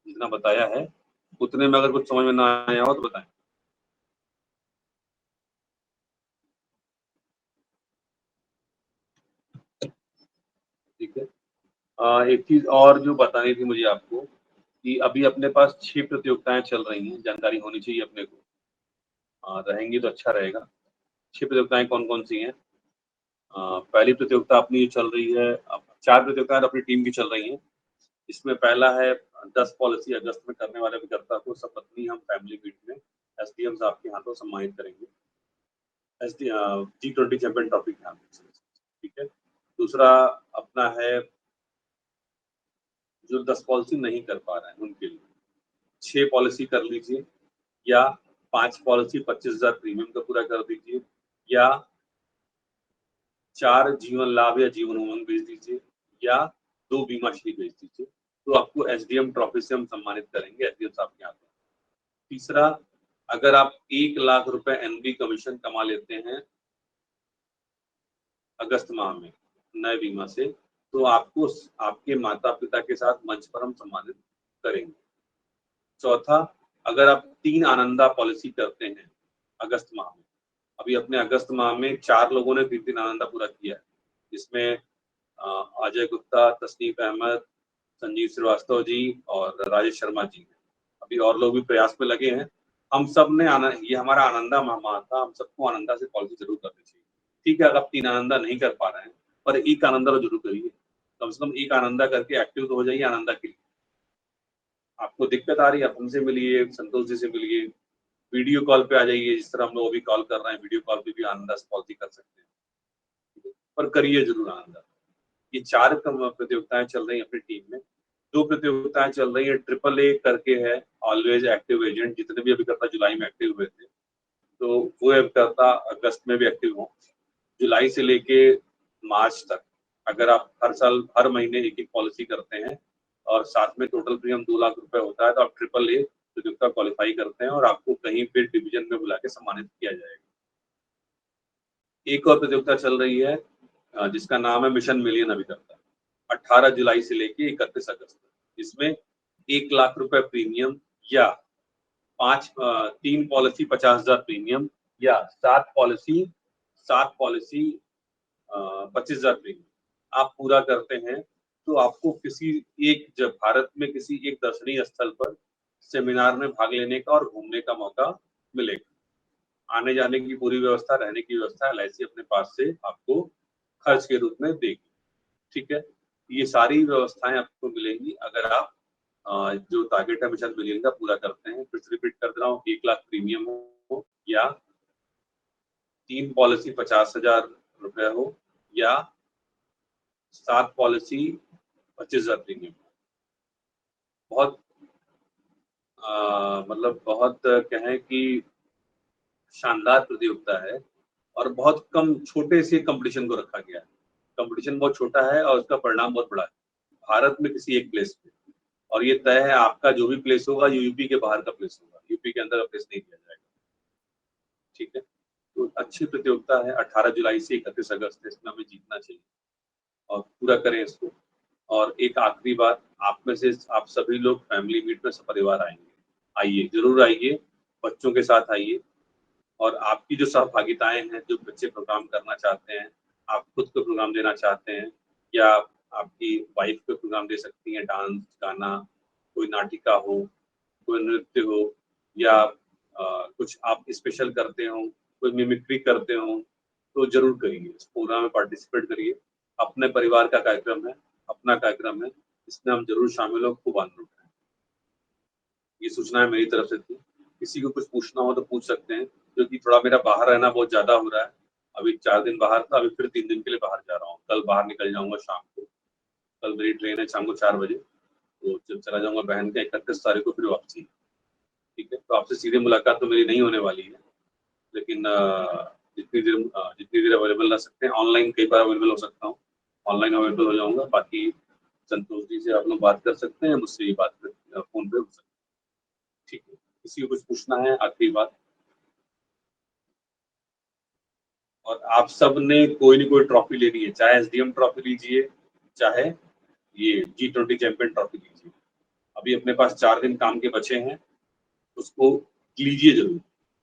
जितना बताया है उतने में अगर कुछ समझ में ना आया हो तो बताएं, ठीक है। एक चीज और जो बतानी थी मुझे आपको, कि अभी अपने पास 6 प्रतियोगिताएं चल रही हैं, जानकारी होनी चाहिए अपने को, रहेंगी तो अच्छा रहेगा। 6 प्रतियोगिताएं कौन कौन सी हैं? पहली प्रतियोगिता अपनी जो चल रही है, 4 प्रतियोगिताएं अपनी टीम की चल रही हैं। इसमें पहला है 10 पॉलिसी अगस्त में करने वाले विक्रेता को सपत्नी हम फैमिली मीट में एसडीएम साहब के हाथों सम्मानित करेंगे, G20 चैंपियन ट्रॉफी के हाथों से, ठीक है। दूसरा अपना है जो 10 पॉलिसी नहीं कर पा रहे हैं उनके लिए 6 पॉलिसी कर लीजिए, या 5 पॉलिसी 25,000 प्रीमियम का पूरा कर दीजिए, या 4 जीवन लाभ या जीवन उमंग भेज दीजिए, या 2 बीमा श्री भेज दीजिए। तो आपको एसडीएम ट्रॉफी से हम सम्मानित करेंगे एसडीएम साहब के हाथों। तीसरा, अगर आप 1 लाख रुपए एनबी कमीशन कमा लेते हैं अगस्त माह में नए बीमा से, तो आपको आपके माता पिता के साथ मंच पर हम सम्मानित करेंगे। चौथा, अगर आप 3 आनंदा पॉलिसी करते हैं अगस्त माह में, अभी अपने अगस्त माह में 4 लोगों ने 3-3 आनंदा पूरा किया है, जिसमें अजय गुप्ता, तस्नीफ अहमद, संजीव श्रीवास्तव जी और राजेश शर्मा जी। अभी और लोग भी प्रयास में लगे हैं। हम सब ने ये हमारा आनंदा माह था, हम सबको आनंदा से पॉलिसी जरूर करनी चाहिए। ठीक है, अगर आप 3 आनंदा नहीं कर पा रहे हैं, पर एक आनंदा जरूर करिए। कम से कम एक आनंदा करके एक्टिव तो हो जाइए आनंदा के लिए। आपको दिक्कत आ रही है, आप हमसे मिलिए, संतोष जी से मिलिए, वीडियो कॉल पे आ जाइए, जिस तरह हम लोग अभी कॉल कर रहे हैं, वीडियो कॉल पे भी आनंदा से पॉलिसी कर सकते हैं, पर करिए जरूर आनंदा। ये 4 प्रतियोगिताएं चल रही हैं अपनी टीम में। 2 प्रतियोगिताएं चल रही है, ट्रिपल ए करके है, ऑलवेज एक्टिव एजेंट, जितने भी अभिकर्ता जुलाई में एक्टिव हुए थे, तो वो अभिकर्ता अगस्त में भी एक्टिव हों। जुलाई से लेके मार्च तक अगर आप हर साल हर महीने एक पॉलिसी करते हैं और साथ में टोटल प्रीमियम 2 लाख रुपए होता है, तो आप ट्रिपल ए प्रतियोगिता क्वालिफाई करते हैं और आपको कहीं पे डिवीजन में बुला के सम्मानित किया जाएगा। एक और प्रतियोगिता चल रही है जिसका नाम है मिशन मिलियन अभिकर्ता, 18 जुलाई से लेके 31 अगस्त तक, जिसमें 1 लाख रुपए प्रीमियम या 3 पॉलिसी 50,000 प्रीमियम या 7 पॉलिसी 25,000 प्रीमियम आप पूरा करते हैं, तो आपको किसी एक जब भारत में किसी एक दर्शनीय स्थल पर सेमिनार में भाग लेने का और घूमने का मौका मिलेगा। आने जाने की पूरी व्यवस्था, रहने की व्यवस्था एलआईसी अपने पास से आपको खर्च के रूप में देगी। ठीक है, ये सारी व्यवस्थाएं आपको मिलेंगी अगर आप जो टारगेट है मिशन मिलियन का पूरा करते हैं। फिर से रिपीट कर दे रहा हूँ, 1 लाख प्रीमियम हो या 3 पॉलिसी 50,000 रुपए हो या 7 पॉलिसी 25,000 प्रीमियम। बहुत मतलब बहुत कहें कि शानदार प्रतियोगिता है और बहुत कम छोटे से कंपटीशन को रखा गया है। कंपटीशन बहुत छोटा है और उसका परिणाम बहुत बड़ा है, भारत में किसी एक प्लेस पे, और ये तय है आपका जो भी प्लेस होगा यूपी के बाहर का प्लेस होगा, यूपी के अंदर का प्लेस नहीं दिया जाएगा। ठीक है, तो अच्छी प्रतियोगिता है, 18 जुलाई से 31 अगस्त इसमें हमें जीतना चाहिए और पूरा करें इसको। और एक आखिरी बात, आप में से आप सभी लोग फैमिली मीट में सपरिवार आएंगे, आइए, जरूर आइए, बच्चों के साथ आइए और आपकी जो सहभागिताएं हैं, जो बच्चे प्रोग्राम करना चाहते हैं, आप खुद को प्रोग्राम देना चाहते हैं या आपकी वाइफ को प्रोग्राम दे सकती हैं, डांस, गाना, कोई नाटिका हो, कोई नृत्य हो या कुछ आप स्पेशल करते हो, कोई मिमिक्री करते हो, तो जरूर करिए, इस प्रोग्राम में पार्टिसिपेट करिए। अपने परिवार का कार्यक्रम है, अपना कार्यक्रम है, इसमें हम जरूर शामिल हो, खूब आनंद उठाएं। ये सूचना मेरी तरफ से थी। किसी को कुछ पूछना हो तो पूछ सकते हैं, क्योंकि थोड़ा मेरा बाहर रहना बहुत ज्यादा हो रहा है। अभी 4 दिन बाहर था, अभी फिर 3 दिन के लिए बाहर जा रहा हूँ। कल बाहर निकल जाऊंगा शाम को, कल मेरी ट्रेन है शाम को 4 बजे, तो जब चला जाऊंगा बहन के 31 तारीख को फिर वापसी। ठीक है, तो आपसे सीधे मुलाकात तो मेरी नहीं होने वाली है, लेकिन जितनी देर अवेलेबल रह सकते हैं, ऑनलाइन कई बार अवेलेबल हो सकता हूँ, ऑनलाइन अवेलेबल हो जाऊंगा। बाकी संतोष जी से आप लोग बात कर सकते हैं, मुझसे भी बात कर फोन पे हो सकते हैं। ठीक है, किसी को कुछ पूछना है? आखिरी बात, और आप सब ने कोई न कोई ट्रॉफी लेनी है, चाहे एसडीएम ट्रॉफी लीजिए, चाहे ये G20 चैंपियन ट्रॉफी लीजिए। अभी अपने पास 4 दिन काम के बचे हैं, उसको लीजिए जरूर।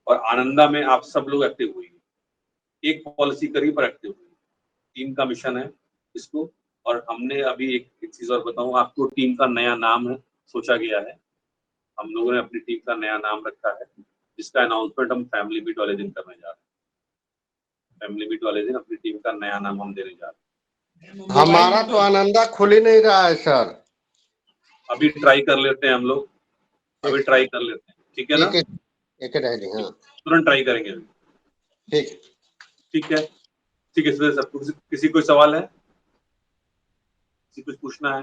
और आनंदा में आप सब लोग एक्टिव हुई, एक पॉलिसी करी पर एक्टिव हुई। टीम का मिशन है इसको। और हमने अभी एक चीज और बताऊं आपको, टीम का नया नाम है, सोचा गया है, हम लोगों ने अपनी टीम का नया नाम रखा है, जिसका अनाउंसमेंट हम फैमिली मीट वाले दिन करने जा रहे हैं। फैमिली मीट वाले दिन अपनी टीम का नया नाम हम देने जा रहे हैं। हमारा तो आनंदा खुल ही नहीं रहा है सर। अभी ट्राई कर लेते हैं हम लोग, अभी ट्राई कर लेते हैं, ठीक है ना? एक रह दी, हाँ, तुरंत ट्राई करेंगे अभी। ठीक ठीक है, ठीक है सर। सब किसी कोई सवाल है, किसी कुछ पूछना है?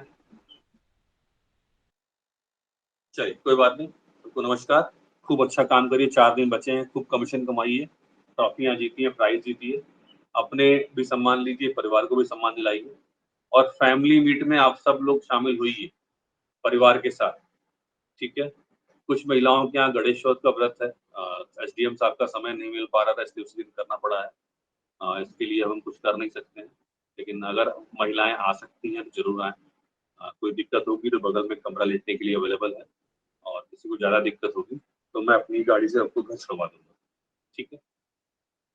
चलिए कोई बात नहीं, सबको नमस्कार। खूब अच्छा काम करिए, 4 दिन बचे हैं, खूब कमीशन कमाइए, ट्रॉफियां जीतिए, प्राइज जीतिए, अपने भी सम्मान लीजिए, परिवार को भी सम्मान दिलाइए। और फैमिली मीट में आप सब लोग शामिल हुइए परिवार के साथ। ठीक है, कुछ महिलाओं के यहाँ गणेश चौथ का व्रत है, एसडीएम साहब का समय नहीं मिल पा रहा था, इसलिए उसी दिन करना पड़ा है। इसके लिए हम कुछ कर नहीं सकते हैं, लेकिन अगर महिलाएं आ सकती हैं तो जरूर आए। कोई दिक्कत होगी तो बगल में कमरा लेने के लिए अवेलेबल है, और किसी को ज़्यादा दिक्कत होगी तो मैं अपनी गाड़ी से आपको घर छुड़वा दूँगा। ठीक है?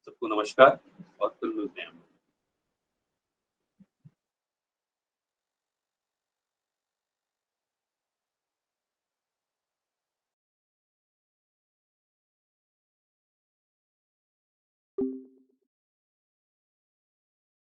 सबको नमस्कार और फिर मिलते हैं हम।